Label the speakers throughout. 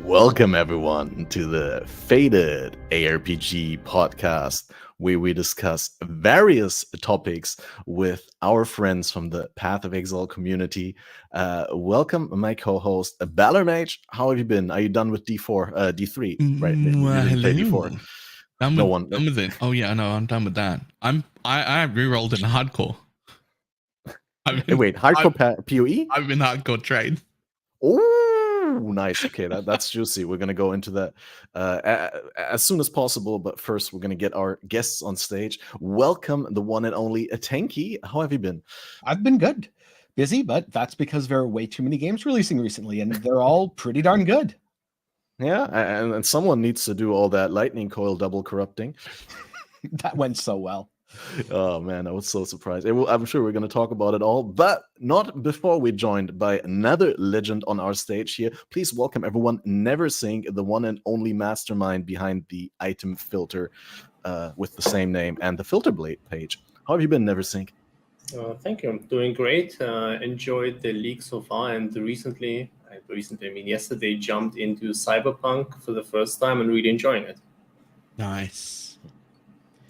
Speaker 1: Welcome, everyone, to the FATED ARPG podcast, where we discuss various topics with our friends from the Path of Exile community. Welcome, my co-host, BalorMage. How have you been? Are you done with D4, D3? Right? You didn't play D4.
Speaker 2: Done with it. Oh yeah, no, I'm done with that. I re-rolled in hardcore.
Speaker 1: Wait, hardcore PoE?
Speaker 2: I'm in hardcore trade.
Speaker 1: Oh, nice. Okay, that's juicy. We're gonna go into that as soon as possible. But first, we're gonna get our guests on stage. Welcome, the one and only Tenkiei. How have you been?
Speaker 3: I've been good. Busy, but that's because there are way too many games releasing recently, and they're all pretty darn good.
Speaker 1: Yeah, and someone needs to do all that lightning coil double corrupting.
Speaker 3: That went so well.
Speaker 1: Oh man, I was so surprised. I'm sure we're going to talk about it all, but not before we're joined by another legend on our stage here. Please welcome everyone, NeverSink, the one and only mastermind behind the item filter with the same name and the filterblade page. How have you been, NeverSink?
Speaker 4: Thank you. I'm doing great. Enjoyed the league so far, and recently, I mean yesterday, jumped into Cyberpunk for the first time and really enjoying it.
Speaker 2: Nice.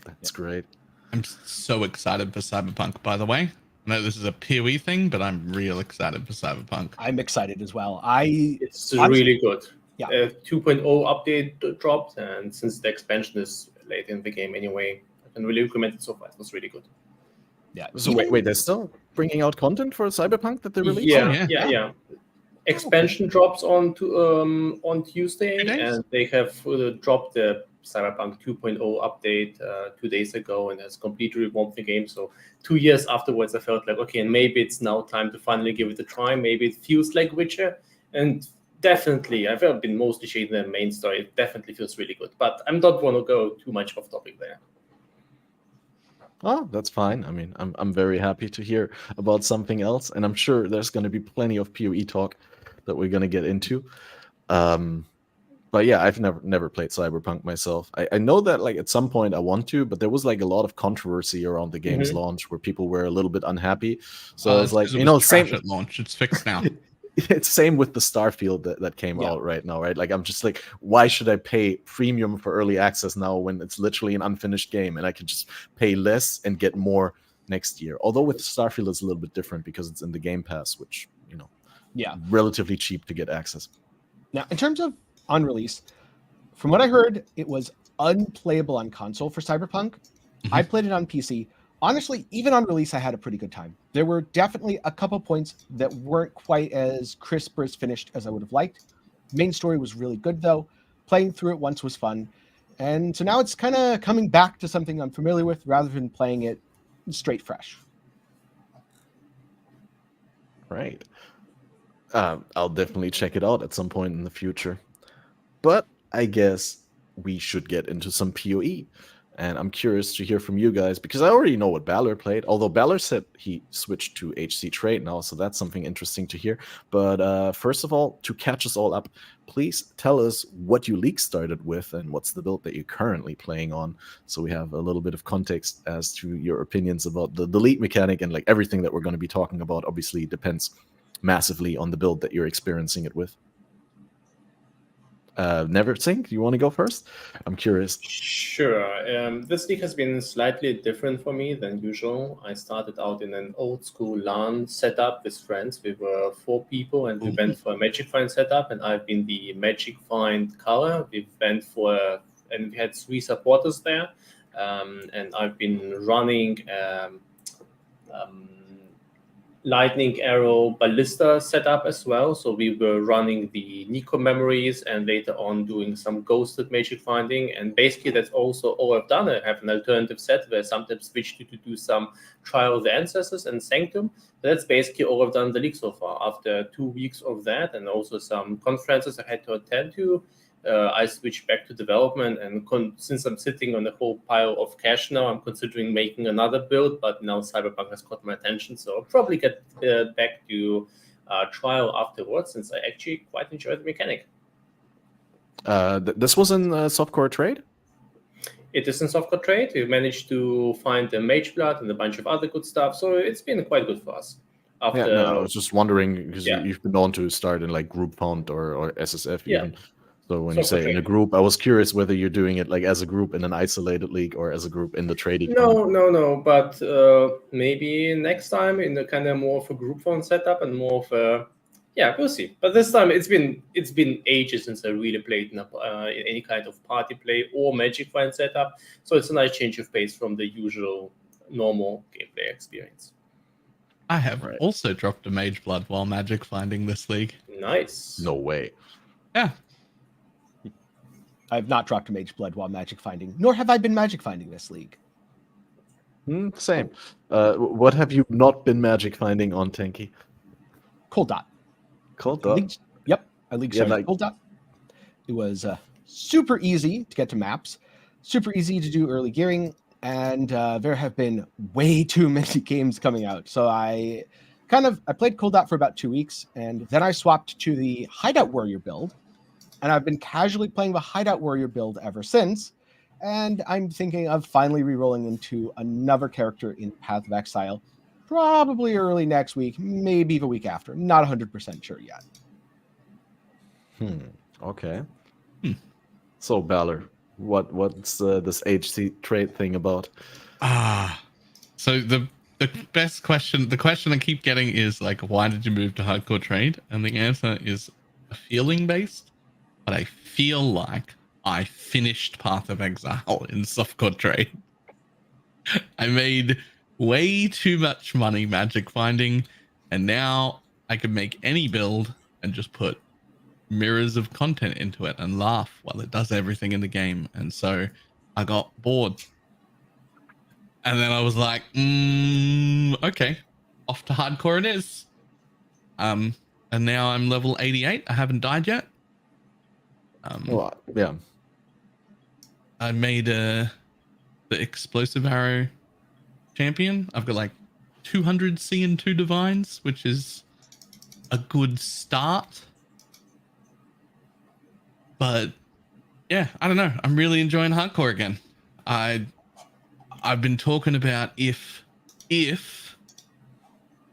Speaker 1: That's great.
Speaker 2: I'm so excited for Cyberpunk, by the way. I know this is a PoE thing, but I'm real excited for Cyberpunk.
Speaker 3: I'm excited as well.
Speaker 4: It's really good.
Speaker 3: Yeah.
Speaker 4: 2.0 update dropped, and since the expansion is late in the game anyway, I can really recommend it so far. It was really good.
Speaker 3: Yeah.
Speaker 1: So wait, they're still bringing out content for Cyberpunk that they released?
Speaker 4: Yeah. Expansion drops on Tuesday, and they have dropped the Cyberpunk 2.0 update 2 days ago, and has completely revamped the game. So 2 years afterwards, I felt like, okay, and maybe it's now time to finally give it a try. Maybe it feels like Witcher, and definitely, I've been mostly shading the main story. It definitely feels really good, but I don't want to go too much off topic there.
Speaker 1: Oh, that's fine. I mean, I'm very happy to hear about something else, and I'm sure there's going to be plenty of PoE talk that we're going to get into. But yeah, I've never played Cyberpunk myself. I know that like at some point I want to, but there was like a lot of controversy around the game's launch where people were a little bit unhappy. So it's like, same
Speaker 2: at launch. It's fixed now.
Speaker 1: It's same with the Starfield that came out right now, right? Like I'm just like, why should I pay premium for early access now when it's literally an unfinished game and I can just pay less and get more next year? Although with Starfield it's a little bit different because it's in the Game Pass, which relatively cheap to get access.
Speaker 3: Now, in terms of on release, from what I heard, it was unplayable on console for Cyberpunk. I played it on PC. Honestly, even on release, I had a pretty good time. There were definitely a couple points that weren't quite as crisp or as finished as I would have liked. Main story was really good, though. Playing through it once was fun. And so now it's kind of coming back to something I'm familiar with rather than playing it straight fresh.
Speaker 1: Right. I'll definitely check it out at some point in the future. But I guess we should get into some PoE. And I'm curious to hear from you guys, because I already know what Balor played, although Balor said he switched to HC Trade now, so that's something interesting to hear. But first of all, to catch us all up, please tell us what you league started with and what's the build that you're currently playing on, so we have a little bit of context as to your opinions about the league mechanic, and like everything that we're going to be talking about obviously depends massively on the build that you're experiencing it with. NeverSink, you want to go first? I'm curious.
Speaker 4: Sure. This league has been slightly different for me than usual. I started out in an old school LAN setup with friends. We were 4 people, and we went for a Magic Find setup, and I've been the Magic Find color. We went and we had 3 supporters there, and I've been running lightning arrow ballista setup as well. So we were running the Nico memories and later on doing some ghosted magic finding. And basically that's also all I've done. I have an alternative set where I sometimes switch to do some Trial of the Ancestors and Sanctum. But that's basically all I've done in the league so far. After 2 weeks of that and also some conferences I had to attend to, I switched back to development, and since I'm sitting on a whole pile of cash now, I'm considering making another build, but now Cyberpunk has caught my attention, so I'll probably get back to Trial afterwards, since I actually quite enjoy the mechanic.
Speaker 1: This was in softcore trade?
Speaker 4: It is in softcore trade. We managed to find a Mage Blood and a bunch of other good stuff, so it's been quite good for us. after.
Speaker 1: Yeah, no, I was just wondering because
Speaker 4: Yeah.
Speaker 1: you've been known to start in like group font or SSF
Speaker 4: Yeah.
Speaker 1: even. So when
Speaker 4: So
Speaker 1: you say
Speaker 4: for
Speaker 1: in a group, I was curious whether you're doing it like as a group in an isolated league or as a group in the trading.
Speaker 4: No. But maybe next time in the kind of more of a group font setup and more of a, yeah, we'll see. But this time it's been ages since I really played in any kind of party play or Magic Find setup. So it's a nice change of pace from the usual normal gameplay experience.
Speaker 2: I have
Speaker 1: Right.
Speaker 2: also dropped a Mage Blood while Magic Finding this league.
Speaker 4: Nice.
Speaker 1: No way.
Speaker 2: Yeah.
Speaker 3: I've not dropped a Mage Blood while Magic Finding, nor have I been Magic Finding this league.
Speaker 1: Same. What have you not been magic finding on Tenkiei?
Speaker 3: Cold Dot.
Speaker 1: Cold
Speaker 3: I
Speaker 1: Dot?
Speaker 3: leagued- Yep, I league
Speaker 1: Yeah,
Speaker 3: started
Speaker 1: like-
Speaker 3: Cold Dot. It was super easy to get to maps, super easy to do early gearing, and there have been way too many games coming out. So I played Cold Dot for about 2 weeks, and then I swapped to the Hideout Warrior build, and I've been casually playing the Hideout Warrior build ever since. And I'm thinking of finally re-rolling into another character in Path of Exile, probably early next week, maybe the week after. Not 100% sure yet.
Speaker 1: Okay. So Balor, what's this HC trade thing about?
Speaker 2: So the best question, the question I keep getting is like, why did you move to hardcore trade? And the answer is feeling based. But I feel like I finished Path of Exile in softcore trade. I made way too much money Magic Finding, and now I can make any build and just put mirrors of content into it and laugh while it does everything in the game. And so I got bored. And then I was like, okay, off to hardcore it is. And now I'm level 88. I haven't died yet.
Speaker 1: Well, yeah.
Speaker 2: I made the explosive arrow champion. I've got like 200 C and 2 divines, which is a good start. But yeah, I don't know. I'm really enjoying hardcore again. I've been talking about if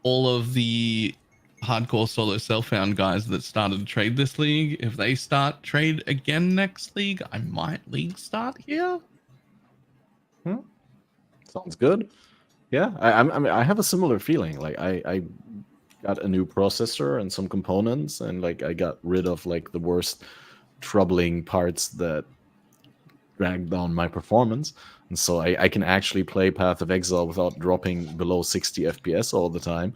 Speaker 2: all of the hardcore solo self-found guys that started trade this league, if they start trade again next league, I might league start here.
Speaker 1: Sounds good. Yeah, I have a similar feeling. Like I got a new processor and some components, and like I got rid of like the worst troubling parts that dragged down my performance, and so I can actually play Path of Exile without dropping below 60 FPS all the time.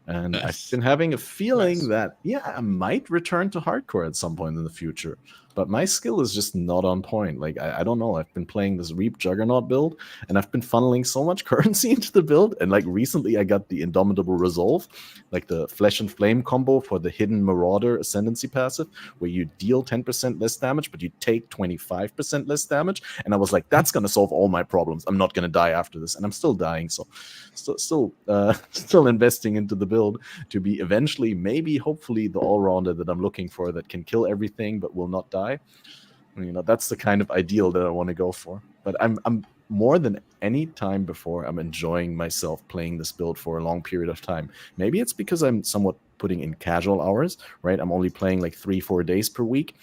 Speaker 1: And
Speaker 2: Nice.
Speaker 1: I've been having a feeling
Speaker 4: Nice.
Speaker 1: that, I might return to hardcore at some point in the future. But my skill is just not on point. Like, I don't know. I've been playing this Reap Juggernaut build, and I've been funneling so much currency into the build. And, like, recently I got the Indomitable Resolve, like the Flesh and Flame combo for the Hidden Marauder Ascendancy passive, where you deal 10% less damage, but you take 25% less damage. And I was like, that's going to solve all my problems. I'm not going to die after this. And I'm still dying. So still investing into the build to be eventually, maybe, hopefully, the all-rounder that I'm looking for that can kill everything but will not die. That's the kind of ideal that I want to go for. But I'm more than any time before, I'm enjoying myself playing this build for a long period of time. Maybe it's because I'm somewhat putting in casual hours, right? I'm only playing like 3-4 days per week.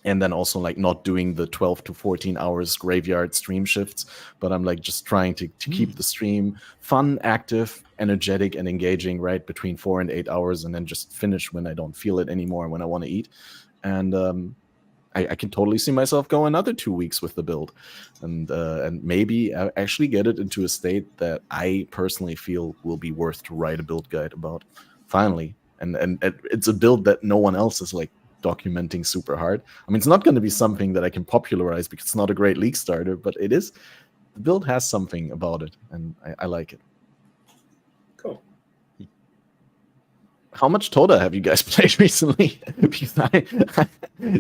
Speaker 1: And then also like not doing the 12 to 14 hours graveyard stream shifts, but I'm like just trying to keep the stream fun, active, energetic, and engaging, right, between 4 and 8 hours, and then just finish when I don't feel it anymore, when I want to eat. And I can totally see myself go another 2 weeks with the build, and maybe actually get it into a state that I personally feel will be worth to write a build guide about finally. And it's a build that no one else is like documenting super hard. I mean, it's not going to be something that I can popularize because it's not a great league starter, but it is. The build has something about it, and I like it.
Speaker 4: Cool.
Speaker 1: How much Toda have you guys played recently? Because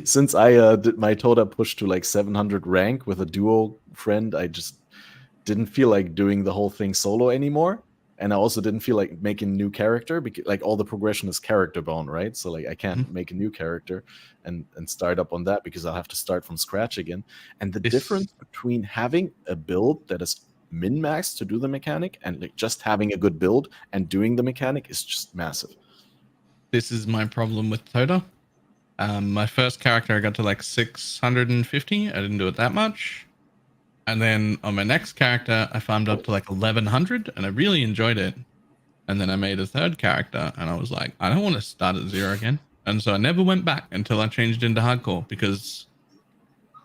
Speaker 1: since I did my Toda push to like 700 rank with a duo friend, I just didn't feel like doing the whole thing solo anymore. And I also didn't feel like making a new character, because like all the progression is character bound, right? So like I can't make a new character and start up on that, because I'll have to start from scratch again. And the difference between having a build that is min-max to do the mechanic, and like just having a good build and doing the mechanic is just massive.
Speaker 2: This is my problem with Toda. My first character, I got to like 650. I didn't do it that much. And then on my next character, I farmed up to like 1100, and I really enjoyed it. And then I made a third character, and I was like, I don't want to start at 0 again. And so I never went back until I changed into hardcore, because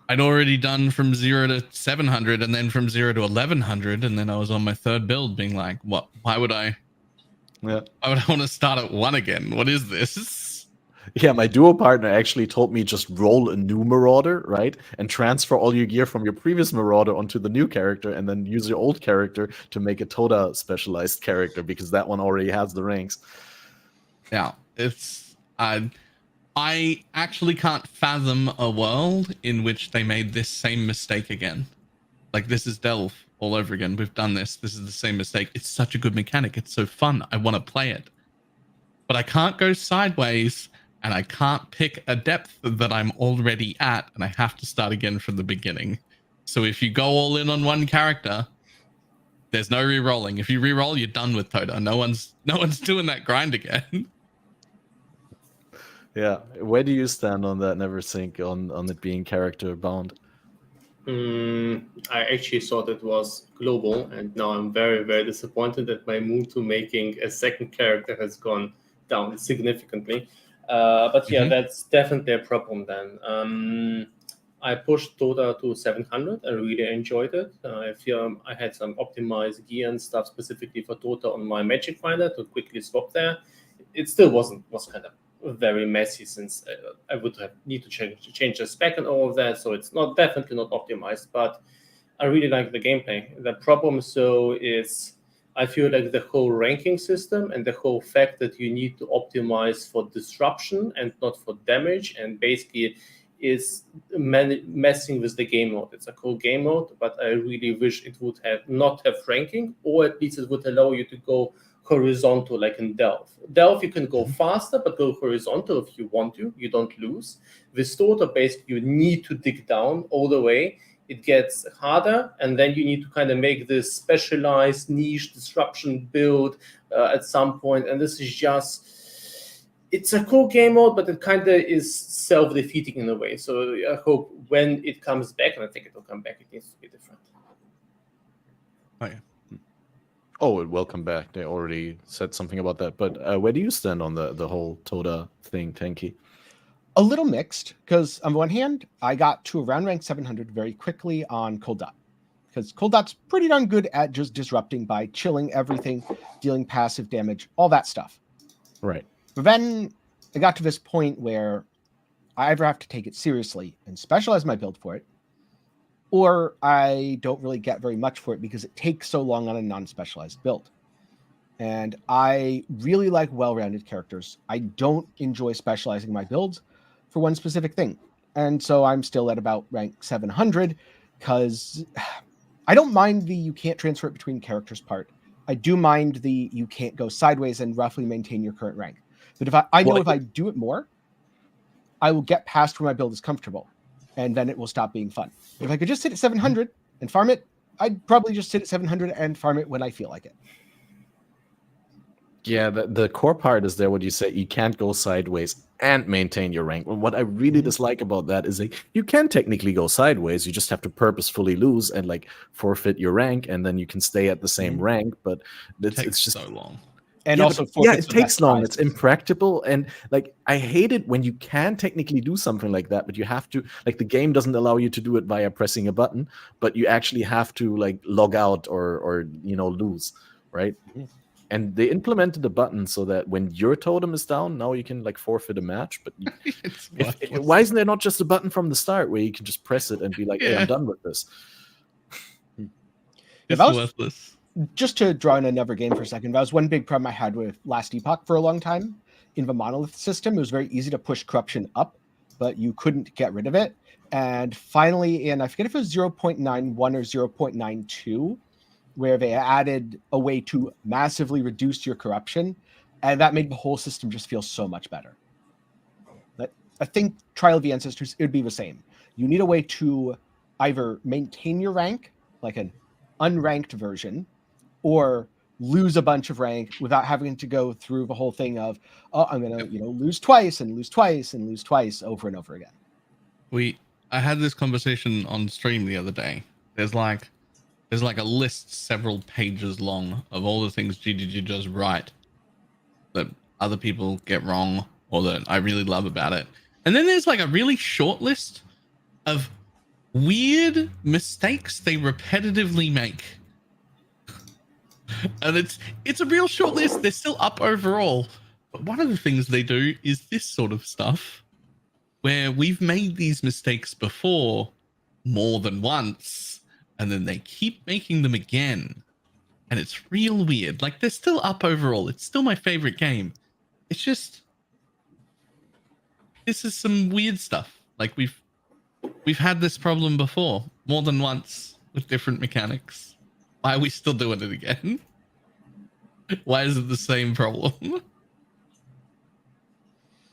Speaker 2: I'd already done from 0 to 700, and then from 0 to 1100, and then I was on my third build being like, what? Why would I want to start at 1 again? What is this?
Speaker 1: Yeah, my duo partner actually told me just roll a new Marauder, right? And transfer all your gear from your previous Marauder onto the new character, and then use your old character to make a Toda specialized character, because that one already has the ranks.
Speaker 2: Yeah, it's... I actually can't fathom a world in which they made this same mistake again. Like, this is Delve all over again. We've done this. This is the same mistake. It's such a good mechanic. It's so fun. I want to play it. But I can't go sideways, and I can't pick a depth that I'm already at, and I have to start again from the beginning. So if you go all in on one character, there's no re-rolling. If you re-roll, you're done with Toda. No one's doing that grind again.
Speaker 1: Yeah, where do you stand on that NeverSink, on it being character bound?
Speaker 4: I actually thought it was global, and now I'm very, very disappointed that my mood to making a second character has gone down significantly. But yeah, that's definitely a problem then. I pushed Toda to 700. I really enjoyed it. I feel I had some optimized gear and stuff specifically for Toda on my Magic Finder to quickly swap there. It still was kind of very messy, since I would have need to change the spec and all of that. So it's definitely not optimized, but I really like the gameplay. The problem is I feel like the whole ranking system and the whole fact that you need to optimize for disruption and not for damage, and basically is messing with the game mode. It's a cool game mode, but I really wish it would not have ranking, or at least it would allow you to go horizontal like in Delve. Delve, you can go faster, but go horizontal if you want to. You don't lose. With Toda, basically, you need to dig down all the way. It gets harder, and then you need to kind of make this specialized niche disruption build at some point. And this is just, it's a cool game mode, but it kind of is self-defeating in a way. So I hope when it comes back, and I think it will come back, it needs to be different.
Speaker 2: Oh, yeah.
Speaker 1: Oh, welcome back. They already said something about that. But where do you stand on the whole Toda thing, Tenkiei?
Speaker 3: A little mixed, because on one hand, I got to around rank 700 very quickly on Cold Dot, because Cold Dot's pretty darn good at just disrupting by chilling everything, dealing passive damage, all that stuff.
Speaker 1: Right.
Speaker 3: But then I got to this point where I either have to take it seriously and specialize my build for it, or I don't really get very much for it because it takes so long on a non-specialized build. And I really like well-rounded characters. I don't enjoy specializing my builds for one specific thing. And so I'm still at about rank 700, because I don't mind the you can't transfer it between characters part. I do mind the you can't go sideways and roughly maintain your current rank. But if I know if I do it more, I will get past where my build is comfortable, and then it will stop being fun. But if I could just sit at 700 and farm it, I'd probably just sit at 700 and farm it when I feel like it.
Speaker 1: Yeah, the core part is there. What you say, you can't go sideways and maintain your rank. What I really dislike about that is like, you can technically go sideways. You just have to purposefully lose and like forfeit your rank, and then you can stay at the same rank. But it's just
Speaker 2: so long.
Speaker 3: And
Speaker 1: yeah,
Speaker 3: also,
Speaker 1: yeah, it takes long. It's impractical, and like I hate it when you can technically do something like that, but you have to, like, the game doesn't allow you to do it via pressing a button, but you actually have to like log out or lose, right? And they implemented a button so that when your totem is down, now you can like forfeit a match. But why isn't there not just a button from the start where you can just press it and be like, "Hey, I'm done with this"?
Speaker 2: It's worthless.
Speaker 3: Just to draw in another game for a second, that was one big problem I had with Last Epoch for a long time. In the monolith system, it was very easy to push corruption up, but you couldn't get rid of it. And finally, I forget if it was 0.91 or 0.92, where they added a way to massively reduce your corruption, and that made the whole system just feel so much better. But I think Trial of the Ancestors, it would be the same. You need a way to either maintain your rank, like an unranked version, or lose a bunch of rank without having to go through the whole thing of, oh, I'm gonna lose twice and lose twice and lose twice over and over again.
Speaker 2: I had this conversation on stream the other day. There's like a list several pages long of all the things GGG does right that other people get wrong or that I really love about it. And then there's like a really short list of weird mistakes they repetitively make. And it's a real short list. They're still up overall. But one of the things they do is this sort of stuff where we've made these mistakes before more than once, and then they keep making them again. And it's real weird. Like, they're still up overall. It's still my favorite game. It's just, this is some weird stuff. Like, we've had this problem before more than once with different mechanics. Why are we still doing it again? Why is it the same problem?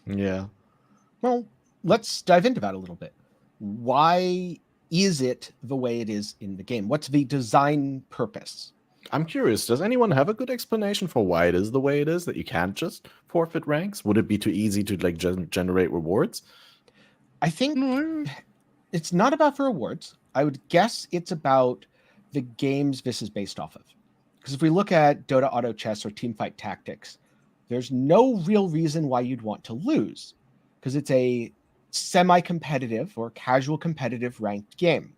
Speaker 1: Yeah.
Speaker 3: Well, let's dive into that a little bit. Why is it the way it is in the game? What's the design purpose?
Speaker 1: I'm curious, does anyone have a good explanation for why it is the way it is, that you can't just forfeit ranks? Would it be too easy to like generate rewards?
Speaker 3: I think it's not about the rewards. I would guess it's about the games this is based off of. Because if we look at Dota Auto Chess or Teamfight Tactics, there's no real reason why you'd want to lose, because it's a semi-competitive or casual competitive ranked game.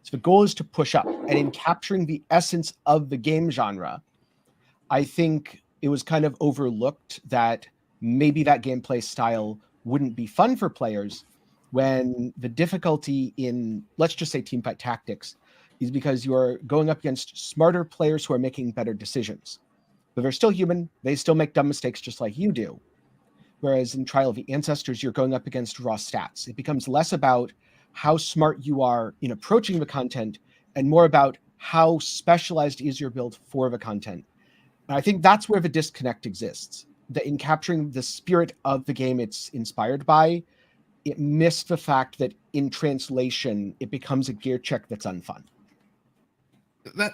Speaker 3: So the goal is to push up. And in capturing the essence of the game genre, I think it was kind of overlooked that maybe that gameplay style wouldn't be fun for players when the difficulty in, let's just say, Teamfight Tactics is because you're going up against smarter players who are making better decisions. But they're still human. They still make dumb mistakes just like you do. Whereas in Trial of the Ancestors, you're going up against raw stats. It becomes less about how smart you are in approaching the content and more about how specialized is your build for the content. And I think that's where the disconnect exists. That in capturing the spirit of the game it's inspired by, it missed the fact that in translation, it becomes a gear check that's unfun.
Speaker 2: That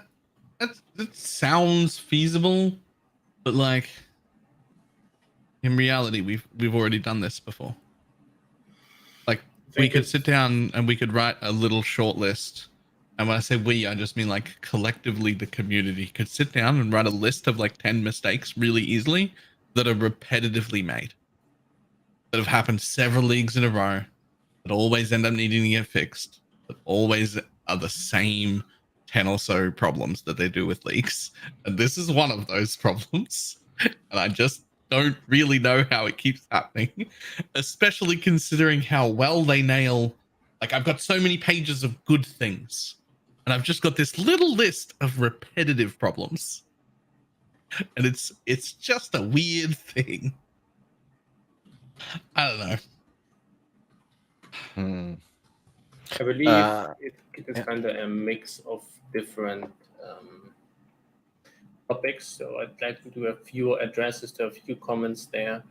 Speaker 2: sounds feasible, but like in reality, we've already done this before. Like, we could sit down and we could write a little short list. And when I say we, I just mean like collectively the community could sit down and write a list of like 10 mistakes really easily that are repetitively made, that have happened several leagues in a row, that always end up needing to get fixed, that always are the same 10 or so problems that they do with leaks. And this is one of those problems. And I just don't really know how it keeps happening, especially considering how well they nail. Like, I've got so many pages of good things, and I've just got this little list of repetitive problems. And it's just a weird thing. I don't know.
Speaker 4: I believe it is kind of a mix of different topics. So I'd like to do a few addresses to a few comments there.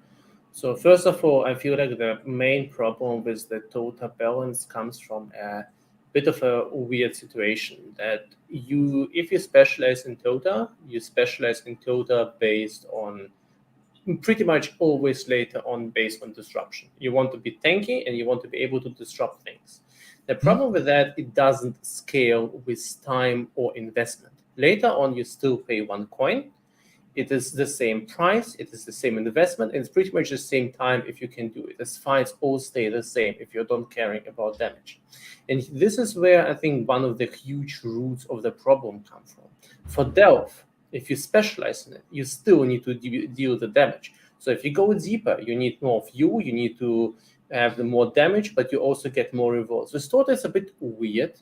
Speaker 4: So first of all, I feel like the main problem with the total balance comes from a bit of a weird situation that if you specialize in Tota, you specialize in Tota based on pretty much always later on based on disruption. You want to be tanky and you want to be able to disrupt things. The problem with that, it doesn't scale with time or investment. Later on, you still pay 1 coin. It is the same price. It is the same investment. And it's pretty much the same time if you can do it. As fights all stay the same if you don't caring about damage. And this is where I think one of the huge roots of the problem come from. For Delve, if you specialize in it, you still need to deal the damage. So if you go deeper, you need more view, you need to have the more damage, but you also get more rewards. This Tota is a bit weird.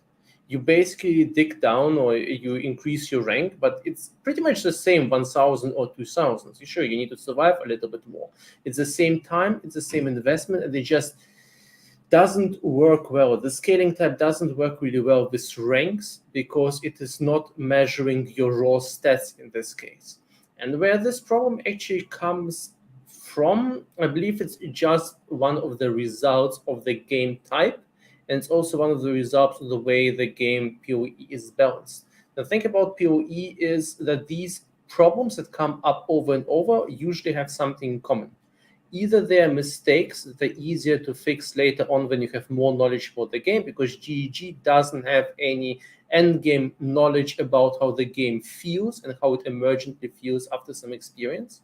Speaker 4: You basically dig down or you increase your rank, but it's pretty much the same 1,000 or 2,000. So sure, you need to survive a little bit more. It's the same time, it's the same investment, and it just doesn't work well. The scaling type doesn't work really well with ranks because it is not measuring your raw stats in this case. And where this problem actually comes from, I believe it's just one of the results of the game type. And it's also one of the results of the way the game PoE is balanced. The thing about PoE is that these problems that come up over and over usually have something in common. Either they are mistakes that are easier to fix later on when you have more knowledge about the game, because GEG doesn't have any endgame knowledge about how the game feels and how it emergently feels after some experience.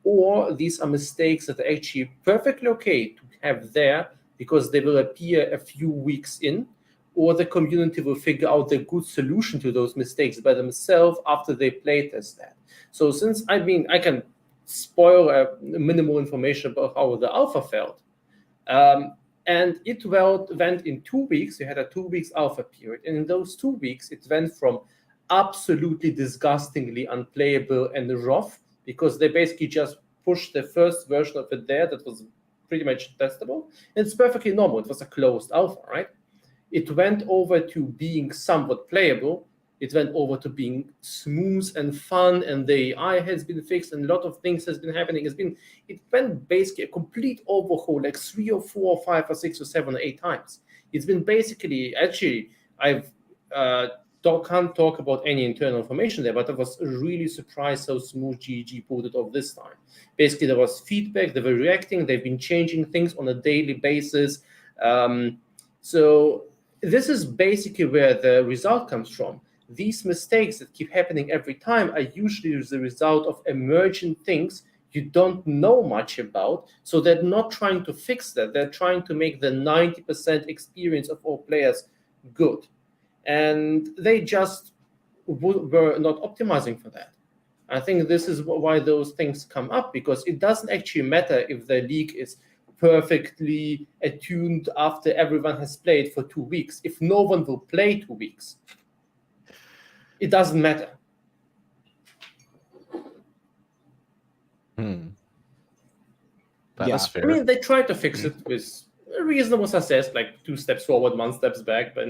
Speaker 4: Or these are mistakes that are actually perfectly okay to have there because they will appear a few weeks in, or the community will figure out the good solution to those mistakes by themselves after they playtest that. So since I can spoil minimal information about how the alpha felt, and it went in 2 weeks. You had a 2 weeks alpha period, and in those 2 weeks, it went from absolutely disgustingly unplayable and rough, because they basically just pushed the first version of it there that was pretty much testable. And it's perfectly normal. It was a closed alpha, right? It went over to being somewhat playable. It went over to being smooth and fun, and the AI has been fixed, and a lot of things has been happening. It went basically a complete overhaul, like 3 or 4 or 5 or 6 or 7 or 8 times. It's been basically, actually, can't talk about any internal information there, but I was really surprised how smooth GEG pulled it off this time. Basically, there was feedback, they were reacting, they've been changing things on a daily basis. So this is basically where the result comes from. These mistakes that keep happening every time are usually the result of emergent things you don't know much about. So they're not trying to fix that. They're trying to make the 90% experience of all players good. And they just were not optimizing for that. I think this is why those things come up, because it doesn't actually matter if the league is perfectly attuned after everyone has played for 2 weeks. If no one will play 2 weeks, it doesn't matter.
Speaker 1: That is fair.
Speaker 4: I mean, they tried to fix it with reasonable success, like 2 steps forward, 1 step back, but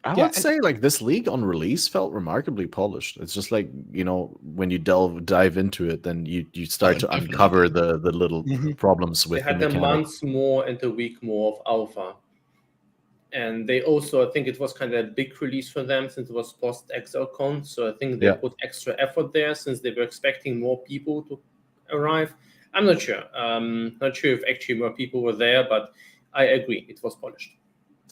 Speaker 1: I would say like this league on release felt remarkably polished. It's just like, when you dive into it, then you start to uncover the little problems with
Speaker 4: they had
Speaker 1: the
Speaker 4: a month more and a week more of alpha. And they also, I think it was kind of a big release for them since it was post-ExileCon. So I think they put extra effort there since they were expecting more people to arrive. I'm not sure. Not sure if actually more people were there, but I agree. It was polished.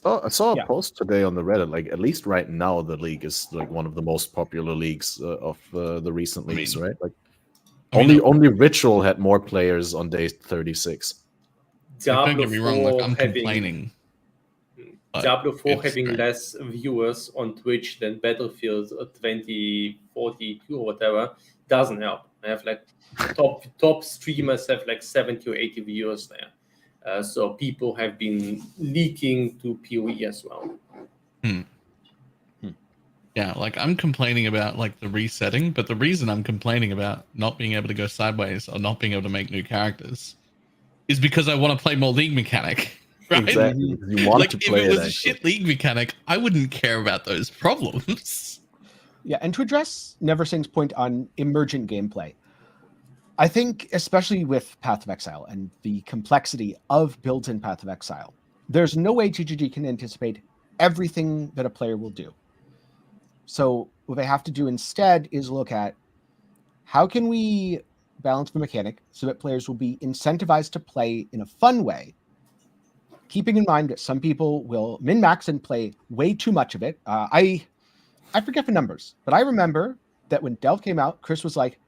Speaker 1: Oh, I saw a post today on the Reddit. Like, at least right now, the league is like one of the most popular leagues of the recent leagues, right? Like, only Ritual had more players on day 36.
Speaker 2: Don't get me wrong. Like, I'm complaining.
Speaker 4: Diablo 4 having less viewers on Twitch than Battlefield 2042 or whatever doesn't help. I have like top streamers have like 70 or 80 viewers there. So people have been leaking to PoE as well.
Speaker 2: Yeah, like I'm complaining about like the resetting, but the reason I'm complaining about not being able to go sideways or not being able to make new characters is because I want to play more league mechanic. Right?
Speaker 1: Exactly. You want to play
Speaker 2: if it was a shit league mechanic, I wouldn't care about those problems.
Speaker 3: Yeah, and to address NeverSink's point on emergent gameplay, I think especially with Path of Exile and the complexity of builds in Path of Exile, there's no way GGG can anticipate everything that a player will do. So what they have to do instead is look at how can we balance the mechanic so that players will be incentivized to play in a fun way, keeping in mind that some people will min-max and play way too much of it. I forget the numbers, but I remember that when Delve came out, Chris was like,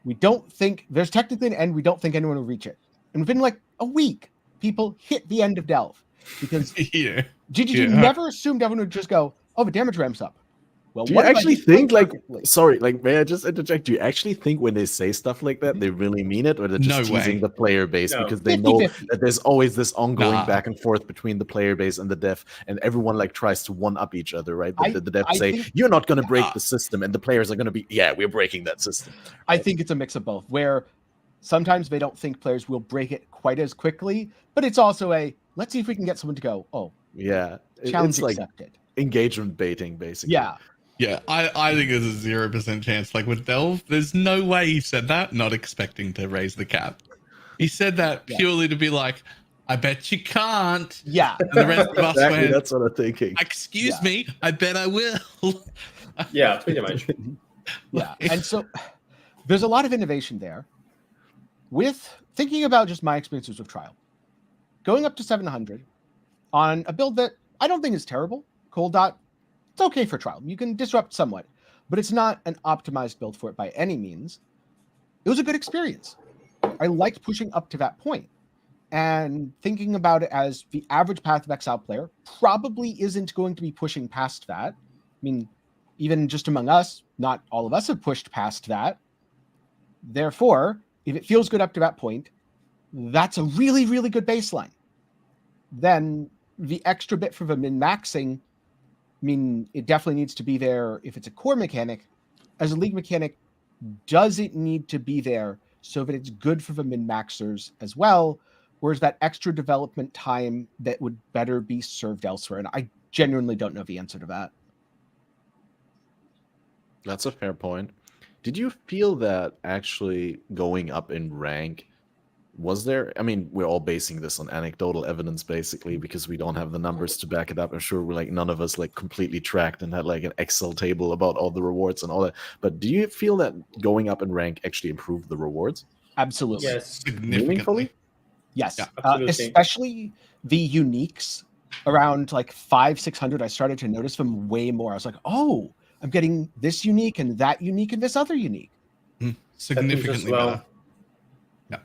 Speaker 3: we don't think, there's technically an end, we don't think anyone will reach it. And within like a week, people hit the end of Delve because GGG never assumed everyone would just go, oh, the damage ramps up. Well,
Speaker 1: do you actually think, like, sorry, like, may I just interject? Do you actually think when they say stuff like that, they really mean it, or they're just teasing the player base because they know that there's always this ongoing back and forth between the player base and the dev, and everyone like tries to one up each other, right? The dev say, you're not going to break the system, and the players are going to be, we're breaking that system.
Speaker 3: I think it's a mix of both, where sometimes they don't think players will break it quite as quickly, but it's also let's see if we can get someone to go, challenge
Speaker 1: it's
Speaker 3: accepted.
Speaker 1: Like engagement baiting, basically.
Speaker 2: Yeah, I think there's a 0% chance. Like with Delve, there's no way he said that not expecting to raise the cap. He said that purely to be like, I bet you can't.
Speaker 3: Yeah.
Speaker 2: And the rest of us
Speaker 1: Exactly,
Speaker 2: went,
Speaker 1: that's what I'm thinking.
Speaker 2: excuse
Speaker 3: Yeah.
Speaker 2: me, I bet I will.
Speaker 4: Yeah, pretty much.
Speaker 3: Yeah. And so there's a lot of innovation there. With thinking about just my experiences with Trial, going up to 700 on a build that I don't think is terrible, Cold Dot, it's okay for Trial. You can disrupt somewhat, but it's not an optimized build for it by any means. It was a good experience. I liked pushing up to that point. And thinking about it as the average Path of Exile player probably isn't going to be pushing past that. I mean, even just among us, not all of us have pushed past that. Therefore, if it feels good up to that point, that's a really, really good baseline. Then the extra bit for the min-maxing, I mean, it definitely needs to be there if it's a core mechanic. As a league mechanic, does it need to be there so that it's good for the min-maxers as well? Or is that extra development time that would better be served elsewhere? And I genuinely don't know the answer to that.
Speaker 1: That's a fair point. Did you feel that actually going up in rank, was there, I mean, we're all basing this on anecdotal evidence basically because we don't have the numbers to back it up. I'm sure we're like none of us like completely tracked and had like an Excel table about all the rewards and all that. But do you feel that going up in rank actually improved the rewards?
Speaker 3: Absolutely.
Speaker 4: Yes.
Speaker 2: Significantly.
Speaker 3: Yes.
Speaker 2: Yeah,
Speaker 4: absolutely.
Speaker 3: Especially the uniques around like 500-600, I started to notice them way more. I was like, oh, I'm getting this unique and that unique and this other unique.
Speaker 2: Significantly
Speaker 4: well.
Speaker 2: better. Yeah.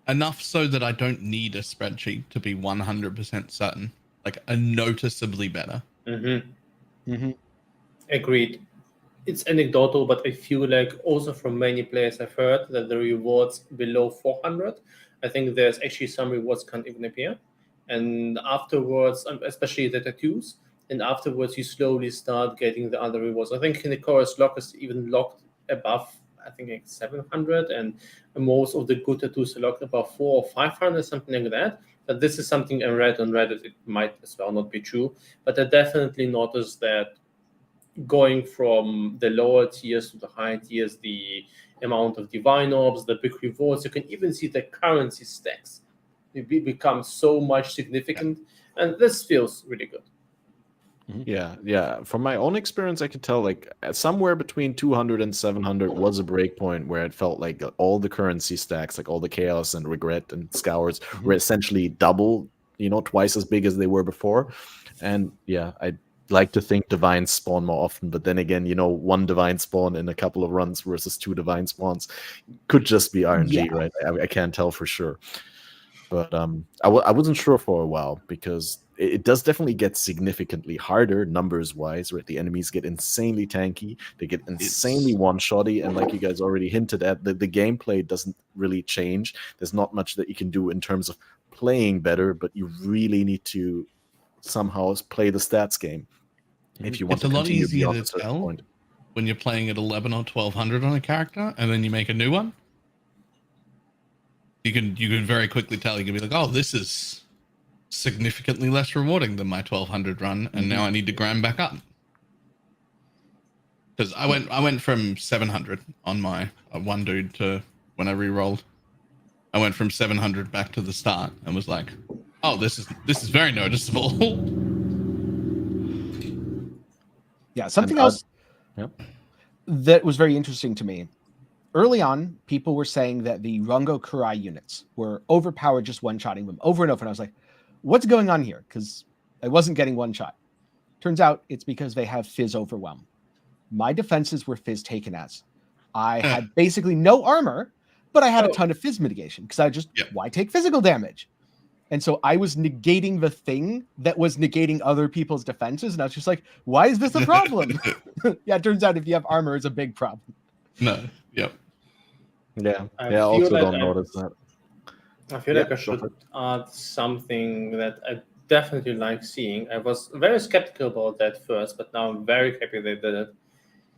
Speaker 2: Enough so that I don't need a spreadsheet to be 100% certain. Like a noticeably better.
Speaker 4: Agreed. It's anecdotal, but I feel like also from many players I've heard that the rewards below 400, I think there's actually some rewards can't even appear. And afterwards, especially the tattoos, and afterwards you slowly start getting the other rewards. I think in the chorus lock is even locked above, I think like 700, and most of the good tattoos are locked above 400 or 500, something like that. But this is something I read on Reddit. It might as well not be true, but I definitely noticed that going from the lower tiers to the higher tiers, the amount of divine orbs, the big rewards, you can even see the currency stacks. It becomes so much significant, and this feels really good.
Speaker 1: Yeah. From my own experience, I could tell like somewhere between 200 and 700 was a break point where it felt like all the currency stacks, like all the chaos and regret and scours, were essentially double, twice as big as they were before. And yeah, I like to think divines spawn more often, but then again, one divine spawn in a couple of runs versus 2 divine spawns could just be RNG, right? I can't tell for sure. But I wasn't sure for a while because it does definitely get significantly harder numbers-wise, right? The enemies get insanely tanky, they get insanely one-shotty, and like you guys already hinted at, the gameplay doesn't really change. There's not much that you can do in terms of playing better, but you really need to somehow play the stats game if you want to continue
Speaker 2: It's a lot
Speaker 1: beyond
Speaker 2: easier
Speaker 1: a
Speaker 2: to
Speaker 1: certain
Speaker 2: tell
Speaker 1: point.
Speaker 2: when you're playing at 11 or 1200 on a character and then you make a new one. You can very quickly tell. You can be like, oh, this is significantly less rewarding than my 1200 run, and now I need to grind back up. Because I went from 700 on my one dude to when I re-rolled. I went from 700 back to the start and was like, oh, this is very noticeable.
Speaker 3: Yeah, something else that was very interesting to me. Early on, people were saying that the Rongo Kurai units were overpowered, just one-shotting them over and over. And I was like, what's going on here? Because I wasn't getting one shot. Turns out it's because they have Fizz Overwhelm. My defenses were Fizz taken as. I had basically no armor, but I had a ton of Fizz mitigation because I just, why take physical damage? And so I was negating the thing that was negating other people's defenses. And I was just like, why is this a problem? Yeah, it turns out if you have armor, it's a big problem.
Speaker 2: No, yep.
Speaker 1: Yeah,
Speaker 4: I
Speaker 1: also
Speaker 4: like
Speaker 1: don't notice that.
Speaker 4: I feel like I should add something that I definitely like seeing. I was very skeptical about that first, but now I'm very happy they did it.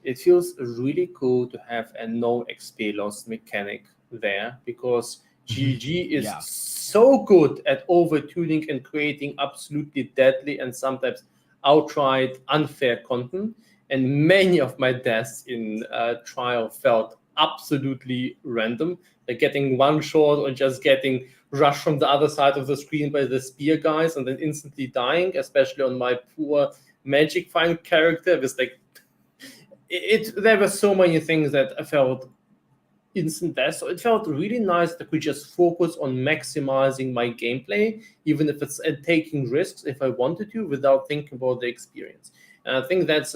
Speaker 4: It feels really cool to have a no XP loss mechanic there because GG is so good at over-tuning and creating absolutely deadly and sometimes outright unfair content. And many of my deaths in Trial felt absolutely random, like getting one shot or just getting rushed from the other side of the screen by the spear guys and then instantly dying, especially on my poor magic find character. It was like there were so many things that I felt instant death. So it felt really nice that we just focus on maximizing my gameplay, even if it's taking risks if I wanted to, without thinking about the experience. And I think that's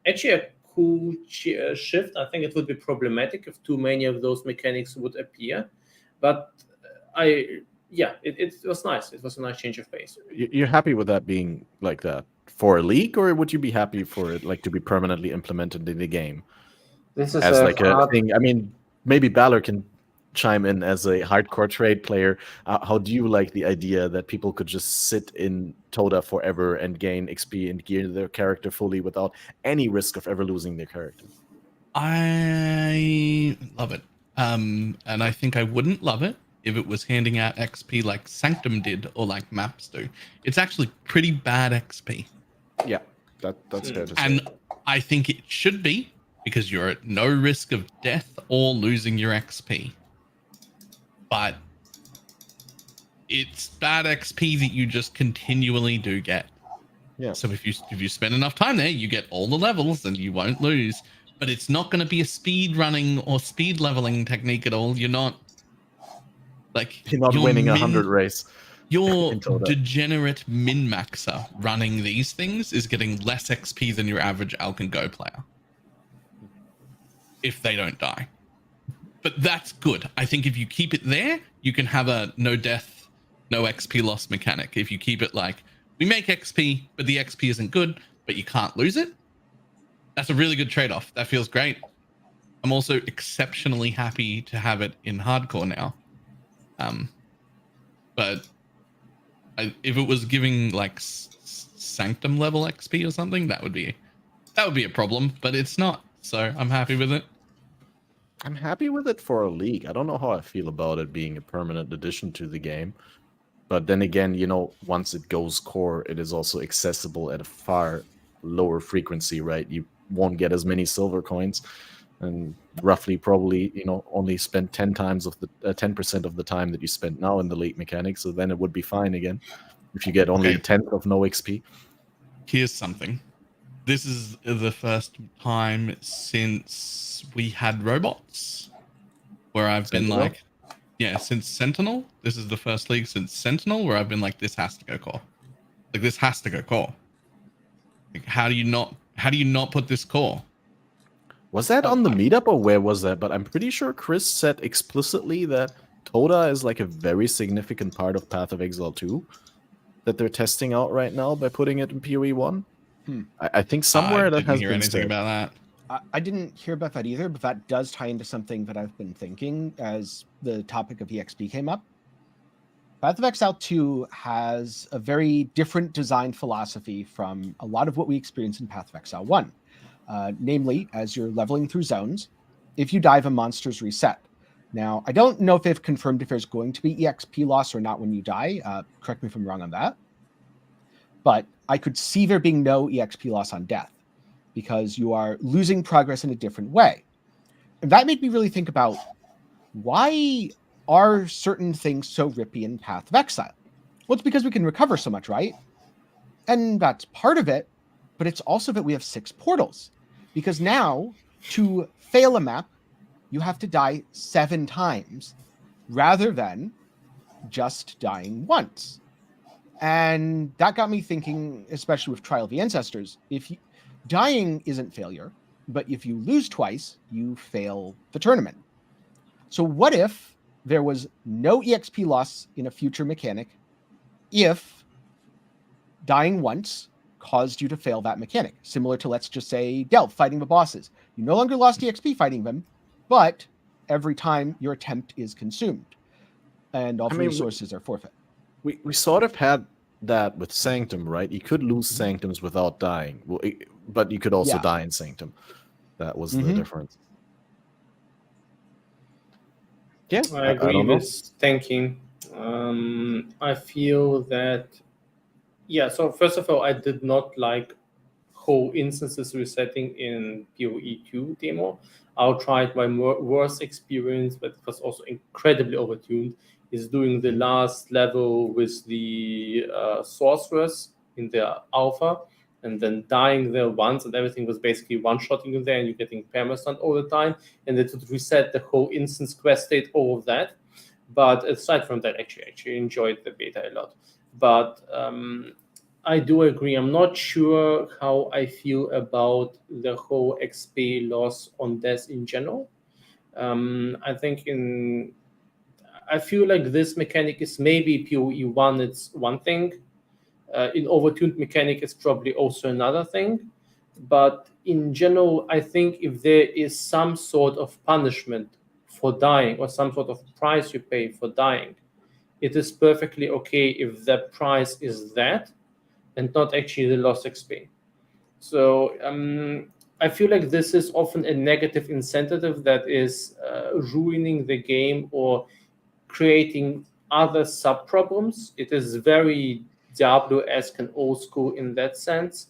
Speaker 4: actually a cool shift. I think it would be problematic if too many of those mechanics would appear, but it was nice. It was a nice change of pace.
Speaker 1: You're happy with that being like that for a league, or would you be happy for it like to be permanently implemented in the game?
Speaker 4: This is
Speaker 1: as like a thing. I mean, maybe Balor can chime in as a hardcore trade player. How do you like the idea that people could just sit in Toda forever and gain XP and gear their character fully without any risk of ever losing their character?
Speaker 2: I love it. And I think I wouldn't love it if it was handing out XP like Sanctum did or like maps do. It's actually pretty bad XP.
Speaker 1: Yeah, that's fair to say.
Speaker 2: And I think it should be, because you're at no risk of death or losing your XP. But it's bad XP that you just continually do get.
Speaker 1: Yeah.
Speaker 2: So if you spend enough time there, you get all the levels and you won't lose. But it's not going to be a speed running or speed leveling technique at all. You're not
Speaker 1: winning 100 race.
Speaker 2: Your degenerate min-maxer running these things is getting less XP than your average Alcan Go player, if they don't die. But that's good. I think if you keep it there, you can have a no death, no XP loss mechanic. If you keep it like, we make XP, but the XP isn't good, but you can't lose it, that's a really good trade-off. That feels great. I'm also exceptionally happy to have it in hardcore now. But if it was giving like Sanctum level XP or something, that would be a problem, but it's not. So I'm happy with it.
Speaker 1: I'm happy with it for a league. I don't know how I feel about it being a permanent addition to the game. But then again, once it goes core, it is also accessible at a far lower frequency, right? You won't get as many silver coins, and roughly probably, only spend 10% of the time that you spend now in the league mechanics. So then it would be fine again if you get only a tenth of no XP.
Speaker 2: Here's something. This is the first time since we had robots where I've been like, since Sentinel. This is the first league since Sentinel where I've been like, this has to go core. Like, this has to go core. Like, how do you not put this core?
Speaker 1: Was that on the meetup or where was that? But I'm pretty sure Chris said explicitly that Toda is like a very significant part of Path of Exile 2 that they're testing out right now by putting it in PoE 1. I think somewhere that has been
Speaker 2: anything
Speaker 1: said.
Speaker 2: about that.
Speaker 3: I didn't hear about that either, but that does tie into something that I've been thinking as the topic of EXP came up. Path of Exile 2 has a very different design philosophy from a lot of what we experience in Path of Exile 1. Namely, as you're leveling through zones, if you dive, a monster's reset. Now, I don't know if they've confirmed if there's going to be EXP loss or not when you die. Correct me if I'm wrong on that. But I could see there being no EXP loss on death because you are losing progress in a different way. And that made me really think about, why are certain things so rippy in Path of Exile? Well, it's because we can recover so much, right? And that's part of it, but it's also that we have 6 portals. Because now, to fail a map, you have to die 7 times rather than just dying once. And that got me thinking, especially with Trial of the Ancestors, dying isn't failure, but if you lose twice, you fail the tournament. So what if there was no EXP loss in a future mechanic if dying once caused you to fail that mechanic? Similar to, let's just say, Delve fighting the bosses. You no longer lost EXP fighting them, but every time your attempt is consumed and all resources are forfeit.
Speaker 1: We sort of had that with Sanctum, right? You could lose Sanctums without dying, but you could also die in Sanctum. That was the difference. Yeah,
Speaker 4: I agree with thinking. I feel that, so first of all, I did not like whole instances resetting in PoE 2 demo. I tried my worst experience, but it was also incredibly overtuned is doing the last level with the sorceress in the alpha, and then dying there once, and everything was basically one-shotting you there, and you're getting perma-stunned all the time, and it would reset the whole instance quest state, all of that. But aside from that, actually enjoyed the beta a lot. But I do agree. I'm not sure how I feel about the whole XP loss on death in general. I think I feel like this mechanic is maybe PoE 1, it's one thing. In overtuned mechanic, it's probably also another thing. But in general, I think if there is some sort of punishment for dying or some sort of price you pay for dying, it is perfectly okay if the price is that and not actually the lost XP. So I feel like this is often a negative incentive that is ruining the game or creating other sub-problems. It is very Diablo-esque and old school in that sense.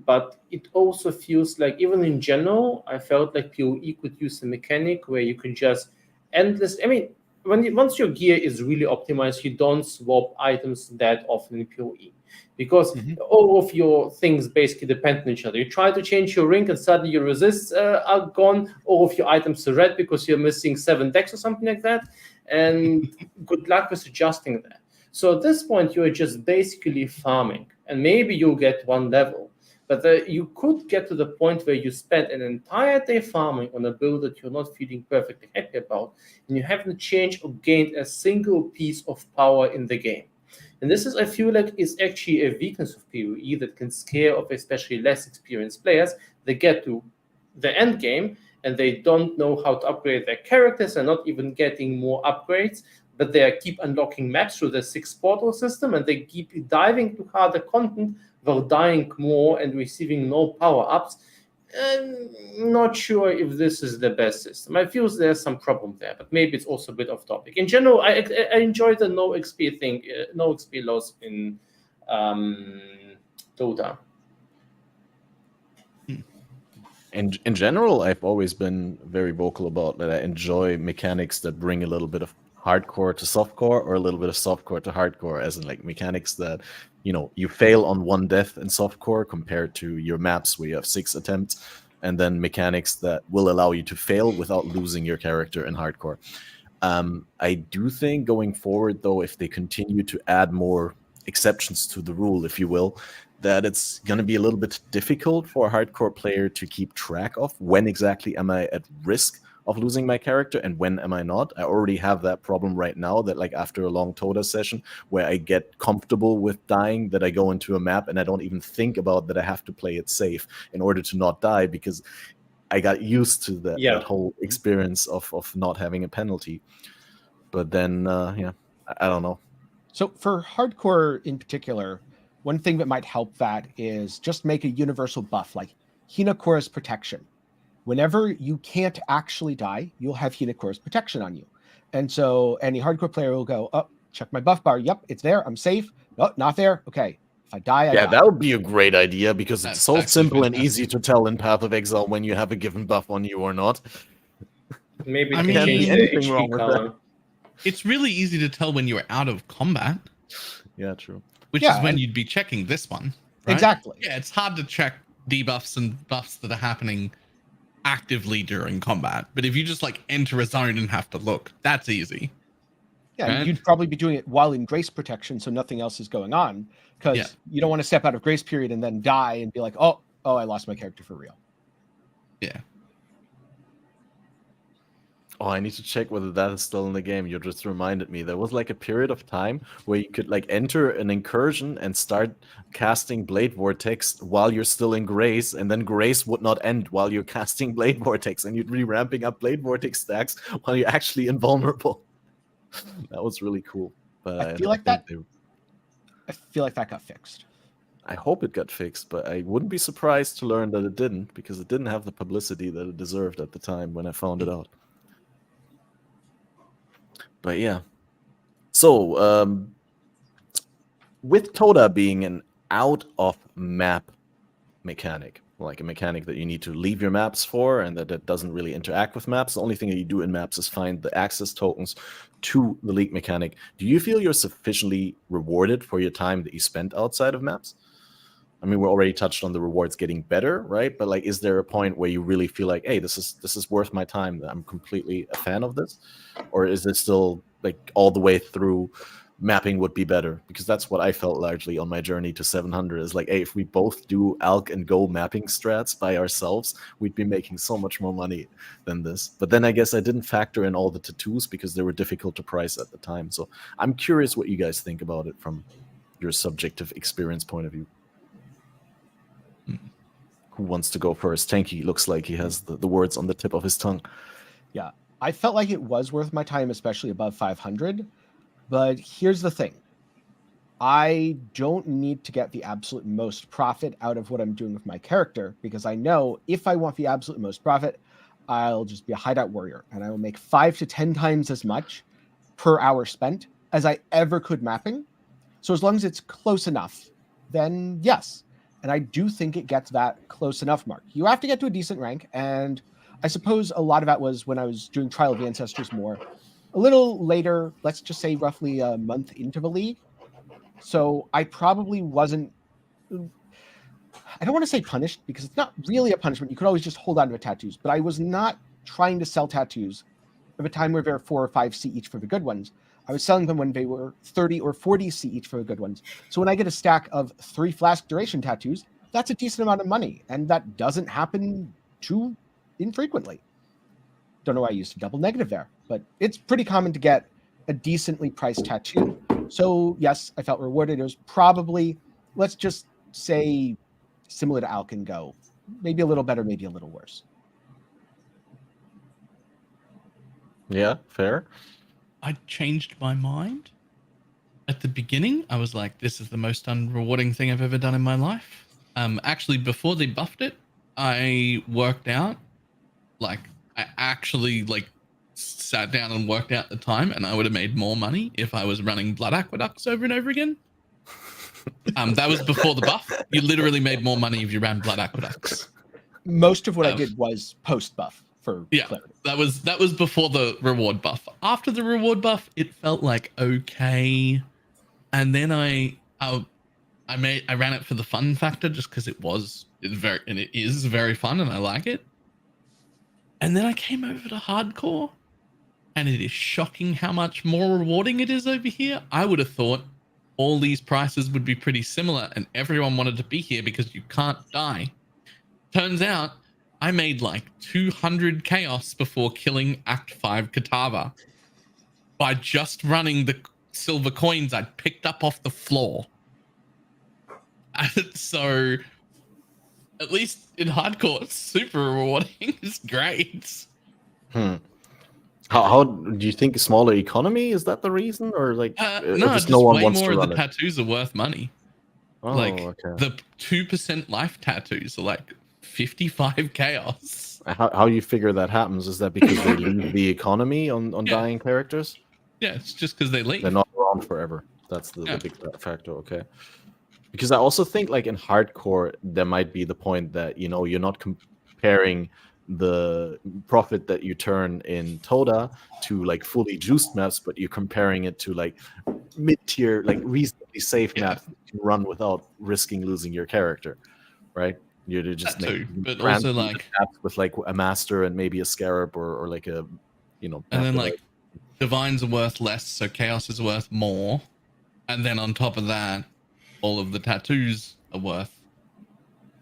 Speaker 4: But it also feels like, even in general, I felt like PoE could use a mechanic where you can just endless. I mean, once your gear is really optimized, you don't swap items that often in PoE because all of your things basically depend on each other. You try to change your ring and suddenly your resists are gone. All of your items are red because you're missing 7 decks or something like that. And good luck with adjusting that. So at this point, you're just basically farming, and maybe you'll get one level. But you could get to the point where you spend an entire day farming on a build that you're not feeling perfectly happy about, and you haven't changed or gained a single piece of power in the game. And this is, I feel like, is actually a weakness of PoE that can scare off especially less experienced players. They get to the end game and they don't know how to upgrade their characters and not even getting more upgrades, but they keep unlocking maps through the 6 portal system, and they keep diving into harder content while dying more and receiving no power-ups. I'm not sure if this is the best system. I feel there's some problem there, but maybe it's also a bit off topic. In general, I enjoy the no XP thing, no XP loss in Dota.
Speaker 1: In general, I've always been very vocal about that. I enjoy mechanics that bring a little bit of hardcore to softcore, or a little bit of softcore to hardcore, as in like mechanics that, you know, you fail on 1 death in softcore compared to your maps where you have 6 attempts, and then mechanics that will allow you to fail without losing your character in hardcore. I do think going forward, though, if they continue to add more exceptions to the rule, if you will, that it's going to be a little bit difficult for a hardcore player to keep track of when exactly am I at risk of losing my character and when am I not. I already have that problem right now, that like after a long Toda session where I get comfortable with dying, that I go into a map and I don't even think about that I have to play it safe in order to not die, because I got used to that whole experience of not having a penalty. But then, I don't know.
Speaker 3: So for hardcore in particular, one thing that might help that is just make a universal buff like Hinakora's protection. Whenever you can't actually die, you'll have Hinakora's protection on you. And so any hardcore player will go, oh, check my buff bar. Yep, it's there. I'm safe. No, not there. Okay. If I die, I die.
Speaker 1: That would be a great idea, because it's so simple and easy to tell in Path of Exile when you have a given buff on you or not.
Speaker 4: Maybe
Speaker 2: I mean,
Speaker 4: change the
Speaker 1: anything wrong
Speaker 4: HP
Speaker 1: with
Speaker 4: color.
Speaker 2: It's really easy to tell when you're out of combat.
Speaker 1: Yeah, true.
Speaker 2: Which is when you'd be checking this one. Right?
Speaker 3: Exactly.
Speaker 2: Yeah, it's hard to check debuffs and buffs that are happening actively during combat. But if you just like enter a zone and have to look, that's easy.
Speaker 3: Yeah,
Speaker 2: right?
Speaker 3: You'd probably be doing it while in grace protection, so nothing else is going on, because you don't want to step out of grace period and then die and be like, oh, I lost my character for real.
Speaker 2: Yeah.
Speaker 1: Oh, I need to check whether that is still in the game. You just reminded me. There was like a period of time where you could like enter an incursion and start casting Blade Vortex while you're still in Grace, and then Grace would not end while you're casting Blade Vortex, and you'd be ramping up Blade Vortex stacks while you're actually invulnerable. That was really cool. But
Speaker 3: I feel like that got fixed.
Speaker 1: I hope it got fixed, but I wouldn't be surprised to learn that it didn't, because it didn't have the publicity that it deserved at the time when I found it out. But yeah. So, with Toda being an out-of-map mechanic, like a mechanic that you need to leave your maps for, and that doesn't really interact with maps. The only thing that you do in maps is find the access tokens to the league mechanic. Do you feel you're sufficiently rewarded for your time that you spent outside of maps? I mean, we're already touched on the rewards getting better, right? But like, is there a point where you really feel like, hey, this is worth my time, that I'm completely a fan of this? Or is it still like all the way through mapping would be better? Because that's what I felt largely on my journey to 700, is like, hey, if we both do Alk and Go mapping strats by ourselves, we'd be making so much more money than this. But then I guess I didn't factor in all the tattoos because they were difficult to price at the time. So I'm curious what you guys think about it from your subjective experience point of view. Who wants to go first? Tenkiei looks like he has the words on the tip of his tongue.
Speaker 3: Yeah, I felt like it was worth my time, especially above 500. But here's the thing. I don't need to get the absolute most profit out of what I'm doing with my character, because I know if I want the absolute most profit, I'll just be a hideout warrior, and I will make 5 to 10 times as much per hour spent as I ever could mapping. So as long as it's close enough, then yes. And I do think it gets that close enough mark. You have to get to a decent rank, and I suppose a lot of that was when I was doing Trial of the Ancestors more. A little later, let's just say roughly a month into the league. So I probably wasn't, I don't want to say punished, because it's not really a punishment. You could always just hold on to the tattoos, but I was not trying to sell tattoos at a time where they're 4 or 5 C each for the good ones. I was selling them when they were 30 or 40 C each for the good ones. So when I get a stack of 3 flask duration tattoos, that's a decent amount of money. And that doesn't happen too infrequently. Don't know why I used a double negative there, but it's pretty common to get a decently priced tattoo. So yes, I felt rewarded. It was probably, let's just say, similar to Alk and Go. Maybe a little better, maybe a little worse.
Speaker 1: Yeah, fair.
Speaker 2: I changed my mind. At the beginning, I was like, this is the most unrewarding thing I've ever done in my life. Actually, before they buffed it, I worked out, like, I actually, like, sat down and worked out the time, and I would have made more money if I was running blood aqueducts over and over again. That was before the buff. You literally made more money if you ran blood aqueducts.
Speaker 3: Most of what I did was post-buff. Clarity.
Speaker 2: That was before the reward buff. After the reward buff, it felt like okay, and then I ran it for the fun factor, just because it is very fun and I like it. And then I came over to hardcore, and it is shocking how much more rewarding it is over here. I would have thought all these prices would be pretty similar, and everyone wanted to be here because you can't die. Turns out I made like 200 chaos before killing Act 5 Katava by just running the silver coins I picked up off the floor. So, at least in hardcore, it's super rewarding. It's great.
Speaker 1: How do you think smaller economy, is that the reason, or like
Speaker 2: no,
Speaker 1: just no one
Speaker 2: way
Speaker 1: wants
Speaker 2: more
Speaker 1: to
Speaker 2: of
Speaker 1: run
Speaker 2: the
Speaker 1: it?
Speaker 2: tattoos are worth money.
Speaker 1: Oh,
Speaker 2: like
Speaker 1: okay.
Speaker 2: the 2% life tattoos are like 55 chaos.
Speaker 1: How you figure that happens? Is that because they leave the economy on dying characters?
Speaker 2: Yeah, it's just because they leave.
Speaker 1: They're not around forever. That's the big factor. Okay. Because I also think like in hardcore, there might be the point that, you know, you're not comparing the profit that you turn in Toda to like fully juiced maps, but you're comparing it to like mid-tier, like reasonably safe maps that you run without risking losing your character, right? You're just
Speaker 2: but also like
Speaker 1: maps with like a master and maybe a scarab or like a, you know,
Speaker 2: and then like divines are worth less, so chaos is worth more, and then on top of that, all of the tattoos are worth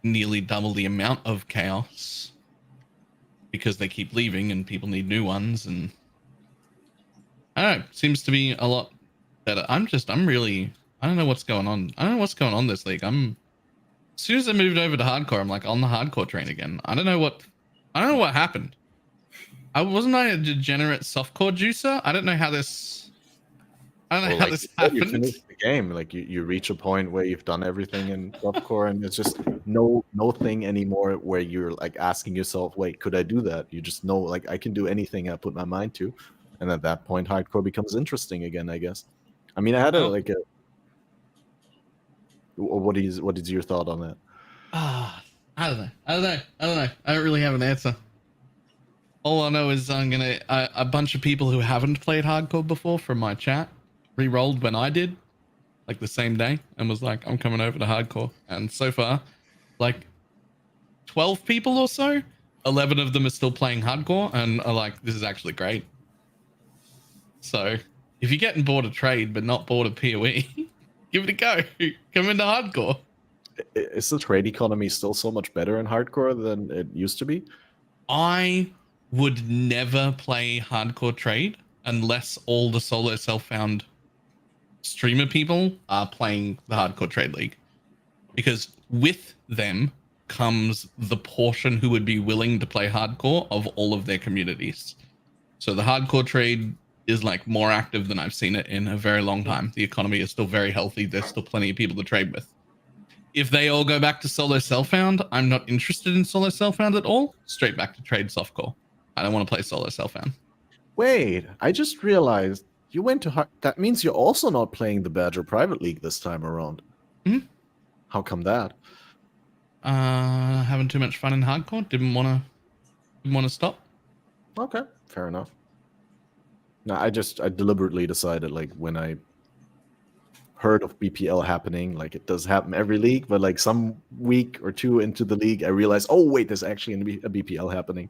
Speaker 2: nearly double the amount of chaos because they keep leaving and people need new ones. And I don't know, seems to be a lot better. I don't know what's going on. I don't know what's going on this league. As soon as I moved over to hardcore, I'm like on the hardcore train again. I don't know what happened. Wasn't I a degenerate softcore juicer? I don't know how this happened.
Speaker 1: You finish the game, like you reach a point where you've done everything in softcore, and it's just no thing anymore where you're like asking yourself, wait, could I do that? You just know, like, I can do anything I put my mind to, and at that point, hardcore becomes interesting again, I guess. I mean, I had what is your thought on that?
Speaker 2: I I don't know. I don't really have an answer. All I know is I'm gonna a bunch of people who haven't played hardcore before from my chat re-rolled when I did, like the same day, and was like, I'm coming over to hardcore. And so far, like 12 people or so, 11 of them are still playing hardcore and are like, this is actually great. So if you're getting bored of trade but not bored of PoE, give it a go. Come into hardcore.
Speaker 1: Is the trade economy still so much better in hardcore than it used to be?
Speaker 2: I would never play hardcore trade unless all the solo self-found streamer people are playing the hardcore trade league, because with them comes the portion who would be willing to play hardcore of all of their communities. So the hardcore trade is like more active than I've seen it in a very long time. The economy is still very healthy. There's still plenty of people to trade with. If they all go back to solo self-found, I'm not interested in solo self-found at all. Straight back to trade softcore. I don't want to play solo self-found.
Speaker 1: Wait, I just realized you went to hard. That means you're also not playing the Badger Private League this time around.
Speaker 2: Mm-hmm.
Speaker 1: How come that?
Speaker 2: Having too much fun in hardcore. Didn't want to stop.
Speaker 1: Okay, fair enough. No, I deliberately decided, like, when I heard of BPL happening, like, it does happen every league, but like some week or two into the league, I realized, oh wait, there's actually a BPL happening.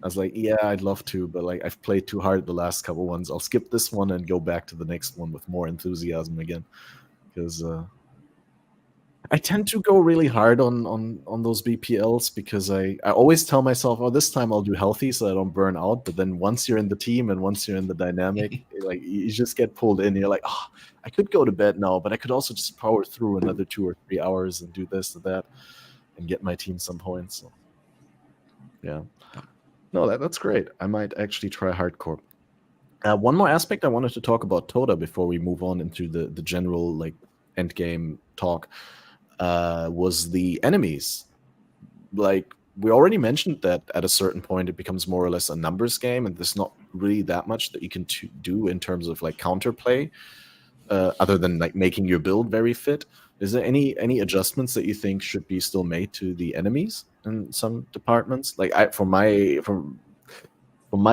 Speaker 1: I was like, yeah, I'd love to, but like I've played too hard the last couple ones. I'll skip this one and go back to the next one with more enthusiasm again, because I tend to go really hard on those BPLs, because I always tell myself, oh, this time I'll do healthy so I don't burn out. But then once you're in the team and once you're in the dynamic, like, you just get pulled in. You're like, oh, I could go to bed now, but I could also just power through another 2 or 3 hours and do this or that and get my team some points. So, yeah. No, that's great. I might actually try hardcore. One more aspect I wanted to talk about Toda before we move on into the general, like, end game talk. Was the enemies. Like, we already mentioned that at a certain point it becomes more or less a numbers game, and there's not really that much that you can do in terms of like counterplay, other than like making your build very fit. Is there any adjustments that you think should be still made to the enemies in some departments? Like, from my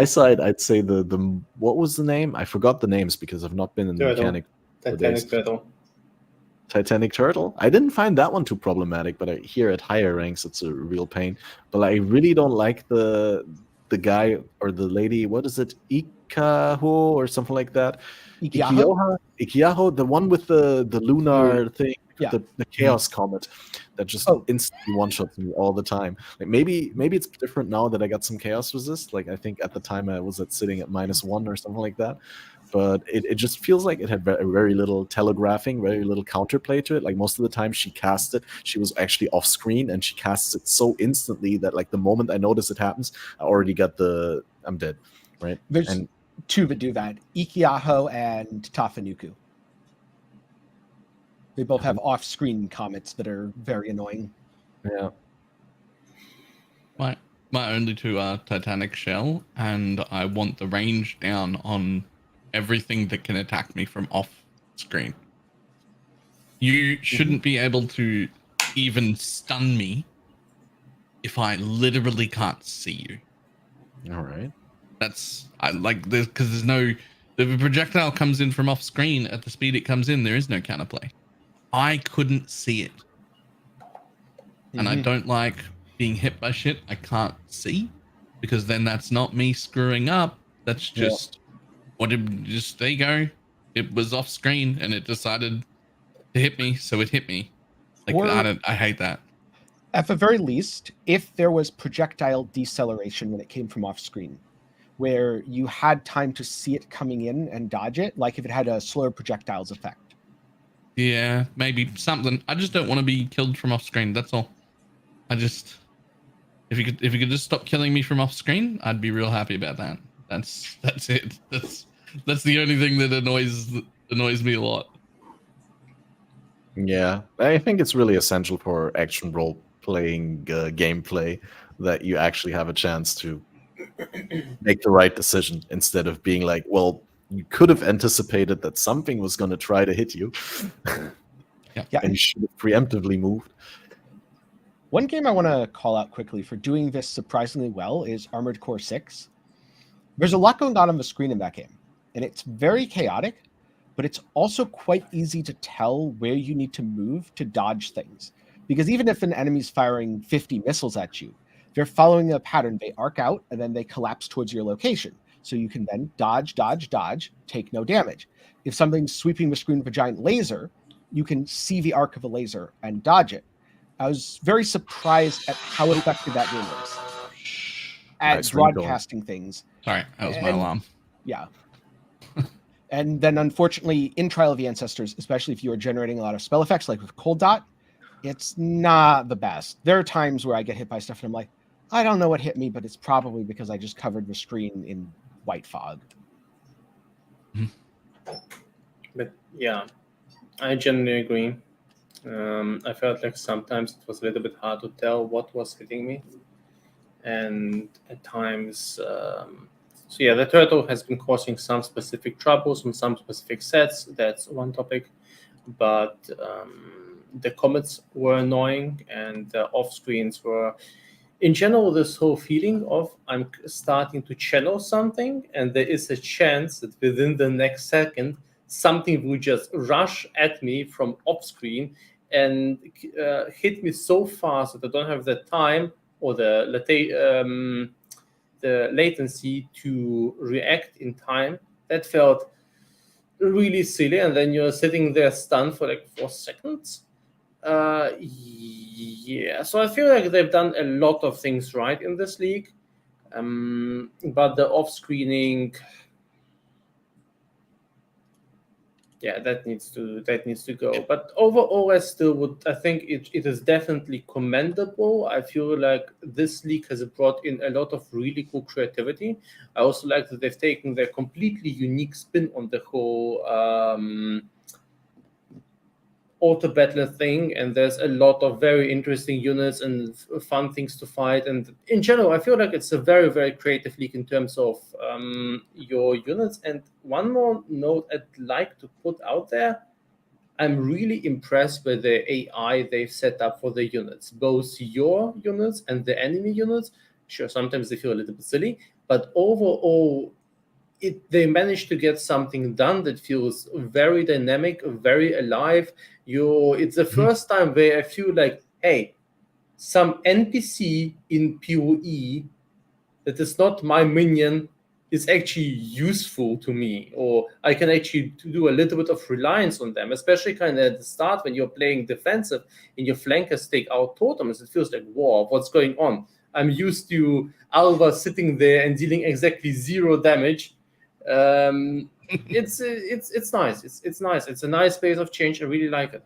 Speaker 1: side, I'd say the what was the name? I forgot the names because I've not been in the mechanic.
Speaker 4: Titanic Turtle.
Speaker 1: Titanic Turtle. I didn't find that one too problematic, but I hear at higher ranks it's a real pain. But I really don't like the guy or the lady. What is it, Ikaho or something like that? Ikiaho, the one with the lunar thing,
Speaker 3: Yeah.
Speaker 1: the chaos comet that just instantly one-shots me all the time. Like, maybe it's different now that I got some chaos resist. Like, I think at the time I was sitting at -1 or something like that. But it just feels like it had very little telegraphing, very little counterplay to it. Like, most of the time she cast it, she was actually off screen, and she casts it so instantly that like the moment I notice it happens, I already got I'm dead, right?
Speaker 3: There's two that do that: Ikiaho and Tafanuku. They both have off-screen comets that are very annoying.
Speaker 1: Yeah.
Speaker 2: My only two are Titanic Shell, and I want the range down on everything that can attack me from off screen. You shouldn't be able to even stun me if I literally can't see you.
Speaker 1: All right.
Speaker 2: I like this, because there's no, the projectile comes in from off screen at the speed it comes in. There is no counterplay. I couldn't see it, and I don't like being hit by shit I can't see, because then that's not me screwing up. That's just there you go. It was off screen and it decided to hit me, so it hit me. Like, I hate that.
Speaker 3: At the very least, if there was projectile deceleration when it came from off screen, where you had time to see it coming in and dodge it, like if it had a slower projectiles effect.
Speaker 2: Yeah, maybe something. I just don't want to be killed from off screen. That's all. If you could just stop killing me from off screen, I'd be real happy about that. That's it. That's the only thing that annoys me a lot.
Speaker 1: Yeah, I think it's really essential for action role playing gameplay that you actually have a chance to make the right decision, instead of being like, well, you could have anticipated that something was going to try to hit you.
Speaker 2: Yeah.
Speaker 1: And you should have preemptively moved.
Speaker 3: One game I want to call out quickly for doing this surprisingly well is Armored Core 6. There's a lot going on the screen in that game, and it's very chaotic, but it's also quite easy to tell where you need to move to dodge things. Because even if an enemy's firing 50 missiles at you, they're following a pattern. They arc out, and then they collapse towards your location. So you can then dodge, dodge, dodge, take no damage. If something's sweeping the screen with a giant laser, you can see the arc of a laser and dodge it. I was very surprised at how effective that game is at
Speaker 1: Nice
Speaker 3: broadcasting things.
Speaker 2: Sorry, that was my alarm.
Speaker 3: Yeah. And then, unfortunately, in Trial of the Ancestors, especially if you are generating a lot of spell effects, like with Cold Dot, it's not the best. There are times where I get hit by stuff and I'm like, I don't know what hit me, but it's probably because I just covered the screen in white fog.
Speaker 4: But yeah, I generally agree. I felt like sometimes it was a little bit hard to tell what was hitting me. And at times, so yeah, the turtle has been causing some specific troubles on some specific sets. That's one topic. But the comets were annoying, and the off-screens were... In general, this whole feeling of I'm starting to channel something, and there is a chance that within the next second, something will just rush at me from off-screen and hit me so fast that I don't have the time or the latency to react in time. That felt really silly, and then you're sitting there stunned for like 4 seconds. Yeah, so I feel like they've done a lot of things right in this league, but the off-screening, yeah, that needs to go. But overall, I think it is definitely commendable. I feel like this league has brought in a lot of really cool creativity. I also like that they've taken their completely unique spin on the whole auto battler thing, and there's a lot of very interesting units and fun things to fight. And in general, I feel like it's a very, very creative league in terms of your units. And one more note I'd like to put out there: I'm really impressed with the AI they've set up for the units, both your units and the enemy units. Sure, sometimes they feel a little bit silly, but overall, they managed to get something done that feels very dynamic, very alive. It's the first time where I feel like, hey, some NPC in PoE that is not my minion is actually useful to me, or I can actually do a little bit of reliance on them, especially kind of at the start when you're playing defensive and your flankers take out totems. It feels like, whoa, what's going on? I'm used to Alva sitting there and dealing exactly 0 damage. It's nice. It's nice. It's a nice pace of change. I really like it.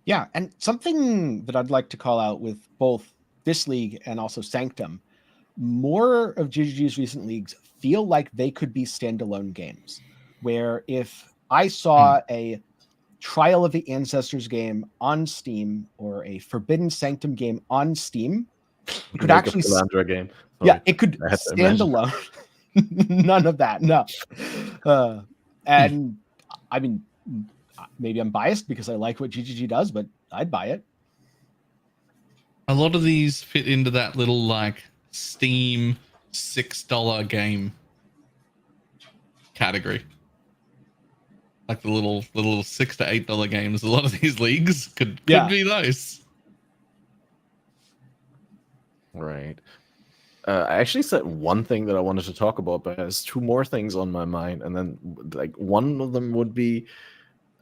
Speaker 3: Yeah, and something that I'd like to call out with both this league and also Sanctum, more of GGG's recent leagues feel like they could be standalone games, where if I saw a Trial of the Ancestors game on Steam or a Forbidden Sanctum game on Steam, it could actually...
Speaker 1: game.
Speaker 3: Yeah, it could stand alone. None of that, no. And I mean, maybe I'm biased because I like what GGG does, but I'd buy it.
Speaker 2: A lot of these fit into that little like Steam $6 game category. Like the little $6 to $8 games. A lot of these leagues could be those.
Speaker 1: Right. I actually said one thing that I wanted to talk about, but there's 2 more things on my mind, and then like one of them would be,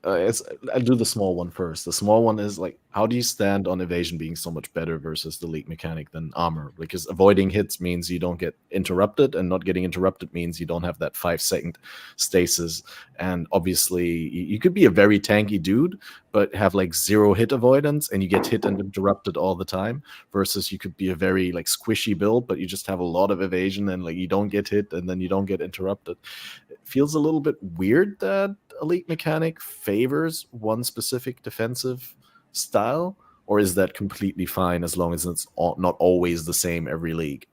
Speaker 1: I'll do the small one first. The small one is like, how do you stand on evasion being so much better versus the league mechanic than armor? Because avoiding hits means you don't get interrupted, and not getting interrupted means you don't have that 5-second stasis. And obviously, you could be a very tanky dude, but have like 0 hit avoidance, and you get hit and interrupted all the time. Versus you could be a very like squishy build, but you just have a lot of evasion, and like you don't get hit, and then you don't get interrupted. It feels a little bit weird that elite mechanic favors one specific defensive style, or is that completely fine as long as it's not always the same every league?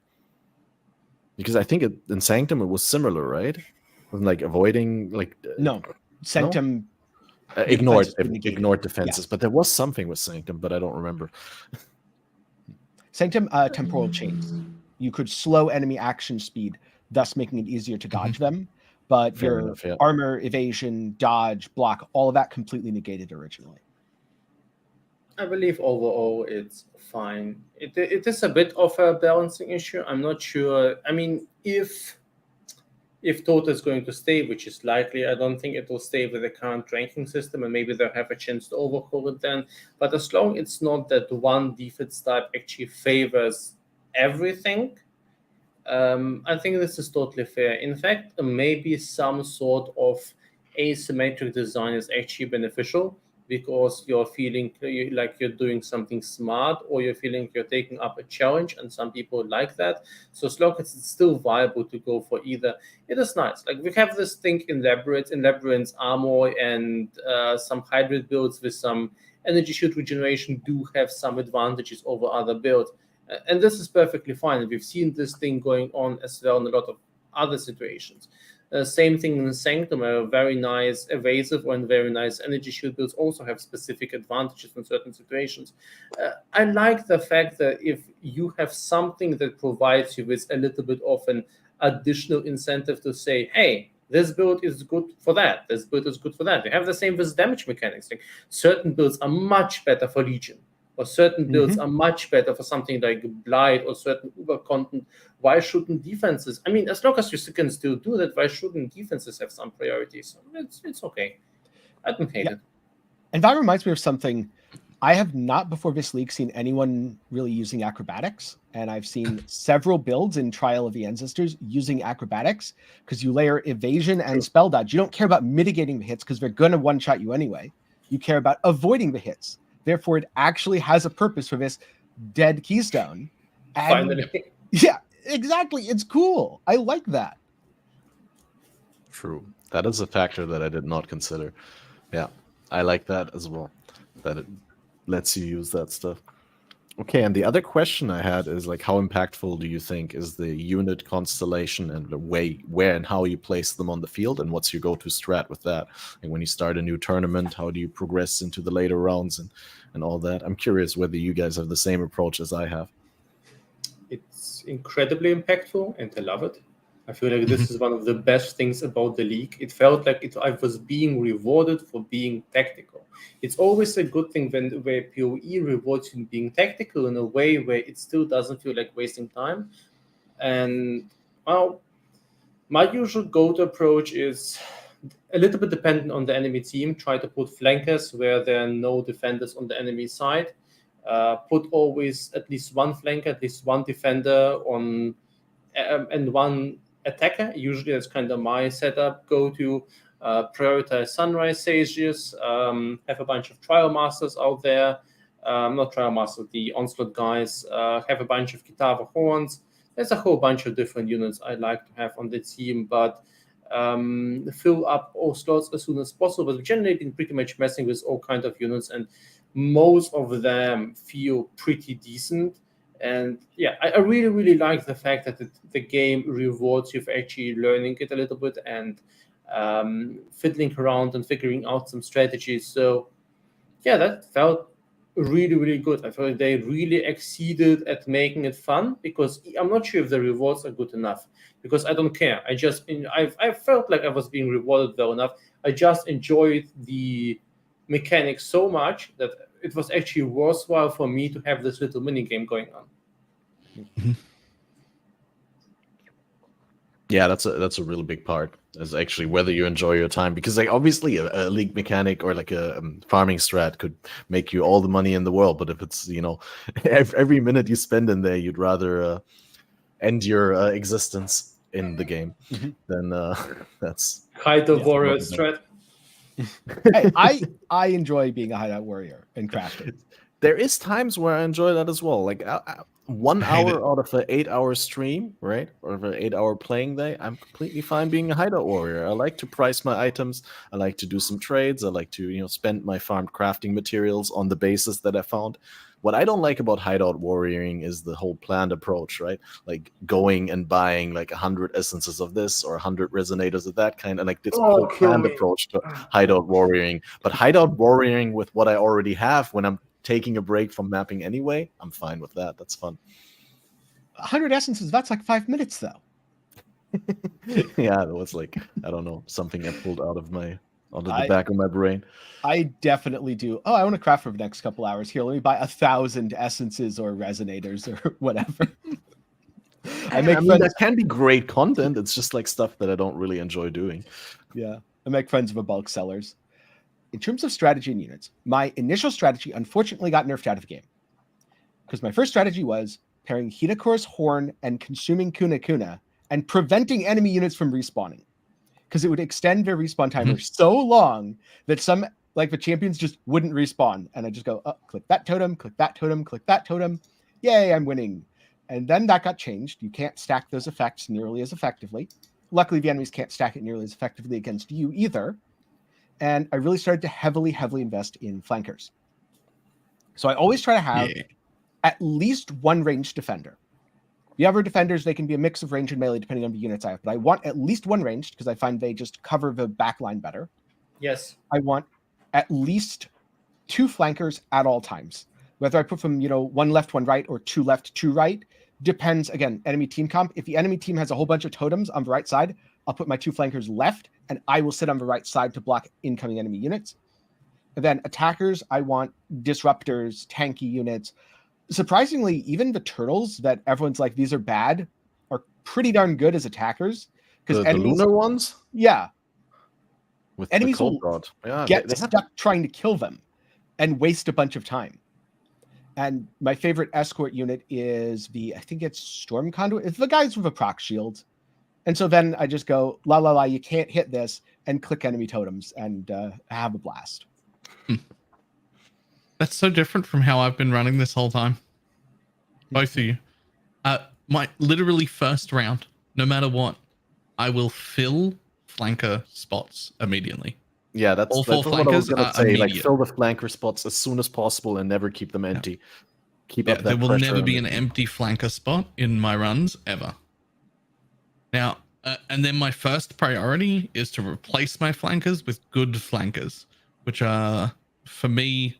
Speaker 1: Because I think in Sanctum it was similar, right? Like avoiding, like
Speaker 3: no, Sanctum.
Speaker 1: Ignored
Speaker 3: defenses were negated.
Speaker 1: ignored defenses, but there was something with Sanctum, but I don't remember.
Speaker 3: Sanctum temporal chains. You could slow enemy action speed, thus making it easier to dodge them. But
Speaker 1: Fair
Speaker 3: your
Speaker 1: enough, yeah.
Speaker 3: armor, evasion, dodge, block, all of that completely negated originally.
Speaker 4: I believe overall it's fine. It is a bit of a balancing issue. I'm not sure. I mean, if Tota is going to stay, which is likely, I don't think it will stay with the current ranking system, and maybe they'll have a chance to overhaul it then. But as long as it's not that one defense type actually favors everything, I think this is totally fair. In fact, maybe some sort of asymmetric design is actually beneficial, because you're feeling like you're doing something smart, or you're feeling you're taking up a challenge, and some people like that. So as long as it's still viable to go for either, it is nice. Like, we have this thing in Labyrinth's armor and some hybrid builds with some energy shield regeneration do have some advantages over other builds. And this is perfectly fine. We've seen this thing going on as well in a lot of other situations. Same thing in Sanctum, a very nice evasive and very nice energy shield builds also have specific advantages in certain situations. I like the fact that if you have something that provides you with a little bit of an additional incentive to say, hey, this build is good for that, this build is good for that. You have the same with damage mechanics. Like, certain builds are much better for Legion, or certain builds are much better for something like Blight or certain Uber content. Why shouldn't defenses? I mean, as long as you can still do that, why shouldn't defenses have some priorities? It's okay. I don't hate it.
Speaker 3: And that reminds me of something. I have not before this league seen anyone really using acrobatics, and I've seen several builds in Trial of the Ancestors using acrobatics, because you layer evasion and spell dodge. You don't care about mitigating the hits because they're going to one-shot you anyway. You care about avoiding the hits. Therefore, it actually has a purpose for this dead keystone. And
Speaker 4: Finally.
Speaker 3: yeah, exactly. It's cool. I like that.
Speaker 1: True. That is a factor that I did not consider. Yeah, I like that as well, that it lets you use that stuff. Okay, and the other question I had is, like, how impactful do you think is the unit constellation and the way, where and how you place them on the field, and what's your go-to strat with that? And when you start a new tournament, how do you progress into the later rounds and all that? I'm curious whether you guys have the same approach as I have.
Speaker 4: It's incredibly impactful, and I love it. I feel like this is one of the best things about the league. It felt like I was being rewarded for being tactical. It's always a good thing where PoE rewards you being tactical in a way where it still doesn't feel like wasting time. And, well, my usual go-to approach is a little bit dependent on the enemy team. Try to put flankers where there are no defenders on the enemy side. Put always at least one flanker, at least one defender on, and one attacker. Usually that's kind of my setup. Go to prioritize Sunrise Sages, have a bunch of Trial Masters out there. Not Trial Masters, the Onslaught guys. Have a bunch of Kitava Horns. There's a whole bunch of different units I like to have on the team, but fill up all slots as soon as possible. But generally been pretty much messing with all kinds of units, and most of them feel pretty decent. And yeah, I really, really like the fact that the game rewards you for actually learning it a little bit and fiddling around and figuring out some strategies. So yeah, that felt really, really good. I feel like they really exceeded at making it fun, because I'm not sure if the rewards are good enough, because I don't care. I felt like I was being rewarded well enough. I just enjoyed the mechanics so much that it was actually worthwhile for me to have this little mini game going on.
Speaker 1: Yeah, that's a really big part, is actually whether you enjoy your time, because, like, obviously a league mechanic or like a farming strat could make you all the money in the world, but if it's, you know, every minute you spend in there, you'd rather end your existence in the game, then that's
Speaker 4: Hideout warrior strat.
Speaker 3: Hey, I enjoy being a hideout warrior and crafting.
Speaker 1: there is times where I enjoy that as well. Like 1
Speaker 2: I hate
Speaker 1: hour
Speaker 2: it.
Speaker 1: out of an 8-hour stream, right, or of an 8-hour playing day, I'm completely fine being a hideout warrior. I like to price my items. I like to do some trades. I like to spend my farmed crafting materials on the bases that I found. What I don't like about hideout warrioring is the whole planned approach, right? Like going and buying like 100 essences of this or 100 resonators of that kind, and like this whole planned approach to hideout warrioring. But hideout warrioring with what I already have when I'm taking a break from mapping anyway, I'm fine with that. That's fun.
Speaker 3: 100 essences, that's like 5 minutes though.
Speaker 1: Yeah, that was like, I don't know, something I pulled out of the back of my brain.
Speaker 3: I definitely do. Oh, I want to craft for the next couple hours. Here, let me buy 1,000 essences or resonators or whatever.
Speaker 1: I mean, that can be great content. It's just like stuff that I don't really enjoy doing.
Speaker 3: Yeah, I make friends with bulk sellers. In terms of strategy and units, my initial strategy unfortunately got nerfed out of the game. Because my first strategy was pairing Hinakor's Horn and consuming Kuna Kuna and preventing enemy units from respawning. Because it would extend their respawn timer so long that some, like the champions, just wouldn't respawn. And I just go, oh, click that totem, click that totem, click that totem. Yay, I'm winning. And then that got changed. You can't stack those effects nearly as effectively. Luckily, the enemies can't stack it nearly as effectively against you either. And I really started to heavily invest in flankers. So I always try to have at least one ranged defender. The other defenders, they can be a mix of range and melee depending on the units I have, but I want at least one ranged because I find they just cover the backline better.
Speaker 4: Yes.
Speaker 3: I want at least 2 flankers at all times. Whether I put them, one left, one right, or 2 left, 2 right, depends, again, enemy team comp. If the enemy team has a whole bunch of totems on the right side, I'll put my 2 flankers left, and I will sit on the right side to block incoming enemy units. And then attackers, I want disruptors, tanky units. Surprisingly, even the turtles that everyone's like, these are bad, are pretty darn good as attackers.
Speaker 1: Because the lunar ones?
Speaker 3: Yeah.
Speaker 1: With
Speaker 3: enemies
Speaker 1: the
Speaker 3: will
Speaker 1: rod. Yeah,
Speaker 3: get stuck trying to kill them and waste a bunch of time. And my favorite escort unit is I think it's Storm Conduit. It's the guys with a proc shield. And so then I just go, la, la, la, you can't hit this, and click enemy totems and have a blast.
Speaker 2: That's so different from how I've been running this whole time. Both of you. My literally first round, no matter what, I will fill flanker spots immediately.
Speaker 1: Yeah, that's
Speaker 2: all 4
Speaker 1: what I was
Speaker 2: flankers
Speaker 1: gonna
Speaker 2: are
Speaker 1: say.
Speaker 2: immediate.
Speaker 1: Like, fill the flanker spots as soon as possible and never keep them empty. Keep up that
Speaker 2: there will
Speaker 1: pressure
Speaker 2: never be an empty flanker spot in my runs ever. Now, and then my first priority is to replace my flankers with good flankers, which are, for me,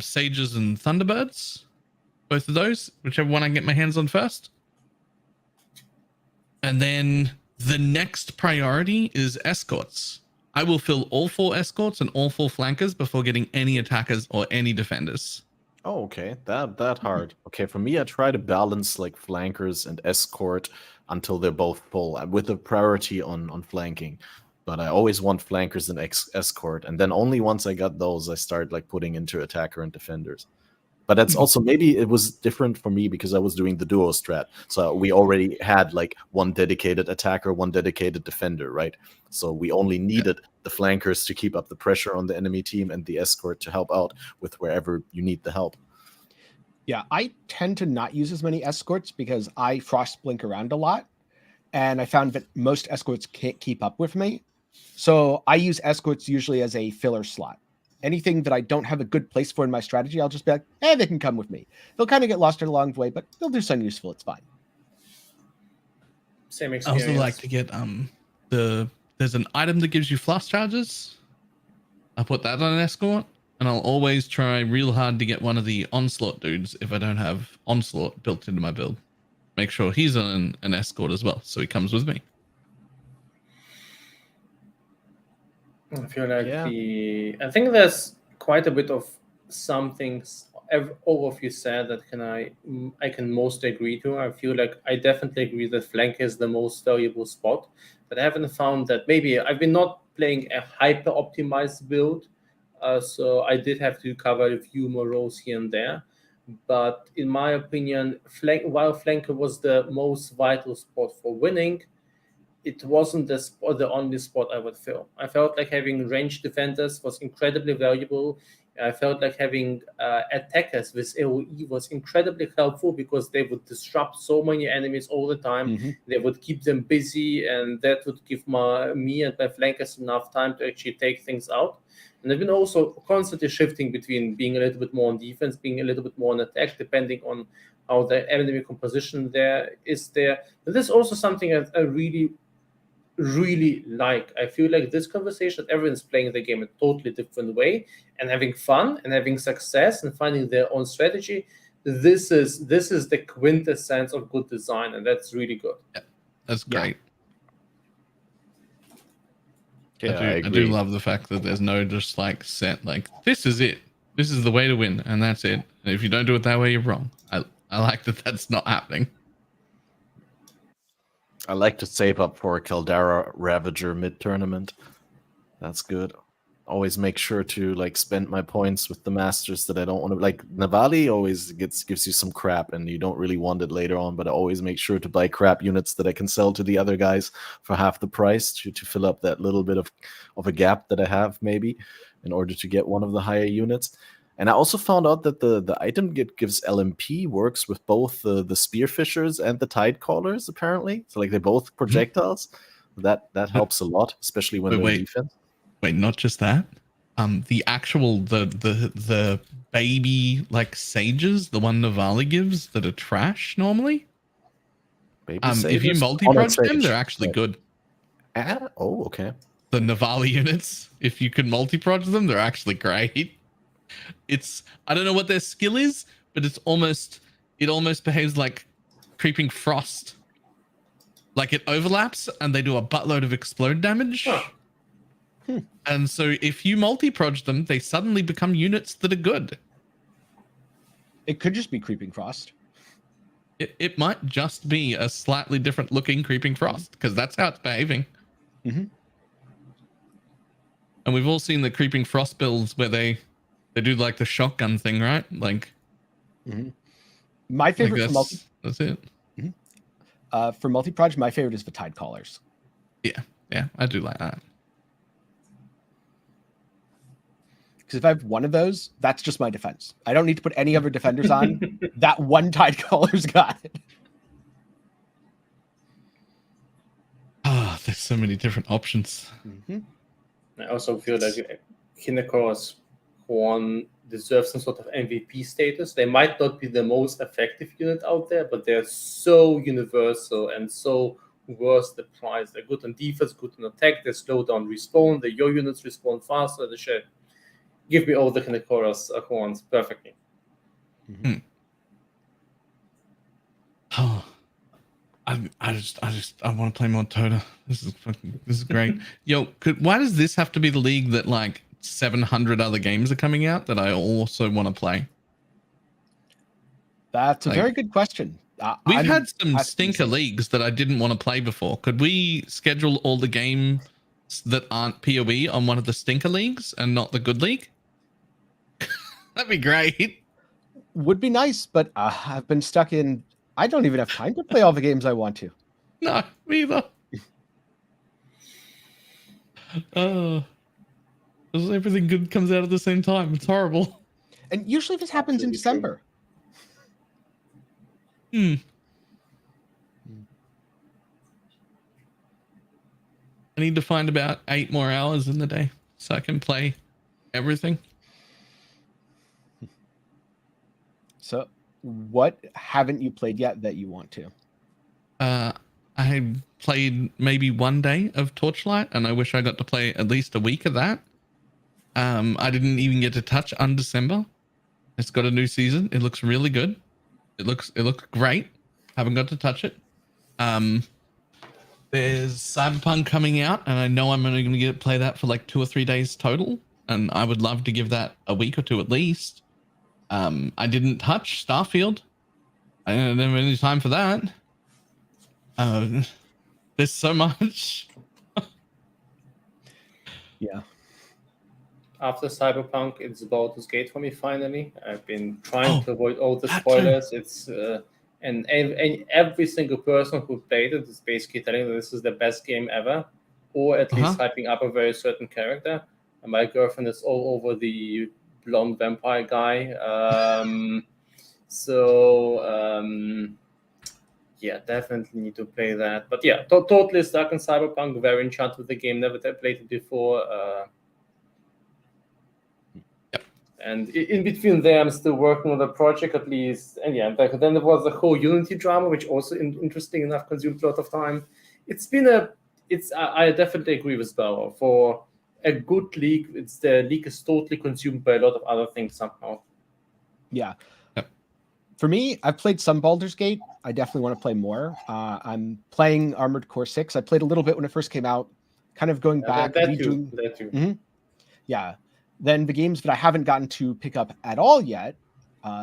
Speaker 2: Sages and Thunderbirds. Both of those, whichever one I get my hands on first. And then the next priority is escorts. I will fill all 4 escorts and all 4 flankers before getting any attackers or any defenders.
Speaker 1: Oh, okay. That hard. Okay, for me, I try to balance like flankers and escort until they're both full, with a priority on flanking. But I always want flankers and escort, and then only once I got those, I start like putting into attacker and defenders. But that's also, maybe it was different for me because I was doing the duo strat. So we already had like one dedicated attacker, one dedicated defender, right? So we only needed the flankers to keep up the pressure on the enemy team and the escort to help out with wherever you need the help.
Speaker 3: Yeah, I tend to not use as many escorts because I frost blink around a lot. And I found that most escorts can't keep up with me. So I use escorts usually as a filler slot. Anything that I don't have a good place for in my strategy, I'll just be like, they can come with me. They'll kind of get lost along the way, but they'll do something useful. It's fine.
Speaker 4: Same
Speaker 2: I
Speaker 4: experience.
Speaker 2: also like to get there's an item that gives you flash charges. I put that on an escort, and I'll always try real hard to get one of the onslaught dudes if I don't have onslaught built into my build. Make sure he's on an escort as well, so he comes with me.
Speaker 4: I feel like I think there's quite a bit of some things all of you said that I can most agree to. I feel like I definitely agree that flank is the most valuable spot, but I haven't found that. Maybe I've been not playing a hyper optimized build, so I did have to cover a few more roles here and there. But in my opinion, while flanker was the most vital spot for winning, it wasn't the only spot I would fill. I felt like having ranged defenders was incredibly valuable, I felt like having attackers with AoE was incredibly helpful because they would disrupt so many enemies all the time. They would keep them busy, and that would give me and my flankers enough time to actually take things out. And I've been also constantly shifting between being a little bit more on defense, being a little bit more on attack, depending on how the enemy composition there is there. But this is also something that I really like. I feel like this conversation, everyone's playing the game a totally different way and having fun and having success and finding their own strategy. This is the quintessence of good design, and that's really good.
Speaker 2: Yeah, that's great.
Speaker 1: Yeah,
Speaker 2: I do love the fact that there's no just like set like this is it. This is the way to win, and that's it. And if you don't do it that way, you're wrong. I like that that's not happening.
Speaker 1: I like to save up for a Caldera Ravager mid-tournament. That's good. Always make sure to like spend my points with the masters that I don't want to. Like Navali always gives you some crap, and you don't really want it later on. But I always make sure to buy crap units that I can sell to the other guys for half the price to fill up that little bit of a gap that I have maybe in order to get one of the higher units. And I also found out that the item gives LMP works with both the spearfishers and the tide callers apparently. So like they're both projectiles. That helps a lot, especially when they're defense.
Speaker 2: Wait, not just that. The actual the baby like sages, the one Navali gives that are trash normally.
Speaker 1: Baby
Speaker 2: if you multi-proj them, they're actually good.
Speaker 1: Oh, okay.
Speaker 2: The Navali units, if you can multi-proj them, they're actually great. I don't know what their skill is, but it almost behaves like creeping frost. Like it overlaps and they do a buttload of explode damage. And so if you multi-proj them, they suddenly become units that are good.
Speaker 3: It could just be creeping frost.
Speaker 2: It might just be a slightly different looking creeping frost, because that's how it's behaving. And we've all seen the creeping frost builds where they do like the shotgun thing, right? Like,
Speaker 3: my favorite
Speaker 2: that's it.
Speaker 3: For multi-proj, my favorite is the tide callers.
Speaker 2: Yeah, I do like that.
Speaker 3: Because if I have one of those, that's just my defense. I don't need to put any other defenders on. That one tide caller's got it.
Speaker 2: There's so many different options.
Speaker 4: I also feel like Kinekor's Horn deserves some sort of MVP status. They might not be the most effective unit out there, but they're so universal and so worth the price. They're good on defense, good on attack. They slow down respawn. Your units respawn faster. The shit. Give me all the Kinekor's horns perfectly.
Speaker 2: Oh, I want to play more Toda. This is great. Yo, why does this have to be the league that like 700 other games are coming out that I also want to play?
Speaker 3: That's a very good question.
Speaker 2: We've had some stinker leagues that I didn't want to play before. Could we schedule all the games that aren't PoE on one of the stinker leagues and not the good league? That'd be great.
Speaker 3: Would be nice, but I've been stuck in. I don't even have time to play all the games I want to.
Speaker 2: No, me either. Because everything good comes out at the same time. It's horrible.
Speaker 3: And usually this happens in December.
Speaker 2: I need to find about 8 more hours in the day so I can play everything.
Speaker 3: So what haven't you played yet that you want to?
Speaker 2: I played maybe one day of Torchlight, and I wish I got to play at least a week of that. I didn't even get to touch Undecember. It's got a new season. It looks really good. It looks great. Haven't got to touch it. There's Cyberpunk coming out, and I know I'm only going to play that for like 2 or 3 days total, and I would love to give that a week or two at least. I didn't touch Starfield. I didn't have any time for that. There's so much.
Speaker 3: Yeah.
Speaker 4: After Cyberpunk, it's Baldur's Gate for me finally. I've been trying to avoid all the spoilers. It's and every single person who played it is basically telling that this is the best game ever, or at least hyping up a very certain character. And my girlfriend is all over the blonde vampire guy. Yeah, definitely need to play that. But yeah, totally stuck in Cyberpunk. Very enchanted with the game. Never played it before. And in between there, I'm still working on the project at least. And yeah, then there was the whole Unity drama, which also, interesting enough, consumed a lot of time. I definitely agree with Bauer. For a good league, the league is totally consumed by a lot of other things somehow.
Speaker 3: Yeah. For me, I've played some Baldur's Gate. I definitely want to play more. I'm playing Armored Core 6. I played a little bit when it first came out, kind of going back.
Speaker 4: That too.
Speaker 3: Mm-hmm. Yeah. Then the games that I haven't gotten to pick up at all yet,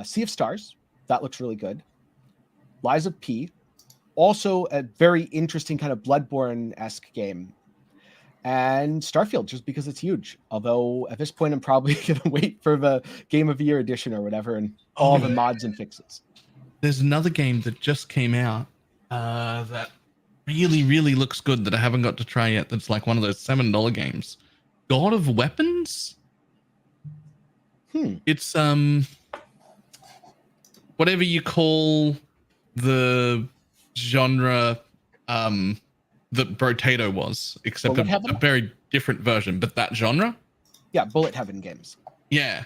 Speaker 3: Sea of Stars, that looks really good. Lies of P, also a very interesting kind of Bloodborne-esque game. And Starfield, just because it's huge. Although at this point, I'm probably going to wait for the Game of the Year edition or whatever and all the mods and fixes.
Speaker 2: There's another game that just came out that really, really looks good that I haven't got to try yet. That's like one of those $7 games. God of Weapons? It's whatever you call the genre that Brotato was, except a very different version, but that genre.
Speaker 3: Yeah, Bullet Heaven games.
Speaker 2: Yeah,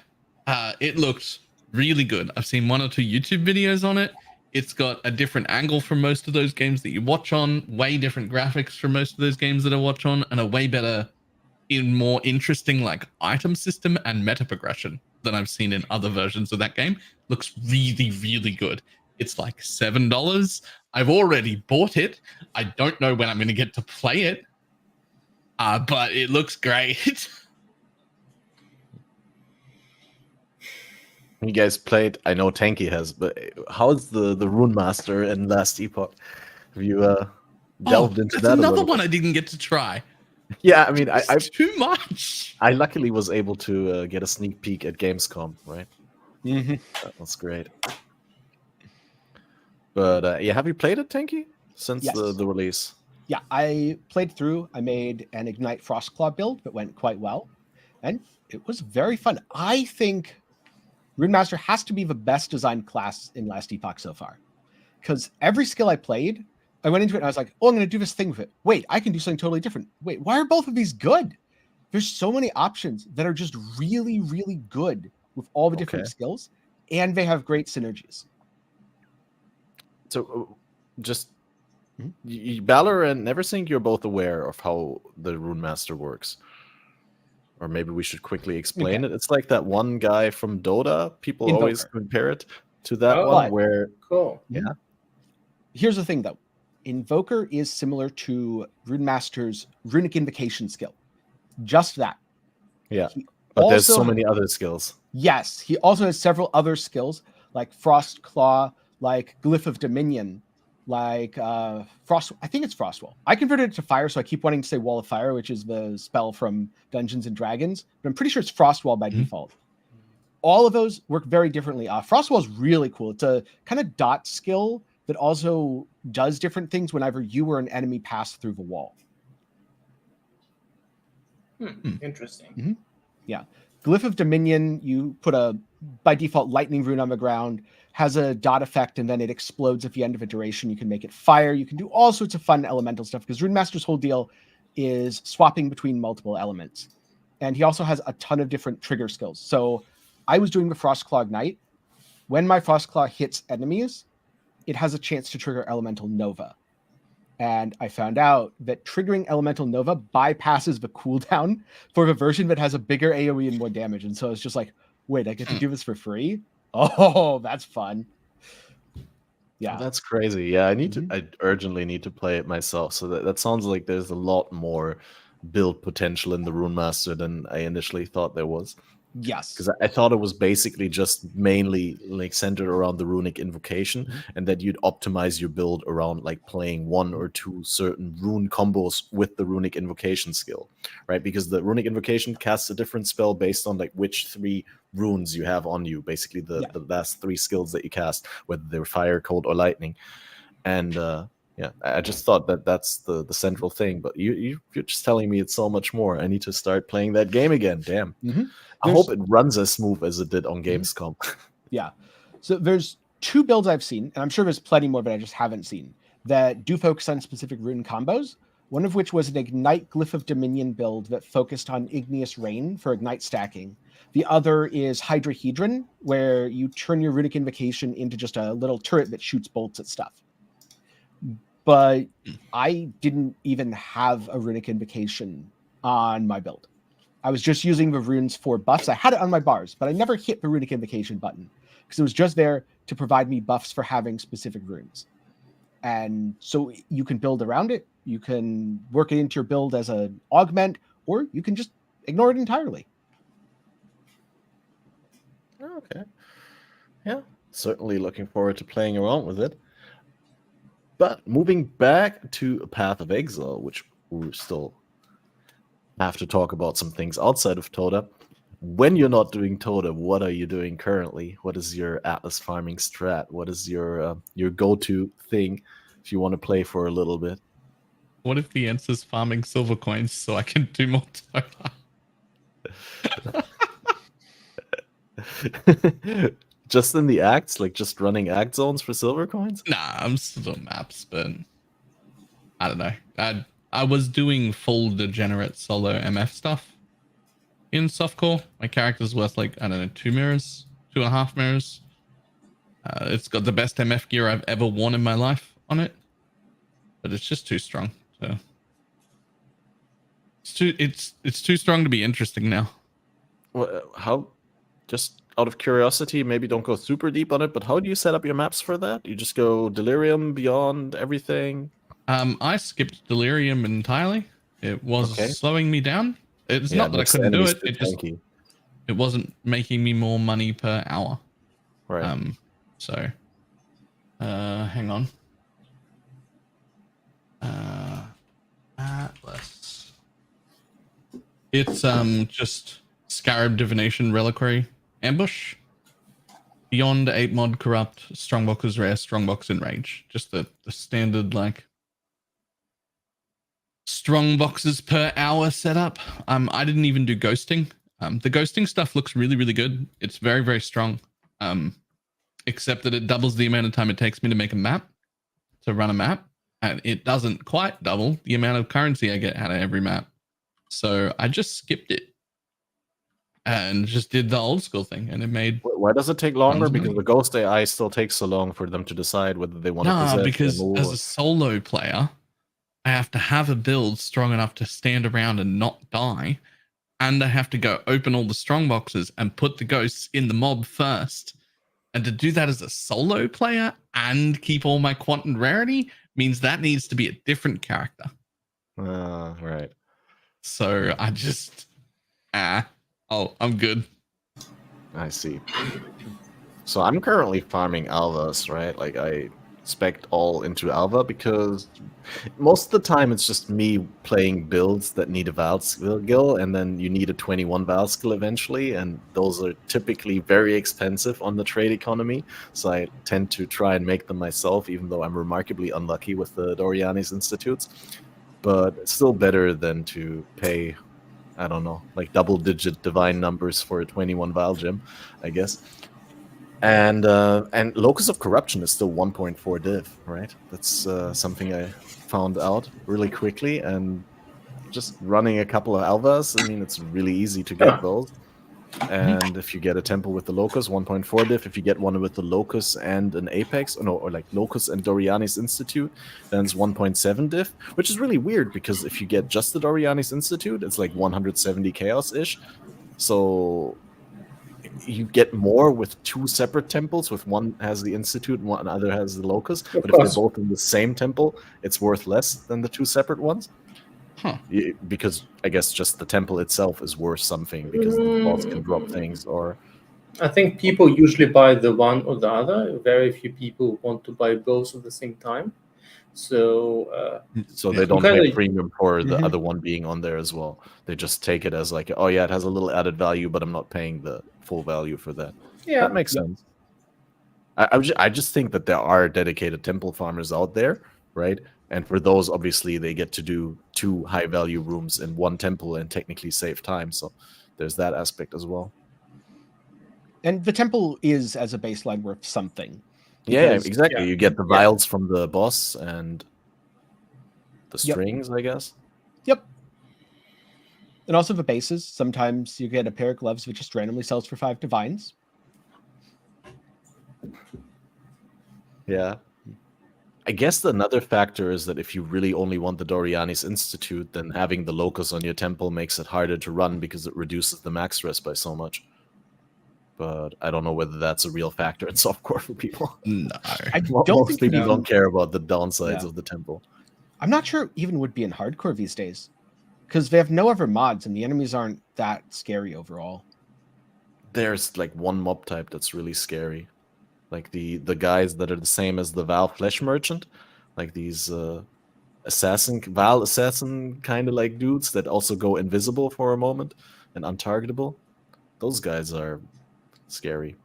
Speaker 2: it looked really good. I've seen 1 or 2 YouTube videos on it. It's got a different angle from most of those games that you watch on, way different graphics from most of those games that I watch on, and a way better, more interesting like item system and meta progression than I've seen in other versions of that game. Looks really, really good. It's like $7. I've already bought it. I don't know when I'm going to get to play it, but it looks great.
Speaker 1: You guys played, I know Tenkiei has, but how's the Rune Master in Last Epoch? Have you delved into that?
Speaker 2: Another one I didn't get to try.
Speaker 1: Yeah, I mean,
Speaker 2: it's too much.
Speaker 1: I luckily was able to get a sneak peek at Gamescom, right?
Speaker 3: Mm-hmm.
Speaker 1: That was great. But yeah, have you played it, Tenkiei, since the release?
Speaker 3: Yeah, I played through. I made an Ignite Frostclaw build that went quite well, and it was very fun. I think Rune Master has to be the best designed class in Last Epoch so far, because every skill I played, I went into it and I was like, oh, I'm going to do this thing with it. Wait, I can do something totally different. Wait, why are both of these good? There's so many options that are just really, really good with all the different skills, and they have great synergies.
Speaker 1: So just Balor and NeverSink, you're both aware of how the Rune Master works. Or maybe we should quickly explain it. It's like that one guy from Dota. People
Speaker 3: Invoker.
Speaker 1: Always compare it to that one where...
Speaker 4: Cool.
Speaker 1: Yeah.
Speaker 3: Here's the thing, though. Invoker is similar to Rune Master's Runic Invocation skill. Just that.
Speaker 1: Yeah. But there's so many other skills.
Speaker 3: Yes. He also has several other skills, like Frost Claw, like Glyph of Dominion, like Frost. I think it's Frostwall. I converted it to fire, so I keep wanting to say Wall of Fire, which is the spell from Dungeons and Dragons, but I'm pretty sure it's Frostwall by default. All of those work very differently. Frostwall is really cool. It's a kind of dot skill that also does different things whenever you or an enemy pass through the wall.
Speaker 4: Interesting.
Speaker 3: Mm-hmm. Yeah. Glyph of Dominion, you put by default, lightning rune on the ground, has a dot effect, and then it explodes at the end of a duration. You can make it fire. You can do all sorts of fun elemental stuff, because Rune Master's whole deal is swapping between multiple elements. And he also has a ton of different trigger skills. So I was doing the Frostclaw Ignite. When my Frostclaw hits enemies, it has a chance to trigger Elemental Nova. And I found out that triggering Elemental Nova bypasses the cooldown for the version that has a bigger AoE and more damage. And so it's just like, wait, I get to do this for free? Oh, that's fun. Yeah.
Speaker 1: Oh, that's crazy. Yeah, I urgently need to play it myself. So that sounds like there's a lot more build potential in the Rune Master than I initially thought there was.
Speaker 3: Yes.
Speaker 1: Because I thought it was basically just mainly like centered around the runic invocation, and that you'd optimize your build around like playing 1 or 2 certain rune combos with the runic invocation skill, right? Because the runic invocation casts a different spell based on like which 3 runes you have on you, basically the last 3 skills that you cast, whether they're fire, cold, or lightning. And Yeah, I just thought that that's the central thing, but you're just telling me it's so much more. I need to start playing that game again. Damn.
Speaker 3: Mm-hmm.
Speaker 1: I hope it runs as smooth as it did on Gamescom.
Speaker 3: Yeah. So there's 2 builds I've seen, and I'm sure there's plenty more, but I just haven't seen, that do focus on specific rune combos. One of which was an Ignite Glyph of Dominion build that focused on Igneous Rain for Ignite stacking. The other is Hydrahedron, where you turn your Runic Invocation into just a little turret that shoots bolts at stuff. But I didn't even have a Runic Invocation on my build. I was just using the runes for buffs. I had it on my bars, but I never hit the Runic Invocation button because it was just there to provide me buffs for having specific runes. And so you can build around it. You can work it into your build as an augment, or you can just ignore it entirely.
Speaker 1: Okay. Yeah, certainly looking forward to playing around with it. But moving back to Path of Exile, which we still have to talk about some things outside of Toda. When you're not doing Toda, what are you doing currently? What is your Atlas farming strat? What is your go-to thing if you want to play for a little bit?
Speaker 2: What if the answer is farming silver coins so I can do more Toda?
Speaker 1: Just in the acts, like just running act zones for silver coins?
Speaker 2: Nah, I'm still on maps, but I don't know. I was doing full degenerate solo MF stuff in softcore. My character's worth like, I don't know, 2 mirrors, 2.5 mirrors. It's got the best MF gear I've ever worn in my life on it, but it's just too strong. So it's too strong to be interesting now.
Speaker 1: Well, how? Just out of curiosity, maybe don't go super deep on it, but how do you set up your maps for that? You just go Delirium, Beyond, everything?
Speaker 2: I skipped Delirium entirely. It was slowing me down. It's not that I couldn't do it. It wasn't making me more money per hour.
Speaker 1: Right.
Speaker 2: So hang on. Atlas. It's just Scarab Divination Reliquary Ambush. Beyond 8 mod corrupt, Strongbox is rare, Strongbox in range. Just the standard like strong boxes per hour setup. I didn't even do ghosting. The ghosting stuff looks really, really good. It's very, very strong. Except that it doubles the amount of time it takes me to make a map, to run a map. And it doesn't quite double the amount of currency I get out of every map. So I just skipped it and just did the old school thing, and it made.
Speaker 1: Why does it take longer? Because the ghost AI still takes so long for them to decide whether they want to possess.
Speaker 2: No, because as a solo player, I have to have a build strong enough to stand around and not die, and I have to go open all the strong boxes and put the ghosts in the mob first. And to do that as a solo player and keep all my quantum rarity means that needs to be a different character.
Speaker 1: Right.
Speaker 2: So I just I'm good.
Speaker 1: I see. So I'm currently farming Alvas, right? Like I spec all into Alva because most of the time it's just me playing builds that need a Val skill, and then you need a 21 Val skill eventually, and those are typically very expensive on the trade economy, so I tend to try and make them myself, even though I'm remarkably unlucky with the Doriani's Institutes. But it's still better than to pay, I don't know, like double-digit divine numbers for a 21 Val gem, I guess. And Locus of Corruption is still 1.4 div, right? That's something I found out really quickly, and just running a couple of Alvas, I mean, it's really easy to get those. And if you get a temple with the Locus, 1.4 div. If you get one with the Locus and an Apex, or like Locus and Doriani's Institute, then it's 1.7 div, which is really weird because if you get just the Doriani's Institute, it's like 170 chaos-ish. So you get more with 2 separate temples, with one has the Institute and one other has the Locus. But if they're both in the same temple, it's worth less than the 2 separate ones.
Speaker 2: Huh.
Speaker 1: Because I guess just the temple itself is worth something because the boss can drop things. Or
Speaker 4: I think people usually buy the one or the other. Very few people want to buy both at the same time. So
Speaker 1: they don't pay premium for the other one being on there as well. They just take it as like, oh yeah, it has a little added value, but I'm not paying the full value for that.
Speaker 4: Yeah,
Speaker 1: that makes sense. I just think that there are dedicated temple farmers out there, right? And for those, obviously, they get to do 2 high-value rooms in 1 temple and technically save time. So there's that aspect as well.
Speaker 3: And the temple is, as a baseline, worth something.
Speaker 1: Yeah,
Speaker 3: because-
Speaker 1: exactly.
Speaker 4: yeah.
Speaker 1: You get the
Speaker 4: Yeah.
Speaker 1: vials from the boss and the
Speaker 3: Yep.
Speaker 1: strings, I guess.
Speaker 3: Yep. And also the bases. Sometimes you get a pair of gloves which just randomly sells for 5 divines.
Speaker 1: Yeah. I guess another factor is that if you really only want the Doriani's Institute, then having the Locus on your temple makes it harder to run because it reduces the max rest by so much. But I don't know whether that's a real factor in softcore for people.
Speaker 2: No.
Speaker 3: I don't
Speaker 1: Most
Speaker 3: think
Speaker 1: people
Speaker 3: even-
Speaker 1: don't care about the downsides
Speaker 3: Yeah.
Speaker 1: of the temple.
Speaker 3: I'm not sure it even would be in hardcore these days, because they have no other mods and the enemies aren't that scary overall.
Speaker 1: There's like one mob type that's really scary. Like the guys that are the same as the Val Flesh Merchant. Like these Val assassin kind of like dudes that also go invisible for a moment and untargetable. Those guys are scary.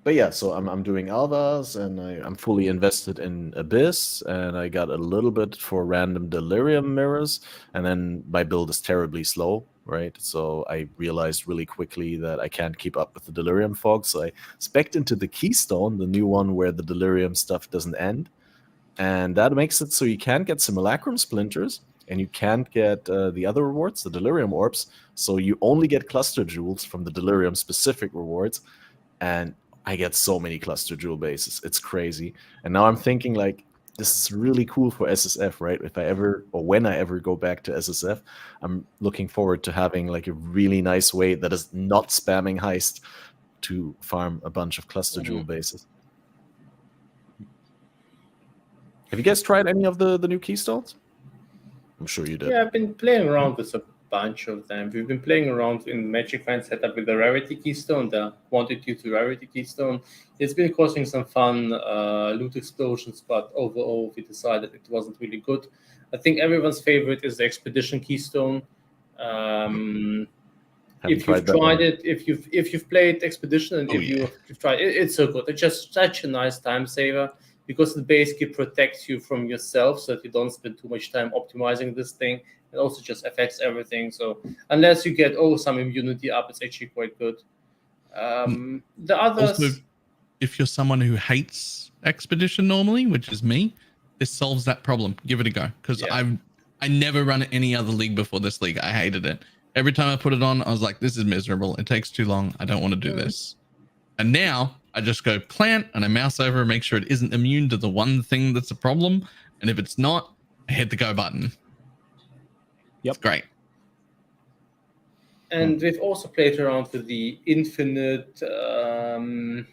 Speaker 1: But yeah, so I'm doing Alvas, and I'm fully invested in Abyss, and I got a little bit for random Delirium mirrors, and then my build is terribly slow, right? So I realized really quickly that I can't keep up with the Delirium fog, so I spec'd into the Keystone, the new one where the Delirium stuff doesn't end, and that makes it so you can't get Simulacrum Splinters, and you can't get the other rewards, the Delirium Orbs, so you only get Cluster Jewels from the Delirium specific rewards, and I get so many Cluster Jewel bases. It's crazy. And now I'm thinking, like, this is really cool for SSF, right? If I ever, or when I ever go back to SSF, I'm looking forward to having like a really nice way that is not spamming heist to farm a bunch of Cluster Jewel bases. Have you guys tried any of the new Keystones? I'm sure you did.
Speaker 4: Yeah, I've been playing around with a bunch of them. We've been playing around in Magic Find setup with the Rarity Keystone, the Quantity to Rarity Keystone. It's been causing some fun loot explosions, but overall we decided it wasn't really good. I think everyone's favorite is the Expedition Keystone. If you've tried it, if you've played Expedition, and you've tried it, it's so good. It's just such a nice time saver, because it basically protects you from yourself so that you don't spend too much time optimizing this thing. It also just affects everything. So unless you get some immunity up, it's actually quite good. The others,
Speaker 2: Also, if you're someone who hates Expedition normally, which is me, this solves that problem. Give it a go, because I never run any other league before this league. I hated it. Every time I put it on, I was like, this is miserable. It takes too long. I don't want to do this. And now I just go plant and I mouse over and make sure it isn't immune to the one thing that's a problem. And if it's not, I hit the go button.
Speaker 3: Yep.
Speaker 2: It's great.
Speaker 4: And we've also played around with the Infinite, with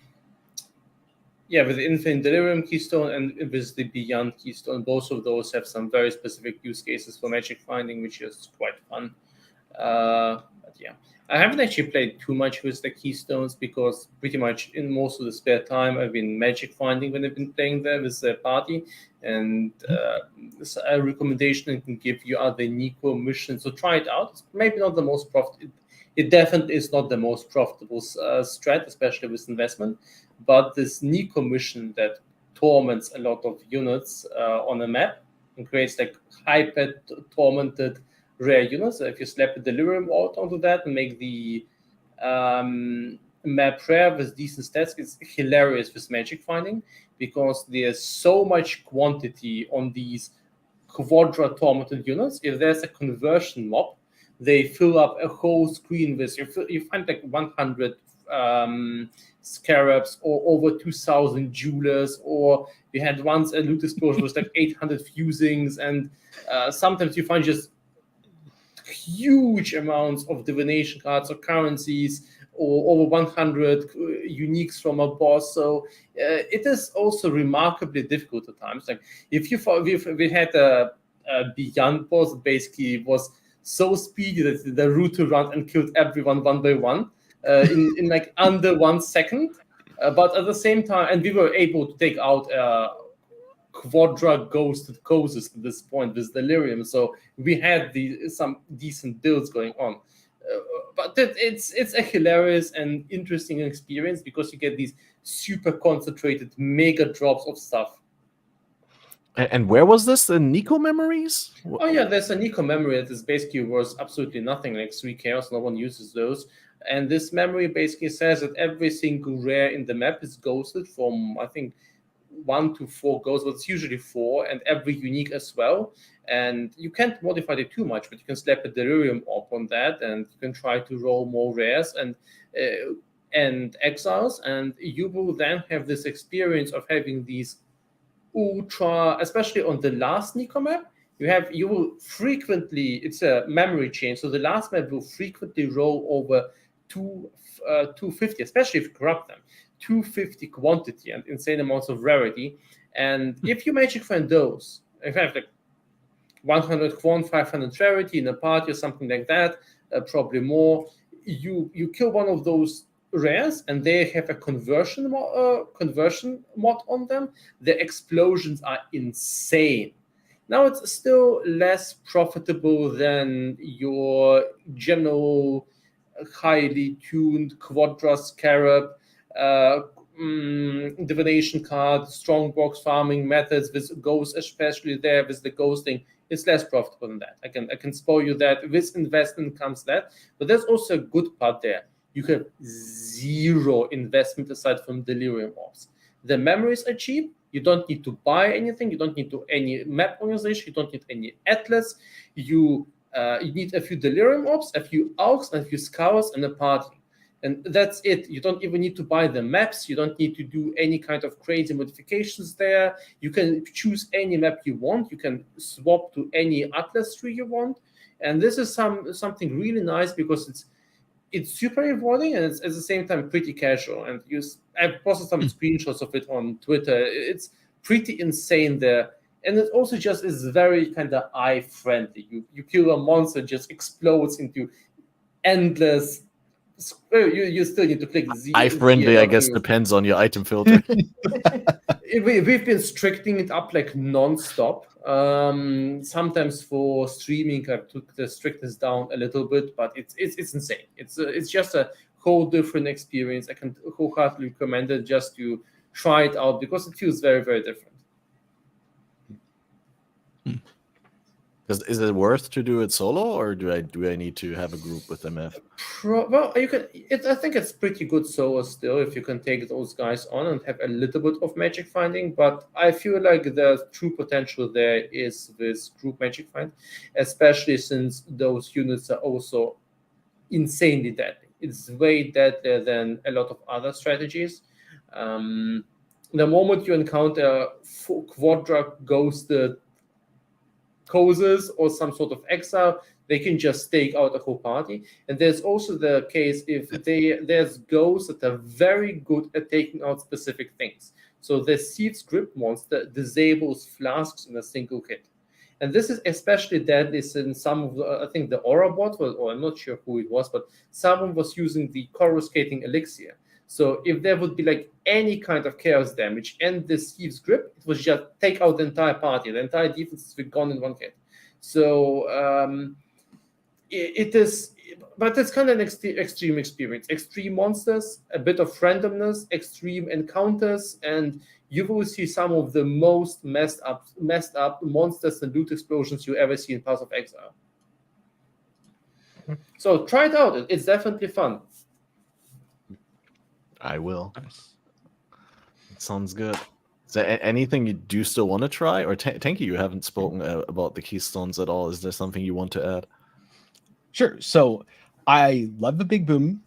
Speaker 4: the Infinite Delirium Keystone and with the Beyond Keystone. Both of those have some very specific use cases for magic finding, which is quite fun. But yeah, I haven't actually played too much with the Keystones, because pretty much in most of the spare time I've been magic finding when I've been playing there with the party. And a recommendation I can give you are the Nico missions. So try it out. It's maybe not the most profitable. It definitely is not the most profitable strat, especially with investment. But this Nico mission that torments a lot of units on a map and creates like hyper tormented rare units. So if you slap a Delirium out onto that and make the map rare with decent stats, it's hilarious with magic finding, because there's so much quantity on these quadra tormented units. If there's a conversion mob, they fill up a whole screen with, you find like 100 scarabs or over 2,000 jewelers, or we had once a loot explosion with like 800 fusings, and sometimes you find just huge amounts of divination cards or currencies, or over 100 uniques from a boss. So it is also remarkably difficult at times. Like if we had a Beyond boss that basically was so speedy that the route to run and killed everyone one by one in like under 1 second. But at the same time, and we were able to take out quadra ghosted causes at this point with Delirium. So we had some decent builds going on. But it's a hilarious and interesting experience because you get these super concentrated mega drops of stuff.
Speaker 1: And where was this? The Nico memories?
Speaker 4: Oh yeah, there's a Nico memory that is basically worth absolutely nothing, like 3 chaos. No one uses those. And this memory basically says that every single rare in the map is ghosted from, I think, 1 to 4 ghosts, but it's usually 4, and every unique as well. And you can't modify it too much, but you can slap a delirium up on that, and you can try to roll more rares and exiles, and you will then have this experience of having these ultra, especially on the last Nico map, you will frequently, it's a memory change, so the last map will frequently roll over 250, especially if you corrupt them, 250 quantity and insane amounts of rarity. And if you magic find those, if you have like 100 quant, 500 rarity in a party or something like that, probably more, you kill one of those rares and they have a conversion mod on them. The explosions are insane. Now it's still less profitable than your general highly tuned Quadra Scarab divination card, strong box farming methods with ghosts, especially there with the ghosting. It's less profitable than that. I can spoil you that. With investment comes that, but there's also a good part there. You have 0 investment aside from delirium orbs. The memories are cheap. You don't need to buy anything. You don't need to any map organization. You don't need any atlas. You need a few delirium orbs, a few augs, and a few scours, and a party. And that's it. You don't even need to buy the maps. You don't need to do any kind of crazy modifications there. You can choose any map you want. You can swap to any atlas tree you want. And this is something really nice because it's super rewarding and it's at the same time pretty casual. And I've posted some screenshots of it on Twitter. It's pretty insane there. And it also just is very kind of eye-friendly. You kill a monster, it just explodes into endless. You still need to click Z.
Speaker 1: Eye-friendly, I guess, depends on your item filter.
Speaker 4: We've been stricting it up like non-stop. Sometimes for streaming, I took the strictness down a little bit, but it's insane. It's just a whole different experience. I can wholeheartedly recommend it just to try it out because it feels very, very different.
Speaker 1: Is it worth to do it solo, or do I need to have a group with MF?
Speaker 4: Well, you can. I think it's pretty good solo still if you can take those guys on and have a little bit of magic finding. But I feel like the true potential there is with group magic find, especially since those units are also insanely deadly. It's way deadlier than a lot of other strategies. The moment you encounter Quadra ghosted causes or some sort of exile, they can just take out a whole party. And there's also the case if there's ghosts that are very good at taking out specific things. So the Seed's Grip monster disables flasks in a single hit. And this is especially deadly since some of I think the Aura bot was, or I'm not sure who it was, but someone was using the coruscating elixir. So if there would be like any kind of chaos damage and the Thieves' Grip, it was just take out the entire party. The entire defense is gone in one hit. So it is, but it's kind of an extreme experience. Extreme monsters, a bit of randomness, extreme encounters, and you will see some of the most messed up monsters and loot explosions you ever see in Path of Exile. So try it out. It's definitely fun.
Speaker 1: I will. Nice. Sounds good. Is there anything you do still want to try? Or Tenkiei, you haven't spoken about the keystones at all. Is there something you want to add?
Speaker 3: Sure. So I love the Big Boom.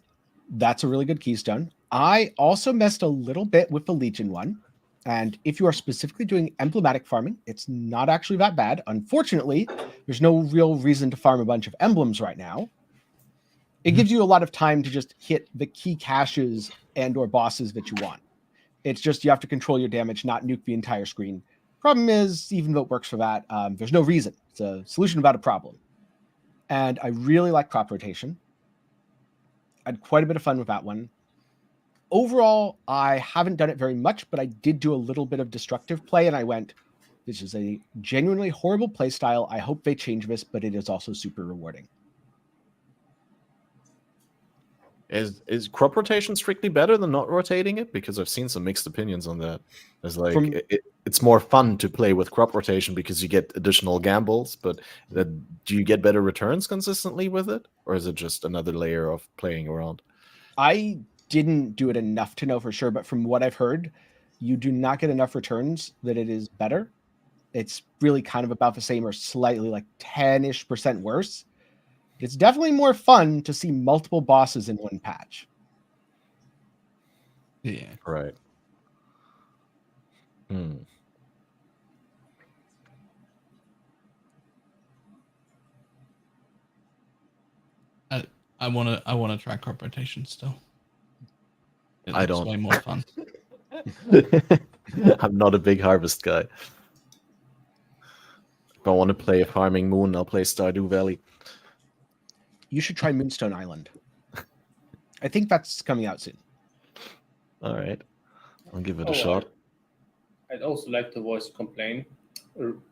Speaker 3: That's a really good keystone. I also messed a little bit with the Legion one. And if you are specifically doing emblematic farming, it's not actually that bad. Unfortunately, there's no real reason to farm a bunch of emblems right now. It gives you a lot of time to just hit the key caches and or bosses that you want. It's just you have to control your damage, not nuke the entire screen. Problem is, even though it works for that, there's no reason. It's a solution about a problem. And I really like crop rotation. I had quite a bit of fun with that one. Overall, I haven't done it very much, but I did do a little bit of destructive play, and I went, this is a genuinely horrible play style. I hope they change this, but it is also super rewarding.
Speaker 1: Is crop rotation strictly better than not rotating it? Because I've seen some mixed opinions on that. It's like
Speaker 3: From-
Speaker 1: it's more fun to play with crop rotation because you get additional gambles, but do you get better returns consistently with it, or is it just another layer of playing around?
Speaker 3: I didn't do it enough to know for sure, but from what I've heard, you do not get enough returns that it is better. It's really kind of about the same or slightly like 10-ish% worse. It's definitely more fun to see multiple bosses in one patch.
Speaker 2: Yeah.
Speaker 1: Right.
Speaker 2: I wanna try crop rotation still. It
Speaker 1: I
Speaker 2: looks
Speaker 1: don't.
Speaker 2: way more fun.
Speaker 1: I'm not a big harvest guy. If I want to play Farming Moon, I'll play Stardew Valley.
Speaker 3: You should try Moonstone Island. I think that's coming out soon.
Speaker 1: All right, I'll give it a shot.
Speaker 4: I'd also like to voice a complaint.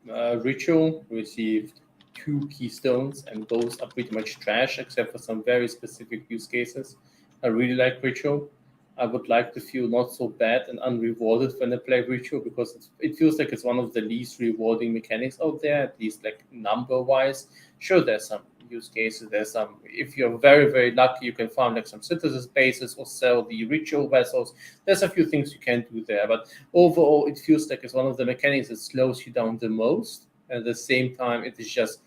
Speaker 4: Ritual received 2 keystones, and those are pretty much trash, except for some very specific use cases. I really like Ritual. I would like to feel not so bad and unrewarded when I play Ritual, because it feels like it's one of the least rewarding mechanics out there, at least like number-wise. Sure, there's some use cases. There's some, if you're very, very lucky, you can farm like some synthesis bases or sell the ritual vessels. There's a few things you can do there, but overall, it feels like it's one of the mechanics that slows you down the most. At the same time, it is just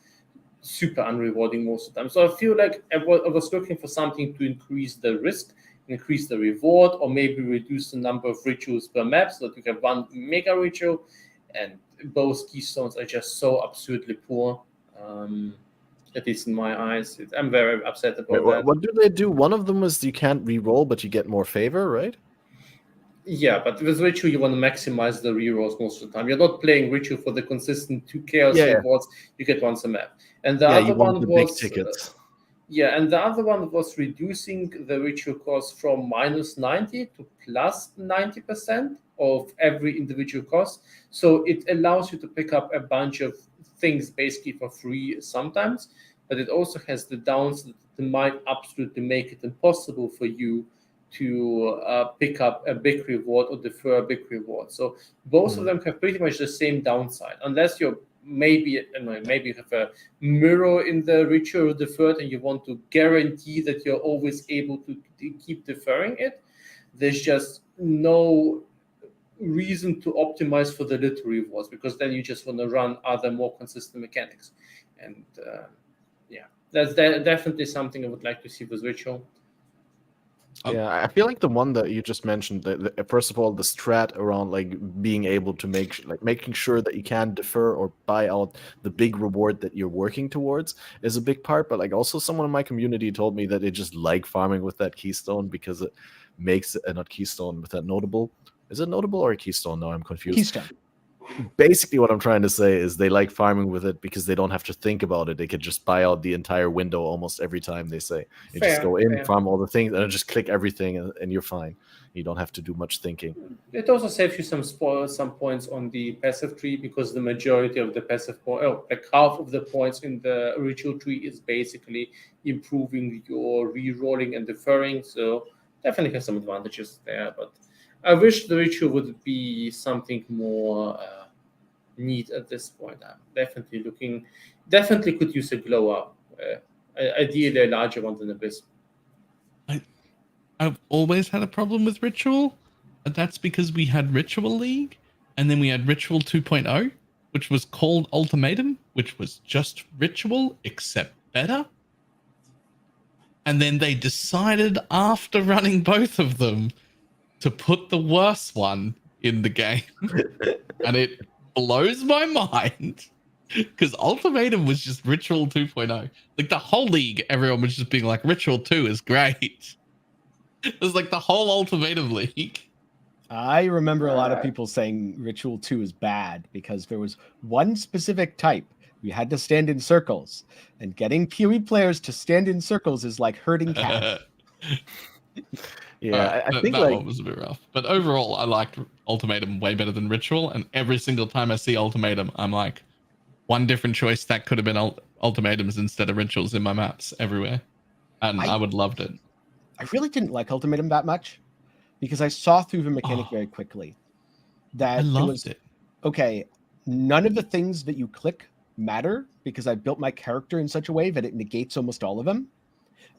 Speaker 4: super unrewarding most of the time. So I feel like I was looking for something to increase the risk, increase the reward, or maybe reduce the number of rituals per map so that you have one mega ritual. And both keystones are just so absurdly poor. At least in my eyes, I'm very upset about that.
Speaker 1: What do they do? One of them is you can't re-roll, but you get more favor, right?
Speaker 4: Yeah, but with Ritual, you want to maximize the rerolls most of the time. You're not playing Ritual for the consistent 2 chaos rewards you get once a map. And the other one was
Speaker 1: big tickets.
Speaker 4: And the other one was reducing the Ritual cost from -90 to +90% of every individual cost. So it allows you to pick up a bunch of things basically for free sometimes, but it also has the downside that it might absolutely make it impossible for you to pick up a big reward or defer a big reward. So both of them have pretty much the same downside, unless you're maybe you have a mirror in the ritual deferred and you want to guarantee that you're always able to keep deferring it. There's just no reason to optimize for the little rewards, because then you just want to run other more consistent mechanics. And that's definitely something I would like to see with ritual.
Speaker 1: Yeah, I feel like the one that you just mentioned, first of all, the strat around like being able to making sure that you can defer or buy out the big reward that you're working towards is a big part. But like also someone in my community told me that they just like farming with that keystone because it makes it not keystone with that notable. Is it notable or a keystone? No, I'm confused.
Speaker 3: Keystone.
Speaker 1: Basically, what I'm trying to say is they like farming with it because they don't have to think about it. They could just buy out the entire window almost every time they say. You just go in, farm all the things, and just click everything, and you're fine. You don't have to do much thinking.
Speaker 4: It also saves you some points on the passive tree, because the majority of the passive like half of the points in the ritual tree is basically improving your re-rolling and deferring. So definitely has some advantages there, but I wish the ritual would be something more neat at this point. I'm definitely could use a glow up. Ideally a larger one than Abyss.
Speaker 2: I've always had a problem with Ritual, and that's because we had Ritual League, and then we had Ritual 2.0, which was called Ultimatum, which was just Ritual, except better. And then they decided after running both of them to put the worst one in the game. And it blows my mind, because Ultimatum was just Ritual 2.0. Like the whole league, everyone was just being like, Ritual 2 is great. It was like the whole Ultimatum league.
Speaker 3: I remember a lot of people saying Ritual 2 is bad because there was one specific type. You had to stand in circles, and getting PoE players to stand in circles is like herding cats.
Speaker 1: Yeah, I think
Speaker 2: that
Speaker 1: like
Speaker 2: one was a bit rough. But overall, I liked Ultimatum way better than Ritual. And every single time I see Ultimatum, I'm like, one different choice that could have been Ultimatums instead of Rituals in my maps everywhere. And I would loved it.
Speaker 3: I really didn't like Ultimatum that much because I saw through the mechanic very quickly. That
Speaker 2: I
Speaker 3: it
Speaker 2: loved
Speaker 3: was
Speaker 2: it.
Speaker 3: okay. None of the things that you click matter because I built my character in such a way that it negates almost all of them.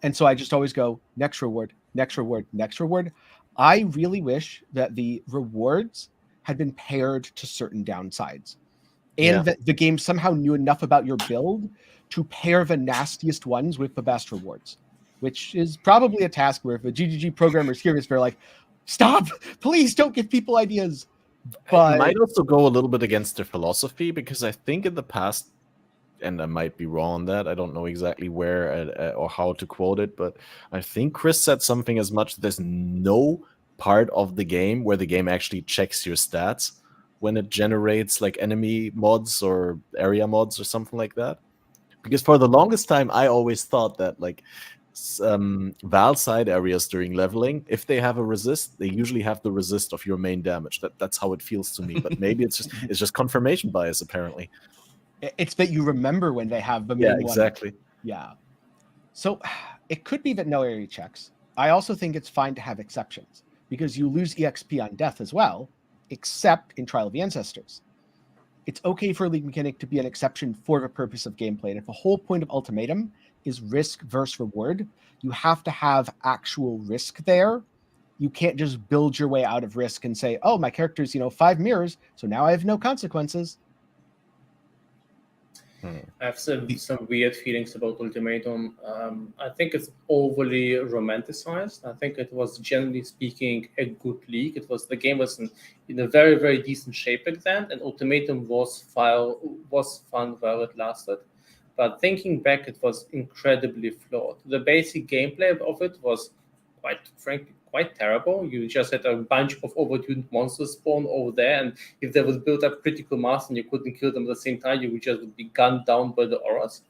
Speaker 3: And so I just always go next reward, next reward, next reward. I really wish that the rewards had been paired to certain downsides and that the game somehow knew enough about your build to pair the nastiest ones with the best rewards, which is probably a task where if the GGG programmers hear this, they're like, stop, please don't give people ideas. But
Speaker 1: it might also go a little bit against their philosophy, because I think in the past, and I might be wrong on that, I don't know exactly where or how to quote it, but I think Chris said something as much, there's no part of the game where the game actually checks your stats when it generates like enemy mods or area mods or something like that. Because for the longest time, I always thought that like Val side areas during leveling, if they have a resist, they usually have the resist of your main damage. That's how it feels to me. But maybe it's just confirmation bias, apparently.
Speaker 3: it's that you remember when they have the main one.
Speaker 1: Exactly.
Speaker 3: Yeah. So it could be that no area checks. I also think it's fine to have exceptions because you lose EXP on death as well, except in Trial of the Ancestors. It's okay for a league mechanic to be an exception for the purpose of gameplay. And if the whole point of Ultimatum is risk versus reward, you have to have actual risk there. You can't just build your way out of risk and say, oh, my character's, 5 mirrors, so now I have no consequences.
Speaker 4: I have some weird feelings about Ultimatum. I think it's overly romanticized. I think it was, generally speaking, a good league. The game was in a very, very decent shape back then, and Ultimatum was fun while it lasted. But thinking back, it was incredibly flawed. The basic gameplay of it was, quite frankly, quite terrible. You just had a bunch of overtuned monsters spawn over there, and if there was built up critical mass and you couldn't kill them at the same time, you would just be gunned down by the auras.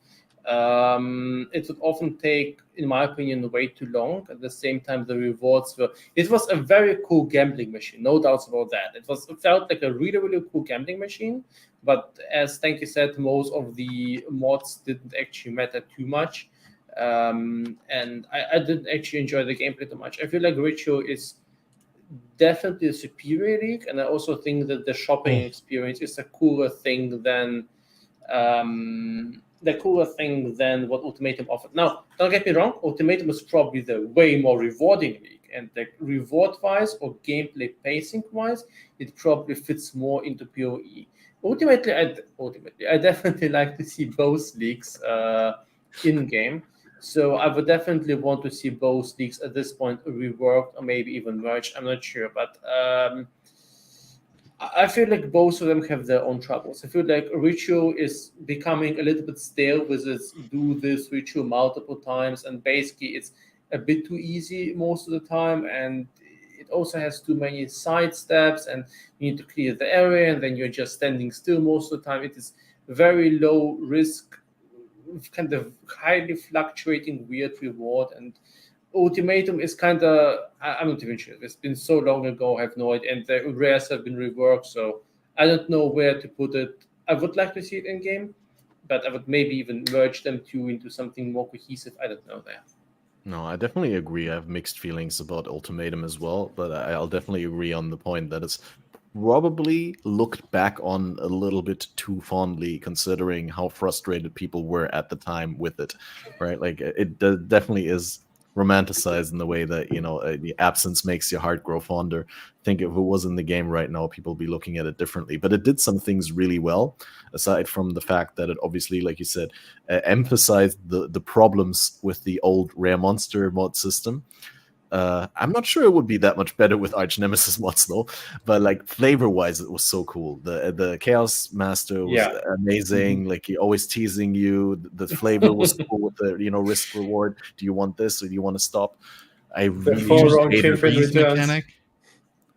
Speaker 4: It would often take, in my opinion, way too long. At the same time, the rewards were... It was a very cool gambling machine, no doubts about that. It felt like a really, really cool gambling machine, but as Tenkiei said, most of the mods didn't actually matter too much. And I didn't actually enjoy the gameplay too much. I feel like Ritual is definitely a superior league, and I also think that the shopping experience is a cooler thing than what Ultimatum offered. Now, don't get me wrong, Ultimatum is probably the way more rewarding league, and like reward-wise or gameplay pacing-wise, it probably fits more into PoE. Ultimately, I definitely like to see both leagues in-game. So I would definitely want to see both leagues at this point reworked or maybe even merged. I'm not sure, but I feel like both of them have their own troubles. I feel like Ritual is becoming a little bit stale with its do this ritual multiple times, and basically it's a bit too easy most of the time, and it also has too many side steps, and you need to clear the area, and then you're just standing still most of the time. It is very low risk, kind of highly fluctuating weird reward, and Ultimatum is kind of, I'm not even sure. It's been so long ago, I have no idea, and the rares have been reworked, so I don't know where to put it. I would like to see it in game, but I would maybe even merge them two into something more cohesive. I don't know there.
Speaker 1: No, I definitely agree. I have mixed feelings about Ultimatum as well, but I'll definitely agree on the point that it's probably looked back on a little bit too fondly, considering how frustrated people were at the time with it, right? Like it definitely is romanticized in the way that, the absence makes your heart grow fonder. I think if it was in the game right now, people would be looking at it differently. But it did some things really well, aside from the fact that it obviously, like you said, emphasized the problems with the old rare monster mod system. I'm not sure it would be that much better with Arch Nemesis mods though, but like flavor-wise, it was so cool. The Chaos Master was amazing. Like he always teasing you. The flavor was cool with the risk reward. Do you want this or do you want to stop? I really
Speaker 4: hated
Speaker 2: freeze mechanic.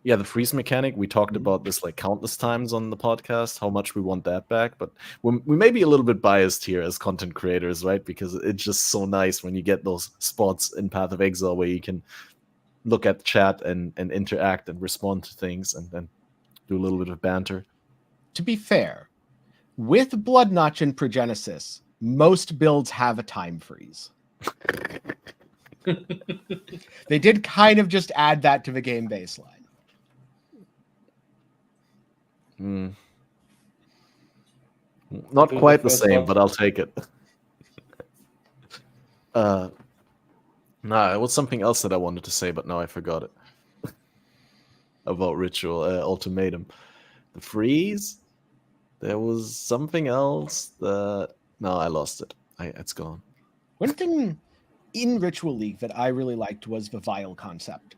Speaker 1: Yeah, the freeze mechanic. We talked about this like countless times on the podcast, how much we want that back. But we may be a little bit biased here as content creators, right? Because it's just so nice when you get those spots in Path of Exile where you can look at the chat and interact and respond to things and then do a little bit of banter.
Speaker 3: To be fair, with Blood Notch and Progenesis, most builds have a time freeze. They did kind of just add that to the game baseline.
Speaker 1: Not
Speaker 4: Do
Speaker 1: quite
Speaker 4: the
Speaker 1: the
Speaker 4: first
Speaker 1: same,
Speaker 4: one.
Speaker 1: but I'll take it. Nah, it was something else that I wanted to say, but now I forgot it. About Ritual Ultimatum. The freeze? There was something else that... No, I lost it. It's gone.
Speaker 3: One thing in Ritual League that I really liked was the vial concept.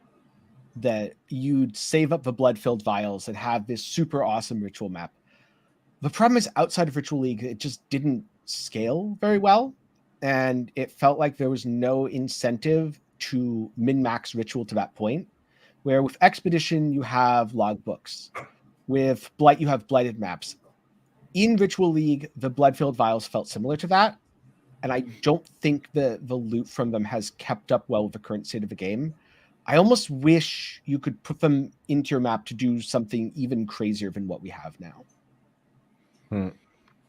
Speaker 3: That you'd save up the blood-filled vials and have this super awesome ritual map. The problem is, outside of Ritual League, it just didn't scale very well. And it felt like there was no incentive to min-max Ritual to that point. Where with Expedition, you have logbooks. With Blight, you have blighted maps. In Ritual League, the blood-filled vials felt similar to that. And I don't think the loot from them has kept up well with the current state of the game. I almost wish you could put them into your map to do something even crazier than what we have now.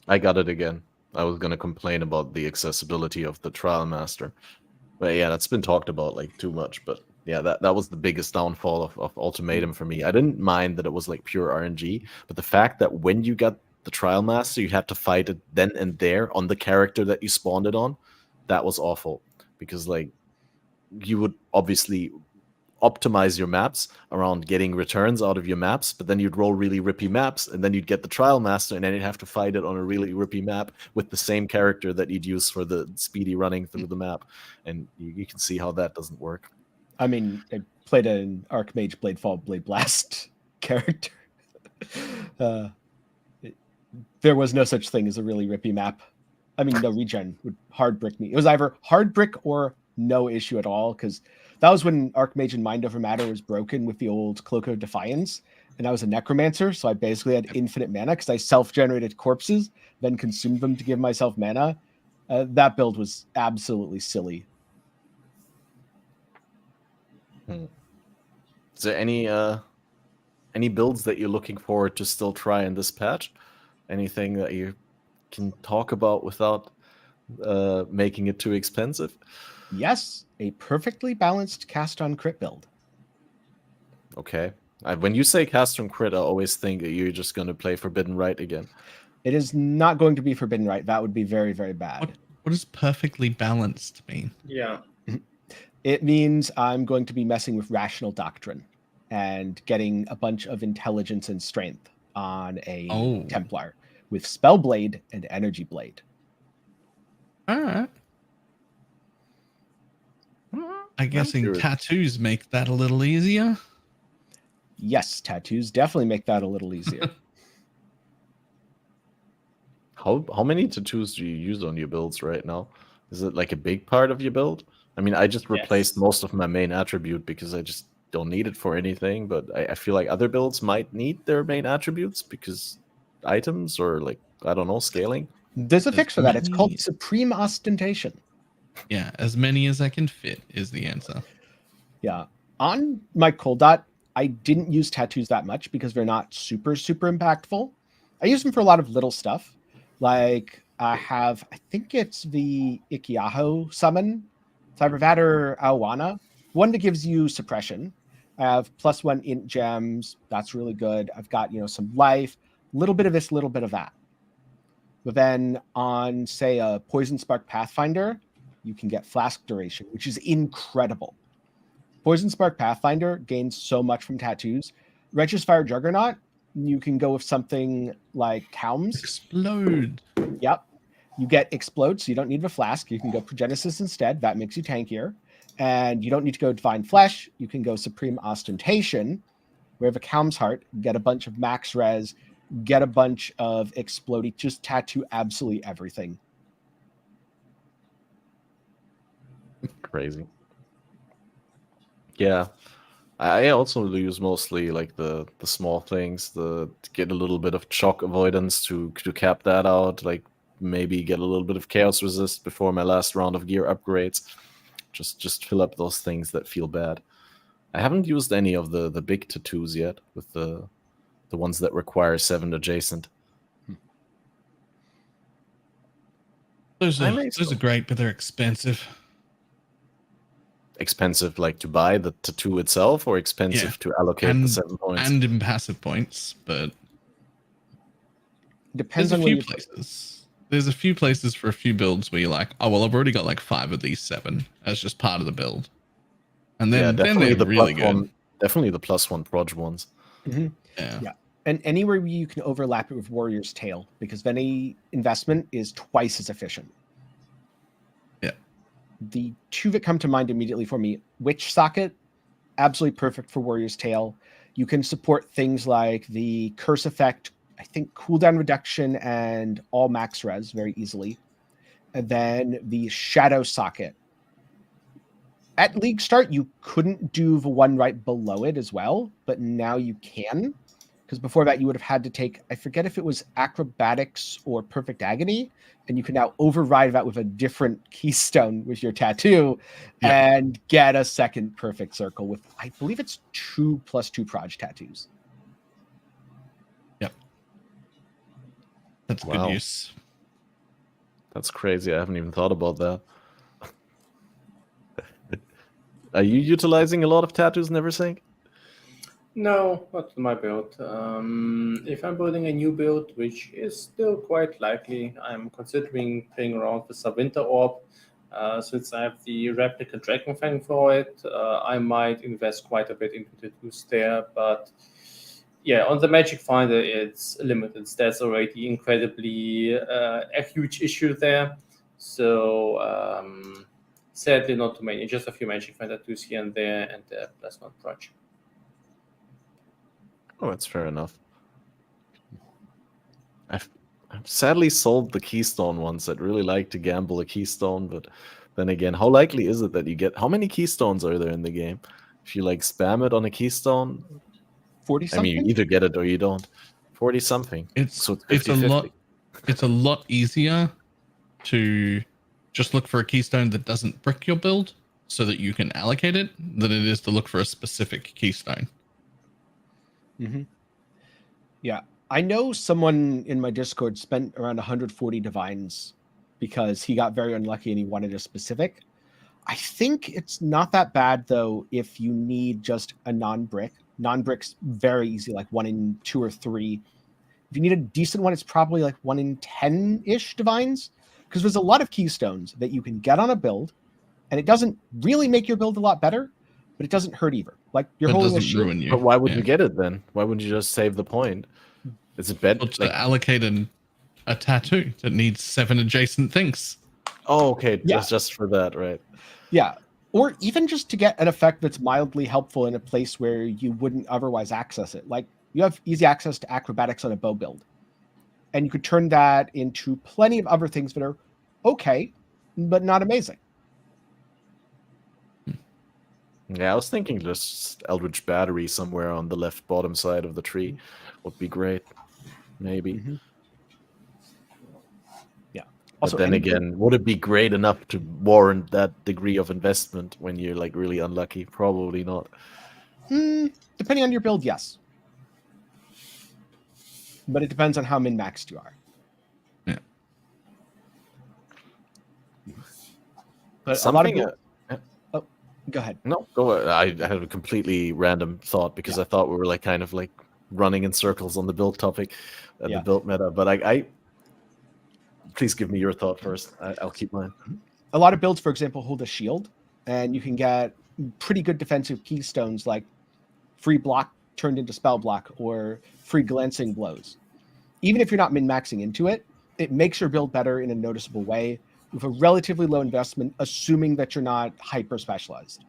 Speaker 1: I got it again. I was going to complain about the accessibility of the Trial Master. But yeah, that's been talked about like too much. But yeah, that was the biggest downfall of Ultimatum for me. I didn't mind that it was like pure RNG, but the fact that when you got the Trial Master, you had to fight it then and there on the character that you spawned it on, that was awful. Because like you would obviously optimize your maps around getting returns out of your maps, but then you'd roll really rippy maps, and then you'd get the Trial Master, and then you'd have to fight it on a really rippy map with the same character that you'd use for the speedy running through the map. And you can see how that doesn't work.
Speaker 3: I mean, I played an Archmage Bladefall Blade Blast character. There was no such thing as a really rippy map. I mean, no regen would hard brick me. It was either hard brick or no issue at all, because that was when Archmage and Mind Over Matter was broken with the old Cloak of Defiance, and I was a Necromancer, so I basically had infinite mana because I self-generated corpses, then consumed them to give myself mana. That build was absolutely silly.
Speaker 1: Is there any builds that you're looking forward to still try in this patch? Anything that you can talk about without making it too expensive?
Speaker 3: Yes, a perfectly balanced cast on crit build.
Speaker 1: Okay. When you say cast on crit, I always think that you're just going to play Forbidden Rite again.
Speaker 3: It is not going to be Forbidden Rite. That would be very, very bad.
Speaker 2: What does perfectly balanced mean?
Speaker 4: Yeah.
Speaker 3: It means I'm going to be messing with Rational Doctrine and getting a bunch of intelligence and strength on a Templar with Spellblade and Energy Blade.
Speaker 2: All right. I'm guessing tattoos make that a little easier.
Speaker 3: Yes, tattoos definitely make that a little easier.
Speaker 1: How many tattoos do you use on your builds right now? Is it like a big part of your build? I mean, I just replaced most of my main attribute because I just don't need it for anything, but I feel like other builds might need their main attributes because items or like, I don't know, scaling.
Speaker 3: There's a fix for that. It's called Supreme Ostentation.
Speaker 2: Yeah, as many as I can fit is the answer.
Speaker 3: Yeah. On my cold dot, I didn't use tattoos that much because they're not super, super impactful. I use them for a lot of little stuff. Like I think it's the Ikiaho summon, Cybervator Awana, one that gives you suppression. I have +1 int gems. That's really good. I've got, some life, a little bit of this, a little bit of that. But then on, say, a Poison Spark Pathfinder, you can get Flask Duration, which is incredible. Poison Spark Pathfinder gains so much from tattoos. Righteous Fire Juggernaut, you can go with something like Calms.
Speaker 2: Explode.
Speaker 3: Yep. You get Explode, so you don't need the Flask. You can go Progenesis instead. That makes you tankier. And you don't need to go Divine Flesh. You can go Supreme Ostentation, where the Calm's Heart, get a bunch of max res, get a bunch of Explodey, just tattoo absolutely everything.
Speaker 1: Crazy. Yeah. I also use mostly like the small things, to get a little bit of shock avoidance to cap that out, like maybe get a little bit of chaos resist before my last round of gear upgrades. Just fill up those things that feel bad. I haven't used any of the big tattoos yet with the ones that require 7 adjacent.
Speaker 2: Those are great, but they're expensive.
Speaker 1: expensive, like to buy the tattoo itself, or expensive to allocate the 7 points?
Speaker 2: And in passive points, but
Speaker 3: Depends
Speaker 2: there's
Speaker 3: on
Speaker 2: a
Speaker 3: where
Speaker 2: few
Speaker 3: you
Speaker 2: places. There's a few places for a few builds where you're like, oh well, I've already got like 5 of these 7 as just part of the build, and then
Speaker 1: definitely
Speaker 2: they're
Speaker 1: the
Speaker 2: really
Speaker 1: plus
Speaker 2: good.
Speaker 1: one, definitely the +1 proj ones.
Speaker 3: Yeah. And anywhere you can overlap it with Warrior's Tail, because any investment is twice as efficient.
Speaker 2: Yeah.
Speaker 3: The 2 that come to mind immediately for me, Witch Socket, absolutely perfect for Warrior's Tail. You can support things like the Curse Effect, I think cooldown reduction, and all max res very easily. And then the Shadow Socket. At League Start, you couldn't do the one right below it as well, but now you can. Because before that, you would have had to take, I forget if it was Acrobatics or Perfect Agony, and you can now override that with a different keystone with your tattoo and get a second Perfect Circle with, I believe it's 2 + 2 proj tattoos.
Speaker 2: Yep. That's
Speaker 1: Wow.
Speaker 2: good use.
Speaker 1: That's crazy. I haven't even thought about that. Are you utilizing a lot of tattoos, NeverSink?
Speaker 4: No, not my build. If I'm building a new build, which is still quite likely, I'm considering playing around with some Winter Orb. Since I have the replica Dragon Fang for it, I might invest quite a bit into tattoos there. But yeah, on the Magic Finder, it's limited. That's already incredibly a huge issue there. So sadly, not too many. Just a few Magic Finder tattoos here and there, and +1 proj.
Speaker 1: Oh, that's fair enough. I've sadly sold the keystone once. I'd really like to gamble a keystone, but then again, how likely is it that you get? How many keystones are there in the game? If you like spam it on a keystone,
Speaker 3: 40
Speaker 1: I
Speaker 3: something?
Speaker 1: mean, you either get it or you don't. 40 something. So
Speaker 2: It's a
Speaker 1: 50-50.
Speaker 2: lot. It's a lot easier to just look for a keystone that doesn't brick your build, so that you can allocate it, than it is to look for a specific keystone.
Speaker 3: Yeah. I know someone in my Discord spent around 140 divines because he got very unlucky and he wanted a specific. I think it's not that bad, though, if you need just a non-brick. Non-brick's very easy, like 1 in 2 or 3. If you need a decent one, it's probably like 1 in 10-ish divines, because there's a lot of keystones that you can get on a build, and it doesn't really make your build a lot better, but it doesn't hurt either. Like you're
Speaker 2: But it
Speaker 3: holding a
Speaker 2: doesn't
Speaker 3: shield.
Speaker 2: ruin you.
Speaker 1: But why would you get it then? Why wouldn't you just save the point? Is it better?
Speaker 2: Well, to allocate a tattoo that needs 7 adjacent things.
Speaker 1: Oh, okay.
Speaker 3: Yeah.
Speaker 1: Just for that, right?
Speaker 3: Yeah. Or even just to get an effect that's mildly helpful in a place where you wouldn't otherwise access it. Like you have easy access to acrobatics on a bow build. And you could turn that into plenty of other things that are okay, but not amazing.
Speaker 1: Yeah, I was thinking just Eldritch Battery somewhere on the left bottom side of the tree would be great. Maybe.
Speaker 3: Yeah.
Speaker 1: But then again, would it be great enough to warrant that degree of investment when you're like really unlucky? Probably not.
Speaker 3: Depending on your build, yes. But it depends on how min-maxed you are.
Speaker 2: Yeah.
Speaker 3: But
Speaker 1: Something,
Speaker 3: a lot of oh, go ahead.
Speaker 1: No, go ahead. I had a completely random thought because I thought we were like kind of like running in circles on the build topic, the build meta. But I please give me your thought first. I'll keep mine.
Speaker 3: A lot of builds, for example, hold a shield, and you can get pretty good defensive keystones like free block turned into spell block or free glancing blows. Even if you're not min-maxing into it, it makes your build better in a noticeable way with a relatively low investment, assuming that you're not hyper specialized.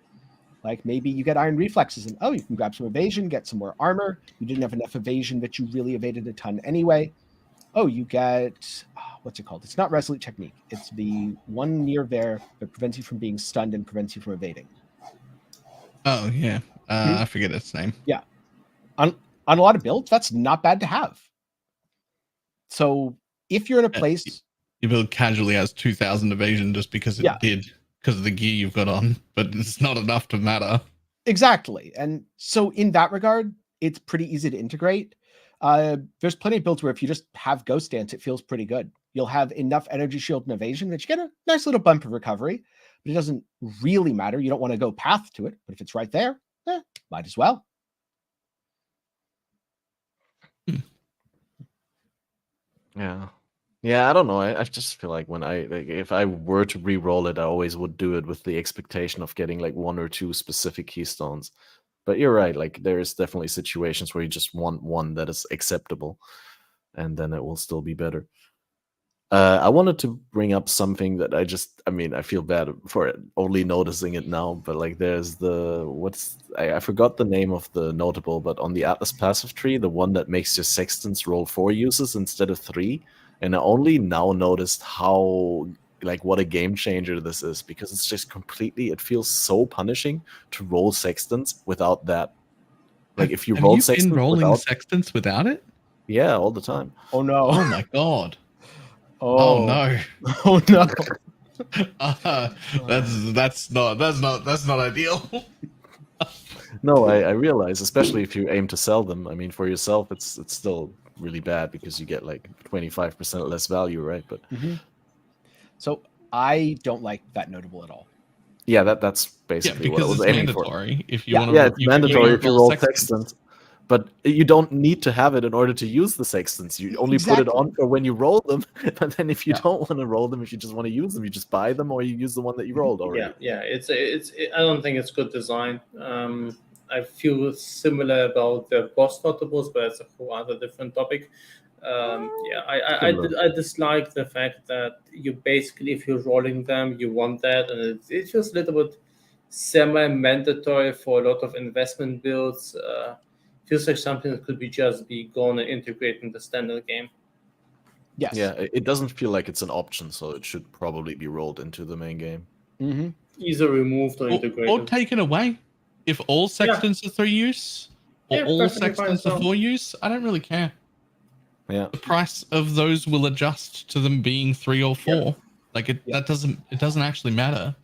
Speaker 3: Like maybe you get iron reflexes and you can grab some evasion, get some more armor. You didn't have enough evasion that you really evaded a ton anyway. Oh, you get, what's it called? It's not Resolute Technique. It's the one near there that prevents you from being stunned and prevents you from evading.
Speaker 2: Oh, yeah. I forget its name.
Speaker 3: Yeah. On a lot of builds, that's not bad to have. So if you're in a place...
Speaker 2: Your build casually has 2,000 evasion just because it did, because of the gear you've got on, but it's not enough to matter.
Speaker 3: Exactly. And so in that regard, it's pretty easy to integrate. There's plenty of builds where if you just have Ghost Dance, it feels pretty good. You'll have enough energy shield and evasion that you get a nice little bump of recovery. but it doesn't really matter. You don't want to go path to it, but if it's right there, might as well.
Speaker 1: Yeah, I don't know. I just feel like if I were to re-roll it, I always would do it with the expectation of getting like 1 or 2 specific keystones. But you're right, like there is definitely situations where you just want one that is acceptable, and then it will still be better. I wanted to bring up something that I feel bad for it, only noticing it now, but like there's I forgot the name of the notable, but on the Atlas passive tree, the one that makes your sextants roll 4 uses instead of 3, and I only now noticed how what a game changer this is, because it's just it feels so punishing to roll sextants without that. Like if you
Speaker 2: Have
Speaker 1: roll
Speaker 2: you
Speaker 1: sextants
Speaker 2: been rolling
Speaker 1: without,
Speaker 2: sextants without it?
Speaker 1: yeah, all the time.
Speaker 3: Oh no.
Speaker 2: Oh my god.
Speaker 3: Oh
Speaker 2: no.
Speaker 3: Oh no.
Speaker 2: That's not ideal.
Speaker 1: No, I realize, especially if you aim to sell them. I mean, for yourself, it's still really bad because you get like 25% less value, right? But
Speaker 3: so I don't like that notable at all.
Speaker 1: yeah, that's basically what I was aiming for.
Speaker 2: Mandatory. If you want
Speaker 1: Yeah,
Speaker 2: to,
Speaker 1: it's mandatory if you roll sextants. But you don't need to have it in order to use the sextants. You only put it on for when you roll them. But then if you don't want to roll them, if you just want to use them, you just buy them or you use the one that you rolled already.
Speaker 4: Yeah. I don't think it's good design. I feel similar about the boss notables, but it's a whole other different topic. I dislike the fact that you basically, if you're rolling them, you want that, and it's just a little bit semi-mandatory for a lot of investment builds. Feels like something that could be gone and integrated in the standard game.
Speaker 3: Yes.
Speaker 1: Yeah, it doesn't feel like it's an option, so it should probably be rolled into the main game.
Speaker 4: Either removed or integrated.
Speaker 2: Or taken away. If all sextants are 3 use, or all sextants are 4 use, I don't really care.
Speaker 1: Yeah.
Speaker 2: The price of those will adjust to them being 3 or 4. That doesn't actually matter.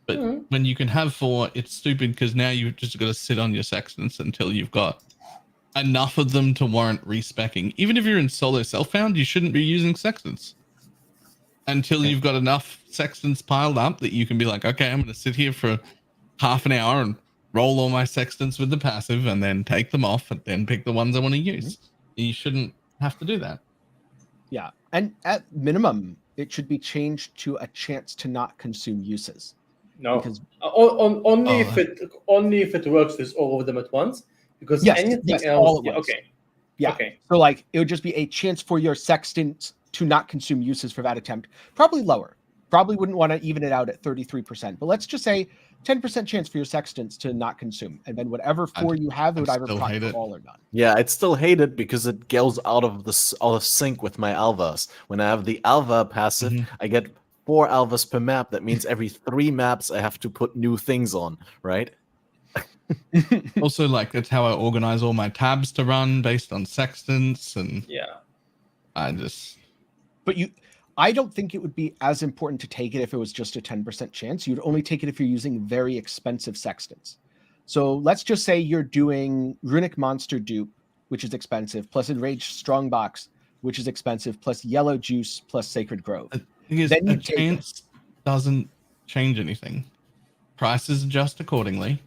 Speaker 2: But when you can have 4, it's stupid because now you've just got to sit on your sextants until you've got enough of them to warrant respecking. Even if you're in solo self-found, you shouldn't be using sextants until you've got enough sextants piled up that you can be like, okay, I'm going to sit here for half an hour and roll all my sextants with the passive and then take them off and then pick the ones I want to use. You shouldn't have to do that.
Speaker 3: Yeah. And at minimum, it should be changed to a chance to not consume uses.
Speaker 4: No, because only if it works with all of them at once. Because anything else, okay.
Speaker 3: So like it would just be a chance for your sextant to not consume uses for that attempt. Probably lower. Probably wouldn't want to even it out at 33%. But let's just say 10% chance for your sextants to not consume, and then whatever 4 you have, it would either proc all or none.
Speaker 1: Yeah, I'd still hate it because it goes out of sync with my alvas. When I have the alva passive, I get 4 alvas per map. That means every 3 maps I have to put new things on, right?
Speaker 2: Also, that's how I organize all my tabs to run based on sextants, and
Speaker 3: I don't think it would be as important to take it if it was just a 10% chance. You'd only take it if you're using very expensive sextants. So let's just say you're doing Runic Monster Dupe, which is expensive, plus Enraged Strongbox, which is expensive, plus Yellow Juice, plus Sacred Grove.
Speaker 2: Then a chance doesn't change anything. Prices adjust accordingly.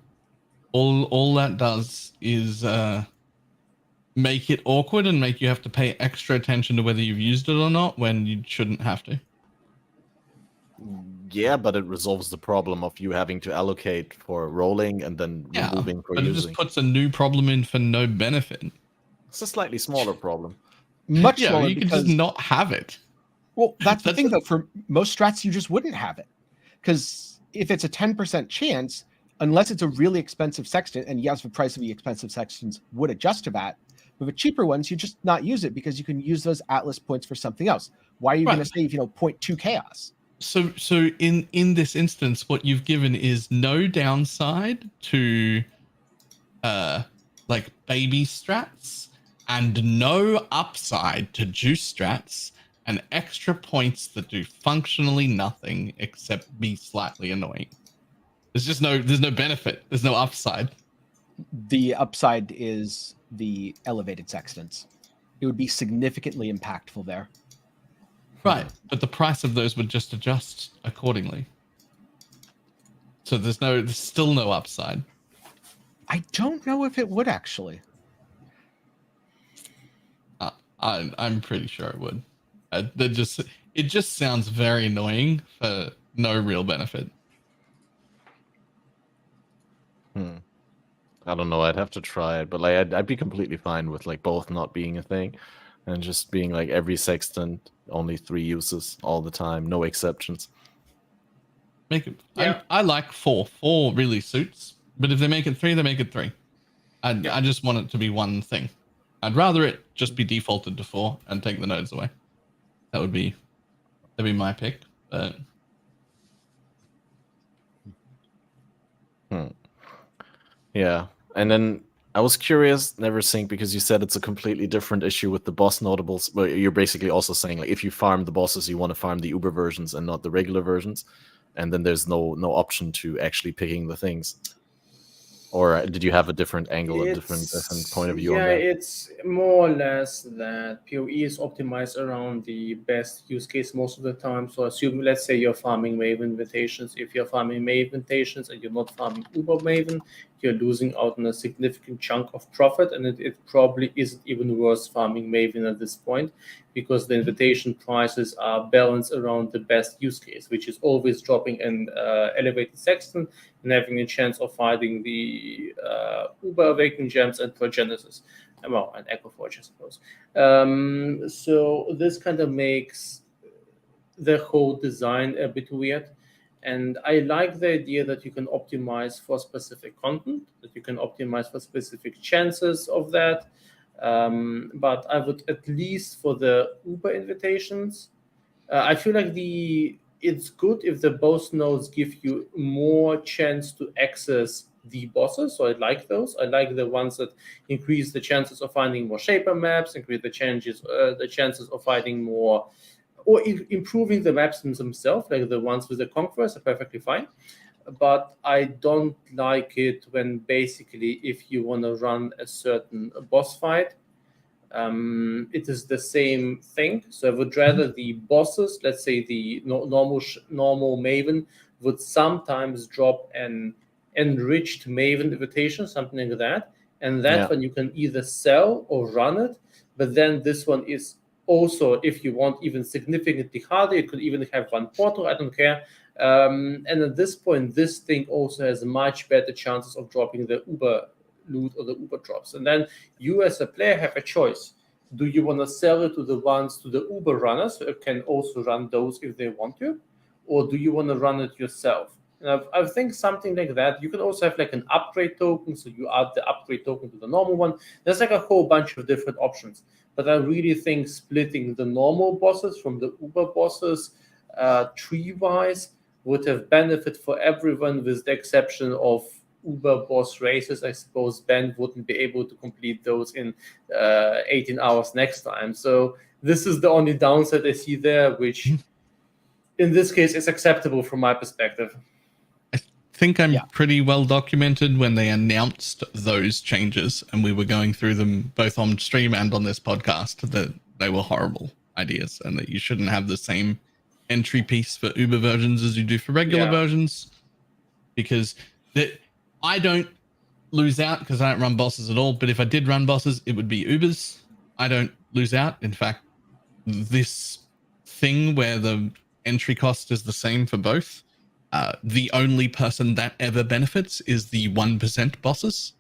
Speaker 2: All that does is make it awkward and make you have to pay extra attention to whether you've used it or not when you shouldn't have to.
Speaker 1: Yeah, but it resolves the problem of you having to allocate for rolling and then removing for using.
Speaker 2: But it just puts a new problem in for no benefit.
Speaker 1: It's a slightly smaller problem.
Speaker 3: Much smaller.
Speaker 2: You can just not have it.
Speaker 3: Well, that's the thing, though. For most strats, you just wouldn't have it. Because if it's a 10% chance, unless it's a really expensive sextant, and yes, the price of the expensive sextants would adjust to that, but the cheaper ones, you just not use it because you can use those Atlas points for something else. Why are you going to save, 0.2 chaos?
Speaker 2: So in this instance, what you've given is no downside to baby strats and no upside to juice strats and extra points that do functionally nothing except be slightly annoying. There's no benefit. There's no upside.
Speaker 3: The upside is the elevated sextants. It would be significantly impactful there.
Speaker 2: Right, but the price of those would just adjust accordingly. So there's still no upside.
Speaker 3: I don't know if it would actually.
Speaker 2: I'm pretty sure it would. It just sounds very annoying for no real benefit.
Speaker 1: I don't know. I'd have to try it, but like I'd be completely fine with like both not being a thing, and just being like every sextant only 3 uses all the time, no exceptions.
Speaker 2: Make it.
Speaker 4: Yeah.
Speaker 2: I like 4. 4 really suits. But if they make it 3, they make it 3. I just want it to be one thing. I'd rather it just be defaulted to 4 and take the nodes away. That'd be my pick. But
Speaker 1: Yeah, and then I was curious, NeverSink, because you said it's a completely different issue with the boss notables. But you're basically also saying like if you farm the bosses, you want to farm the Uber versions and not the regular versions, and then there's no option to actually picking the things. Or did you have a different angle, a different point of view on that?
Speaker 4: Yeah, it's more or less that PoE is optimized around the best use case most of the time. So assume, let's say you're farming Maven invitations. If you're farming Maven invitations and you're not farming Uber Maven, you're losing out on a significant chunk of profit, and it probably isn't even worth farming Maven at this point, because the invitation prices are balanced around the best use case, which is always dropping an elevated sexton and having a chance of finding the Uber Awakening Gems and Progenesis. Well, and Echo Forge, I suppose. So this kind of makes the whole design a bit weird. And I like the idea that you can optimize for specific content, that you can optimize for specific chances of that. But I would, at least for the Uber invitations, I feel like it's good if the boss nodes give you more chance to access the bosses. So I like those. I like the ones that increase the chances of finding more shaper maps, increase the chances of finding more, or improving the maps themselves, like the ones with the conquerors are perfectly fine. But I don't like it when basically if you want to run a certain boss fight, it is the same thing. So I would rather the bosses, let's say the normal Maven, would sometimes drop an enriched Maven invitation, something like that. And that one you can either sell or run it. But then this one is also, if you want even significantly harder, it could even have 1 portal, I don't care. And at this point, this thing also has much better chances of dropping the Uber loot or the Uber drops. And then you as a player have a choice. Do you want to sell it to the Uber runners who can also run those if they want to? Or do you want to run it yourself? And I think something like that. You can also have like an upgrade token. So you add the upgrade token to the normal one. There's like a whole bunch of different options. But I really think splitting the normal bosses from the Uber bosses tree-wise would have benefit for everyone, with the exception of Uber boss races. I suppose Ben wouldn't be able to complete those in 18 hours next time. So this is the only downside I see there, which in this case is acceptable from my perspective.
Speaker 2: I think I'm pretty well documented when they announced those changes, and we were going through them both on stream and on this podcast, that they were horrible ideas and that you shouldn't have the same entry piece for Uber versions as you do for regular versions, because I don't lose out because I don't run bosses at all. But if I did run bosses, it would be Ubers. I don't lose out. In fact, this thing where the entry cost is the same for both, the only person that ever benefits is the 1% bosses,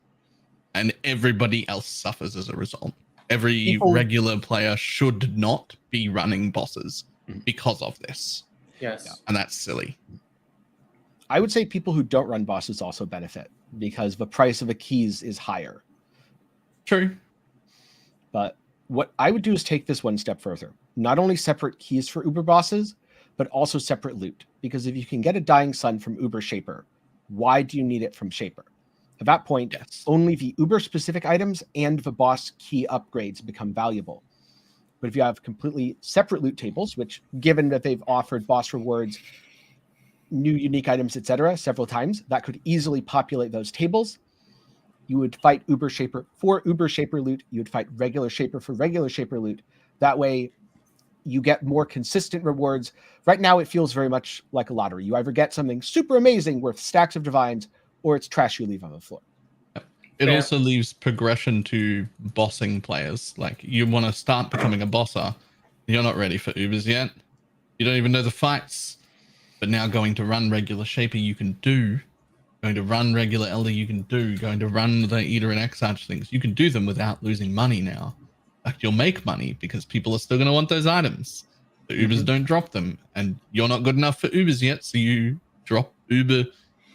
Speaker 2: and everybody else suffers as a result. Every regular player should not be running bosses because of this.
Speaker 4: Yes.
Speaker 2: And that's silly.
Speaker 3: I would say people who don't run bosses also benefit, because the price of a keys is higher.
Speaker 2: True.
Speaker 3: But what I would do is take this one step further. Not only separate keys for Uber bosses, but also separate loot. Because if you can get a Dying Sun from Uber Shaper, why do you need it from Shaper? At that point, only the Uber specific items and the boss key upgrades become valuable. But if you have completely separate loot tables, which, given that they've offered boss rewards, new unique items, etc., several times, that could easily populate those tables. You would fight Uber Shaper for Uber Shaper loot. You would fight regular Shaper for regular Shaper loot. That way, you get more consistent rewards. Right now, it feels very much like a lottery. You either get something super amazing worth stacks of divines, or it's trash you leave on the floor.
Speaker 2: It also leaves progression to bossing players. Like, you want to start becoming a bosser. You're not ready for Ubers yet. You don't even know the fights. But now going to run regular Shaper you can do. Going to run regular Elder you can do. Going to run the Eater and Exarch things. You can do them without losing money now. Like, you'll make money because people are still going to want those items. The Ubers don't drop them. And you're not good enough for Ubers yet, so you drop Uber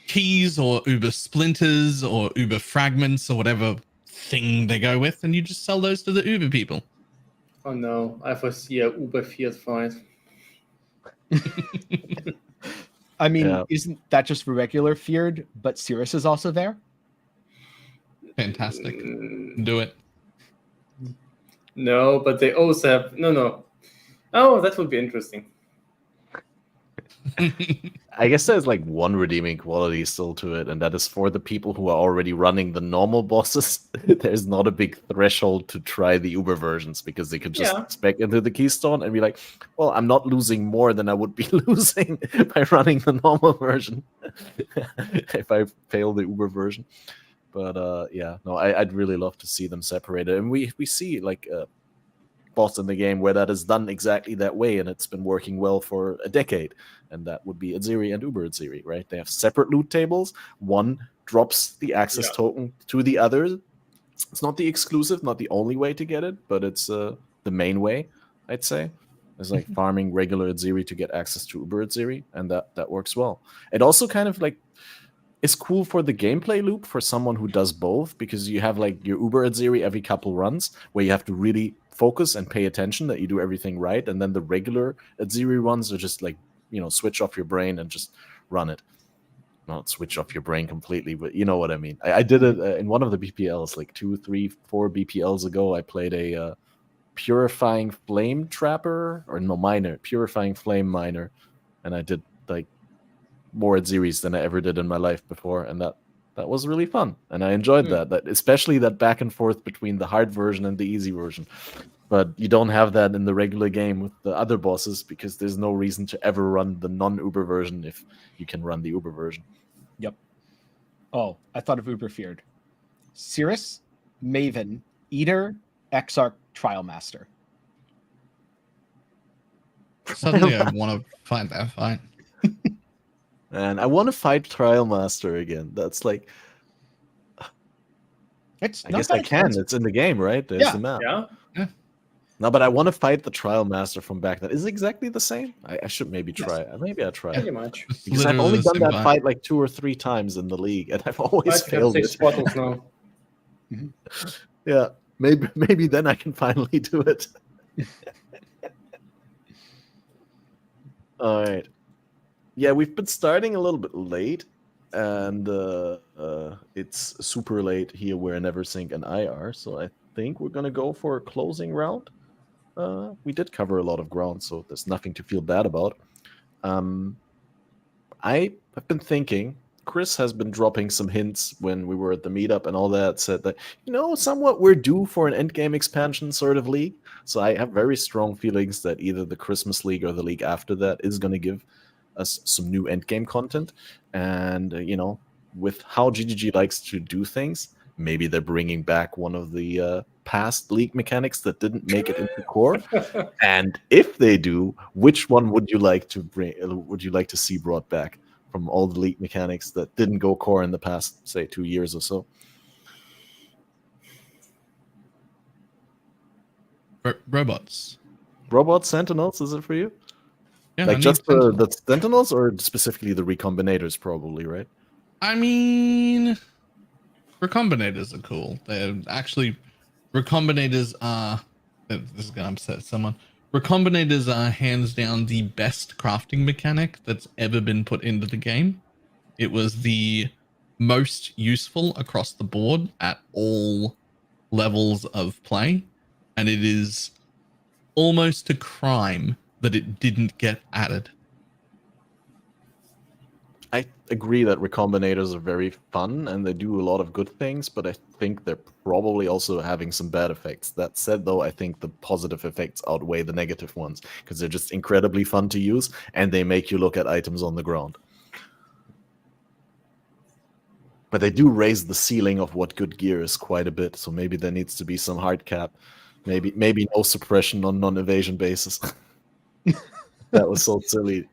Speaker 2: keys or Uber splinters or Uber fragments or whatever thing they go with, and you just sell those to the Uber people.
Speaker 4: Oh no, I foresee a Uber Fiat fight.
Speaker 3: I mean, isn't that just for regular feared, but Cirrus is also there?
Speaker 2: Fantastic. Do it.
Speaker 4: No, but they also have... No. Oh, that would be interesting.
Speaker 1: I guess there's like one redeeming quality still to it, and that is for the people who are already running the normal bosses. There's not a big threshold to try the Uber versions because they could just spec into the keystone and be like, well, I'm not losing more than I would be losing by running the normal version if I fail the Uber version. But I'd really love to see them separated. And we see like a boss in the game where that is done exactly that way, and it's been working well for a decade. And that would be Aziri and Uber Aziri, right? They have separate loot tables. One drops the access token to the other. It's not the exclusive, not the only way to get it, but it's the main way, I'd say. It's like farming regular Aziri to get access to Uber Aziri, and that works well. It also kind of like is cool for the gameplay loop for someone who does both, because you have like your Uber Aziri every couple runs where you have to really focus and pay attention that you do everything right, and then the regular Aziri runs are just like, switch off your brain and just run it. Not switch off your brain completely, but you know what I mean. I did it in one of the BPLs, like 2, 3, 4 BPLs ago. I played a purifying flame trapper, purifying flame miner, and I did like more Aziris than I ever did in my life before, and that was really fun, and I enjoyed that especially that back and forth between the hard version and the easy version. But you don't have that in the regular game with the other bosses, because there's no reason to ever run the non-Uber version if you can run the Uber version.
Speaker 3: Yep. Oh, I thought of Uber feared. Cirrus, Maven, Eater, Exarch, Trial Master.
Speaker 2: Suddenly I want to find that fight.
Speaker 1: And I want to fight Trial Master again. That's like... I guess I can. It's in the game, right? There's the map.
Speaker 4: Yeah.
Speaker 1: No, but I want to fight the Trial Master from back then. Is it exactly the same? I should maybe try it. Maybe I'll try it.
Speaker 4: Pretty much.
Speaker 1: Because I've only done that fight like 2 or 3 times in the league, and I've always failed it.
Speaker 4: 6 bottles now.
Speaker 1: Yeah, maybe then I can finally do it. All right. Yeah, we've been starting a little bit late, and it's super late here where NeverSink and I are, so I think we're going to go for a closing round. We did cover a lot of ground, so there's nothing to feel bad about. I have been thinking, Chris has been dropping some hints when we were at the meetup and all that, said that, somewhat we're due for an endgame expansion sort of league. So I have very strong feelings that either the Christmas league or the league after that is going to give us some new endgame content. And, with how GGG likes to do things, maybe they're bringing back one of the past league mechanics that didn't make it into core. And if they do, which one would you like to see brought back from all the league mechanics that didn't go core in the past, say, 2 years or so?
Speaker 2: Robots.
Speaker 1: Robot Sentinels, is it for you?
Speaker 2: Yeah,
Speaker 1: like just the Sentinels, or specifically the Recombinators, probably, right?
Speaker 2: I mean, Recombinators are cool. They're actually... Recombinators are... This is going to upset someone. Recombinators are hands down the best crafting mechanic that's ever been put into the game. It was the most useful across the board at all levels of play. And it is almost a crime that it didn't get added.
Speaker 1: I agree that recombinators are very fun and they do a lot of good things, but I think they're probably also having some bad effects. That said, though, I think the positive effects outweigh the negative ones because they're just incredibly fun to use and they make you look at items on the ground. But they do raise the ceiling of what good gear is quite a bit, so maybe there needs to be some hard cap. Maybe no suppression on non-evasion basis. That was so silly.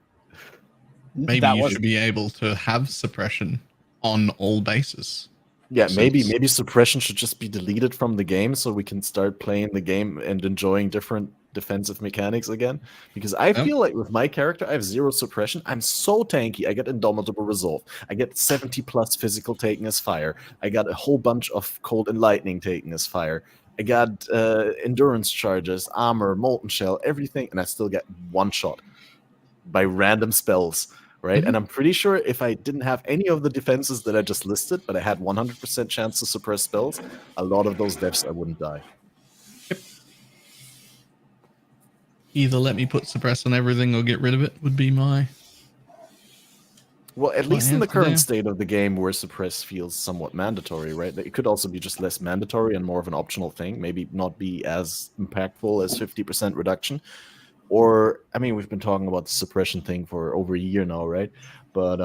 Speaker 2: Maybe
Speaker 3: That
Speaker 2: you
Speaker 3: was
Speaker 2: should be able to have suppression on all bases.
Speaker 1: Yeah, maybe
Speaker 2: Since-
Speaker 1: suppression should just be deleted from the game so we can start playing the game and enjoying different defensive mechanics again. Because I feel like with my character, I have 0 suppression. I'm so tanky. I get Indomitable Resolve. I get 70 plus physical taken as fire. I got a whole bunch of cold and lightning taken as fire. I got endurance charges, armor, molten shell, everything, and I still get one shot by random spells. Right, and I'm pretty sure if I didn't have any of the defenses that I just listed, but I had 100% chance to suppress spells, a lot of those deaths I wouldn't die.
Speaker 2: Yep. Either let me put suppress on everything or get rid of it would be my.
Speaker 1: Well, at least in the
Speaker 2: answer
Speaker 1: current
Speaker 2: there.
Speaker 1: state of the game where suppress feels somewhat mandatory, right? It could also be just less mandatory and more of an optional thing, maybe not be as impactful as 50% reduction. Or, I mean, we've been talking about the suppression thing for over a year now, right? But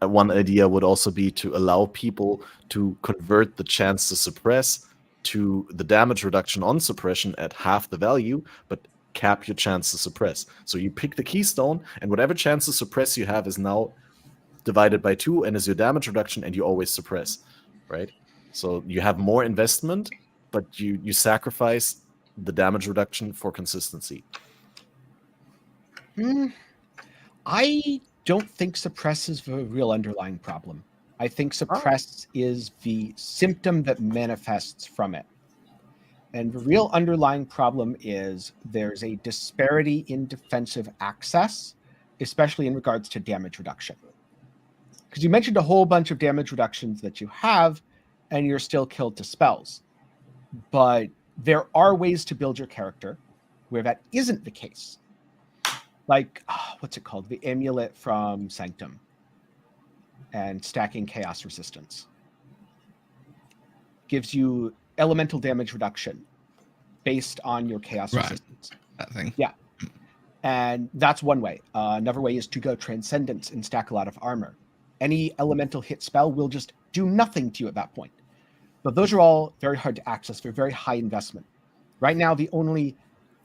Speaker 1: one idea would also be to allow people to convert the chance to suppress to the damage reduction on suppression at half the value, but cap your chance to suppress. So you pick the keystone, and whatever chance to suppress you have is now divided by 2 and is your damage reduction, and you always suppress, right? So you have more investment, but you sacrifice the damage reduction for consistency.
Speaker 3: I don't think suppress is the real underlying problem. I think suppress is the symptom that manifests from it. And the real underlying problem is there's a disparity in defensive access, especially in regards to damage reduction. Because you mentioned a whole bunch of damage reductions that you have, and you're still killed to spells. But there are ways to build your character where that isn't the case. Like, what's it called? The amulet from Sanctum and stacking chaos resistance. Gives you elemental damage reduction based on your chaos resistance.
Speaker 2: That thing.
Speaker 3: Yeah. And that's one way. Another way is to go Transcendence and stack a lot of armor. Any elemental hit spell will just do nothing to you at that point. But those are all very hard to access. They're very high investment. Right now, the only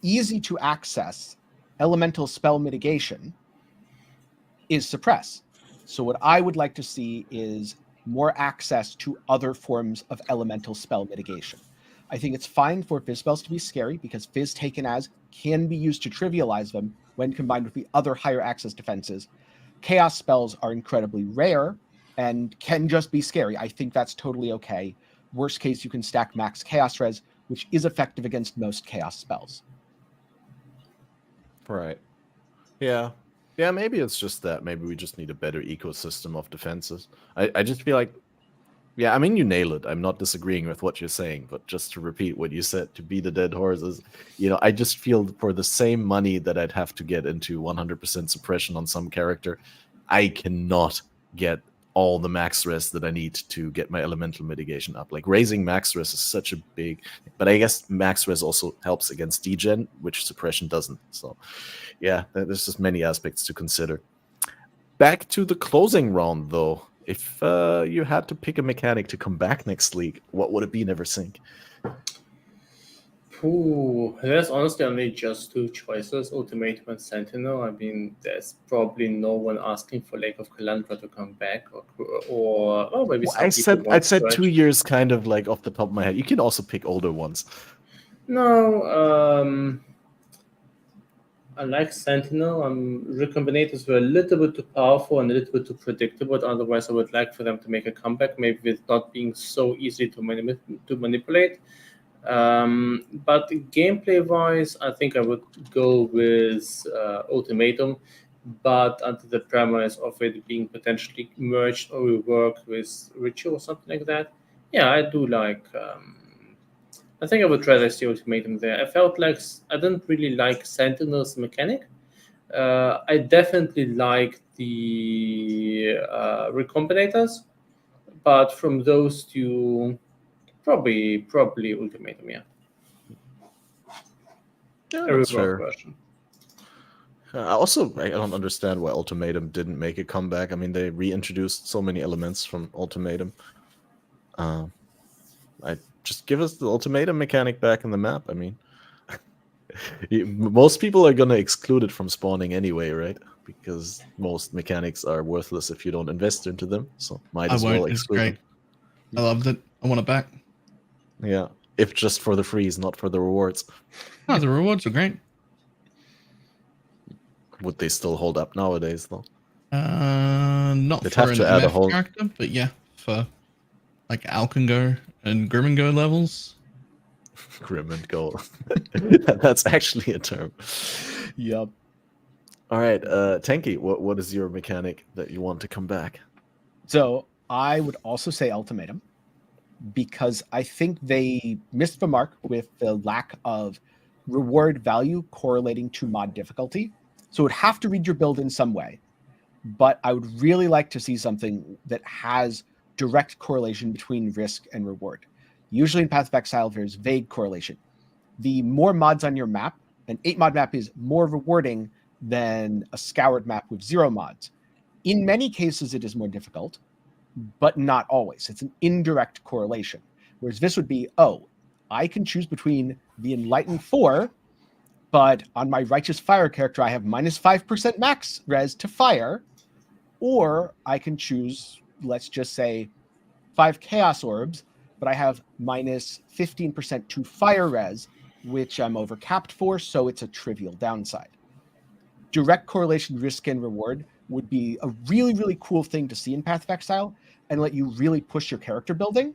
Speaker 3: easy to access elemental spell mitigation is suppress. So what I would like to see is more access to other forms of elemental spell mitigation. I think it's fine for fizz spells to be scary because fizz taken as can be used to trivialize them when combined with the other higher access defenses. Chaos spells are incredibly rare and can just be scary. I think that's totally okay. Worst case, you can stack max chaos res, which is effective against most chaos spells.
Speaker 1: Right. Yeah. Yeah, maybe it's just that. Maybe we just need a better ecosystem of defenses. I just feel like, yeah, I mean, you nail it. I'm not disagreeing with what you're saying, but just to repeat what you said, to be the dead horses, I just feel for the same money that I'd have to get into 100% suppression on some character, I cannot get all the max res that I need to get my elemental mitigation up. Like raising max res is such a big, but I guess max res also helps against degen, which suppression doesn't. So yeah, there's just many aspects to consider. Back to the closing round though. If you had to pick a mechanic to come back next league, what would it be, NeverSink?
Speaker 4: There's honestly only just 2 choices, Ultimatum and Sentinel. I mean, there's probably no one asking for Lake of Calandra to come back, or maybe some people
Speaker 1: I'd said
Speaker 4: want
Speaker 1: 2 years kind of like off the top of my head. You can also pick older ones.
Speaker 4: No, I like Sentinel. Recombinators were a little bit too powerful and a little bit too predictable. Otherwise, I would like for them to make a comeback, maybe with not being so easy to manipulate. But gameplay-wise, I think I would go with Ultimatum, but under the premise of it being potentially merged or reworked with Ritual or something like that. Yeah, I do like... I think I would rather see Ultimatum there. I felt like I didn't really like Sentinel's mechanic. I definitely like the recombinators, but from those two, probably ultimatum. Yeah,
Speaker 1: Yeah,
Speaker 4: a
Speaker 1: that's
Speaker 4: rework
Speaker 1: fair.
Speaker 4: version.
Speaker 1: I don't understand why Ultimatum didn't make a comeback. I mean, they reintroduced so many elements from Ultimatum. I just give us the Ultimatum mechanic back in the map. I mean, most people are gonna exclude it from spawning anyway, right? Because most mechanics are worthless if you don't invest into them. So might
Speaker 2: I
Speaker 1: as well
Speaker 2: won't. It's
Speaker 1: exclude
Speaker 2: great.
Speaker 1: them.
Speaker 2: I loved it. I want it back.
Speaker 1: Yeah, if just for the freeze, not for the rewards.
Speaker 2: Oh, the rewards are great.
Speaker 1: Would they still hold up nowadays, though?
Speaker 2: Not
Speaker 1: They'd
Speaker 2: for
Speaker 1: have
Speaker 2: an
Speaker 1: to add a
Speaker 2: MF
Speaker 1: whole-
Speaker 2: character, but yeah, for like Alkengo and Grim and Go levels.
Speaker 1: Grim and Go. That's actually a term.
Speaker 3: Yep.
Speaker 1: All right, Tenkiei, what is your mechanic that you want to come back?
Speaker 3: So I would also say Ultimatum, because I think they missed the mark with the lack of reward value correlating to mod difficulty. So it would have to read your build in some way, but I would really like to see something that has direct correlation between risk and reward. Usually in Path of Exile, there's vague correlation. The more mods on your map, an 8-mod map is more rewarding than a scoured map with 0 mods. In many cases, it is more difficult, but not always. It's an indirect correlation. Whereas this would be, I can choose between the Enlightened 4, but on my Righteous Fire character, I have minus 5% max res to fire, or I can choose, let's just say, 5 Chaos Orbs, but I have minus 15% to fire res, which I'm overcapped for, so it's a trivial downside. Direct correlation risk and reward would be a really, really cool thing to see in Path of Exile and let you really push your character building.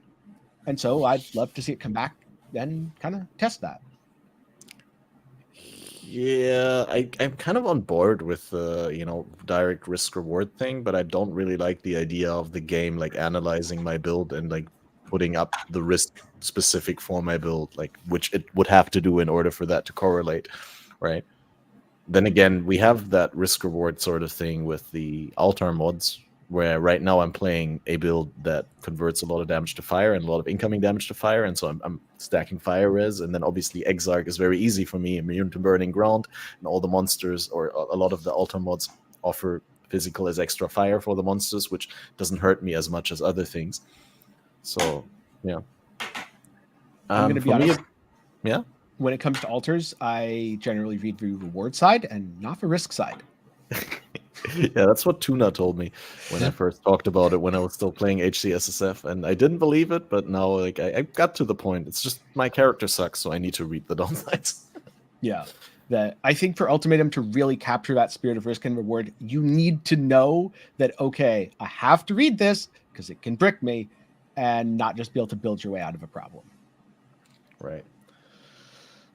Speaker 3: And so I'd love to see it come back and kind of test that.
Speaker 1: Yeah, I'm kind of on board with the direct risk reward thing, but I don't really like the idea of the game like analyzing my build and like putting up the risk specific for my build, like which it would have to do in order for that to correlate, right? Then again, we have that risk reward sort of thing with the altar mods, where right now I'm playing a build that converts a lot of damage to fire and a lot of incoming damage to fire, and so I'm stacking fire res, and then obviously Exarch is very easy for me, immune to burning ground, and all the monsters, or a lot of the altar mods offer physical as extra fire for the monsters, which doesn't hurt me as much as other things. So, yeah.
Speaker 3: I'm going to be honest.
Speaker 1: Yeah?
Speaker 3: When it comes to altars, I generally read the reward side and not the risk side.
Speaker 1: Yeah, that's what Tuna told me when I first talked about it when I was still playing HCSSF, and I didn't believe it, but now like I got to the point. It's just my character sucks, so I need to read the downsides.
Speaker 3: Yeah, that I think for Ultimatum to really capture that spirit of risk and reward, you need to know that, okay, I have to read this because it can brick me, and not just be able to build your way out of a problem.
Speaker 1: Right.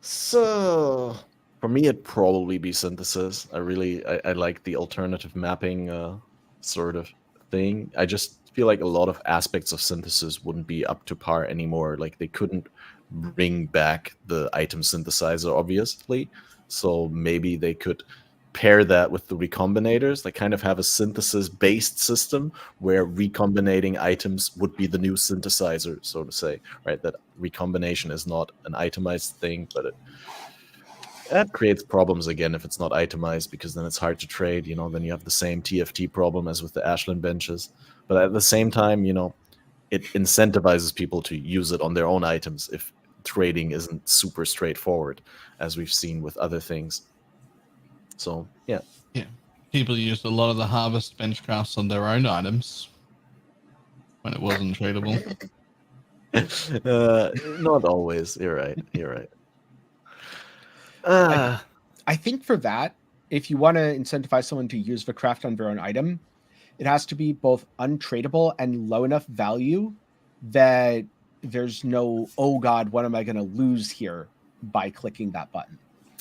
Speaker 1: So for me, it'd probably be synthesis. I like the alternative mapping sort of thing. I just feel like a lot of aspects of synthesis wouldn't be up to par anymore. Like they couldn't bring back the item synthesizer, obviously. So maybe they could pair that with the recombinators, like kind of have a synthesis-based system where recombinating items would be the new synthesizer, so to say, right? That recombination is not an itemized thing, but that creates problems again if it's not itemized, because then it's hard to trade, then you have the same TFT problem as with the Ashland benches. But at the same time, it incentivizes people to use it on their own items if trading isn't super straightforward, as we've seen with other things. So, yeah.
Speaker 2: Yeah. People used a lot of the harvest bench crafts on their own items when it wasn't tradable.
Speaker 1: Not always. You're right.
Speaker 3: I think for that, if you want to incentivize someone to use the craft on their own item, it has to be both untradeable and low enough value that there's no, oh God, what am I going to lose here by clicking that button?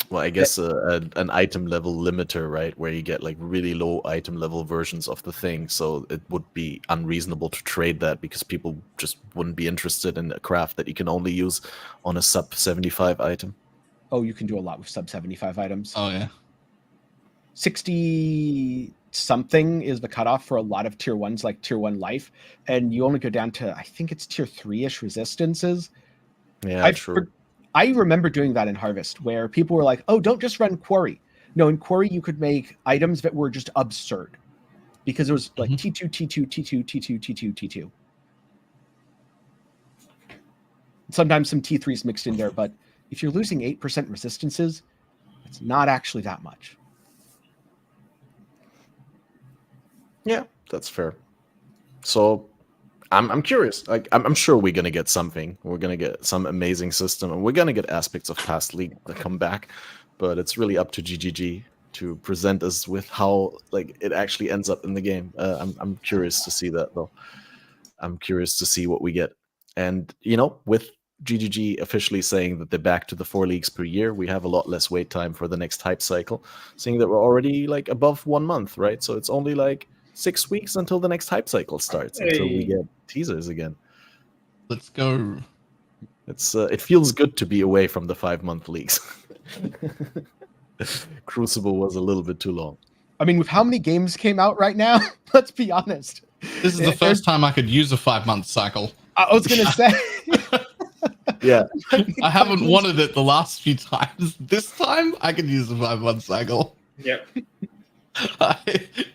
Speaker 1: Well, I guess an item level limiter, right, where you get like really low item level versions of the thing. So it would be unreasonable to trade that because people just wouldn't be interested in a craft that you can only use on a sub 75 item.
Speaker 3: Oh, you can do a lot with sub 75 items.
Speaker 2: Oh, yeah.
Speaker 3: 60 something is the cutoff for a lot of tier 1s, like tier 1 life, and you only go down to, I think it's tier 3-ish resistances.
Speaker 1: Yeah, true.
Speaker 3: I remember doing that in Harvest, where people were like, oh, don't just run Quarry. No, in Quarry, you could make items that were just absurd, because it was like T2, T2, T2, T2, T2, T2. Sometimes some T3s mixed in there, but if you're losing 8% resistances, it's not actually that much.
Speaker 1: Yeah, that's fair. So I'm curious. Like I'm sure we're gonna get something. We're gonna get some amazing system, and we're gonna get aspects of past league that come back. But it's really up to GGG to present us with how like it actually ends up in the game. I'm curious to see that though. I'm curious to see what we get. And with GGG officially saying that they're back to the 4 leagues per year, we have a lot less wait time for the next hype cycle, seeing that we're already like above 1 month, right? So it's only like 6 weeks until the next hype cycle starts, until we get teasers again.
Speaker 2: Let's go.
Speaker 1: It feels good to be away from the 5-month leagues. Crucible was a little bit too long.
Speaker 3: I mean, with how many games came out right now, let's be honest.
Speaker 2: This is the first time I could use a 5-month cycle.
Speaker 3: I was going to say.
Speaker 1: Yeah.
Speaker 2: I haven't wanted it the last few times. This time, I could use a 5-month cycle.
Speaker 4: Yeah.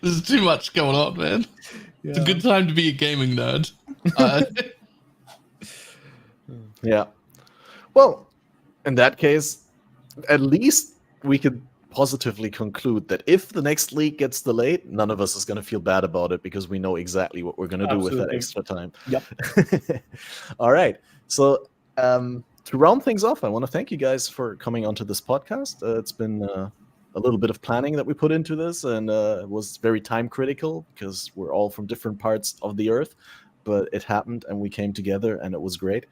Speaker 2: There's too much going on, man. Yeah. It's a good time to be a gaming nerd.
Speaker 1: Yeah. Well, in that case, at least we could positively conclude that if the next league gets delayed, none of us is going to feel bad about it, because we know exactly what we're going to do with that extra time.
Speaker 3: Yep.
Speaker 1: All right. So to round things off, I want to thank you guys for coming onto this podcast. It's been a little bit of planning that we put into this, and it was very time critical because we're all from different parts of the earth, but it happened and we came together and it was great.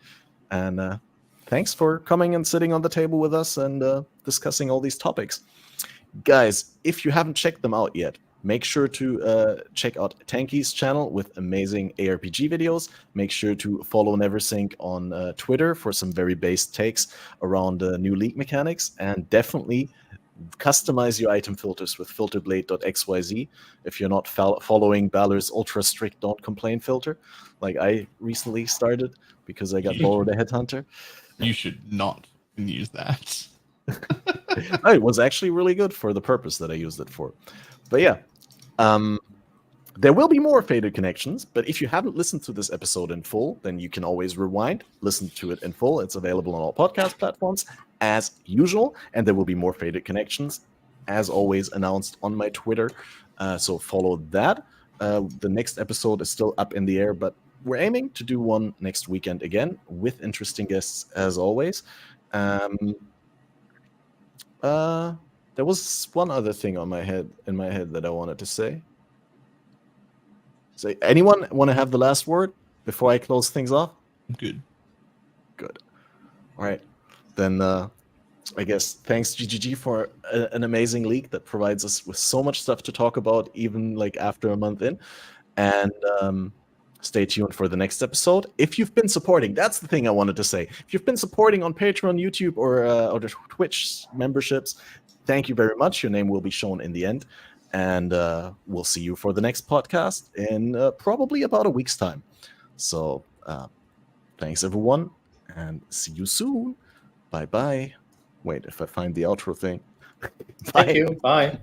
Speaker 1: And thanks for coming and sitting on the table with us and discussing all these topics. Guys, if you haven't checked them out yet, make sure to check out Tenkei's channel with amazing ARPG videos. Make sure to follow NeverSink on Twitter for some very based takes around new league mechanics, and definitely customize your item filters with filterblade.xyz if you're not following Balor's ultra strict don't complain filter like I recently started because I got borrowed a headhunter.
Speaker 2: You should not use that.
Speaker 1: It was actually really good for the purpose that I used it for. But yeah, there will be more Fated Connections, but if you haven't listened to this episode in full, then you can always rewind, listen to it in full. It's available on all podcast platforms as usual, and there will be more Fated Connections, as always, announced on my Twitter. So follow that. The next episode is still up in the air, but we're aiming to do one next weekend again with interesting guests, as always. There was one other thing in my head that I wanted to say. So, anyone want to have the last word before I close things off?
Speaker 2: Good.
Speaker 1: All right. Then I guess thanks GGG for an amazing league that provides us with so much stuff to talk about, even like after a month in. And stay tuned for the next episode. If you've been supporting, that's the thing I wanted to say. If you've been supporting on Patreon, YouTube, or the Twitch memberships, thank you very much. Your name will be shown in the end. And we'll see you for the next podcast in probably about a week's time. So thanks, everyone, and see you soon. Bye-bye. Wait, if I find the outro thing.
Speaker 4: Thank you. Bye.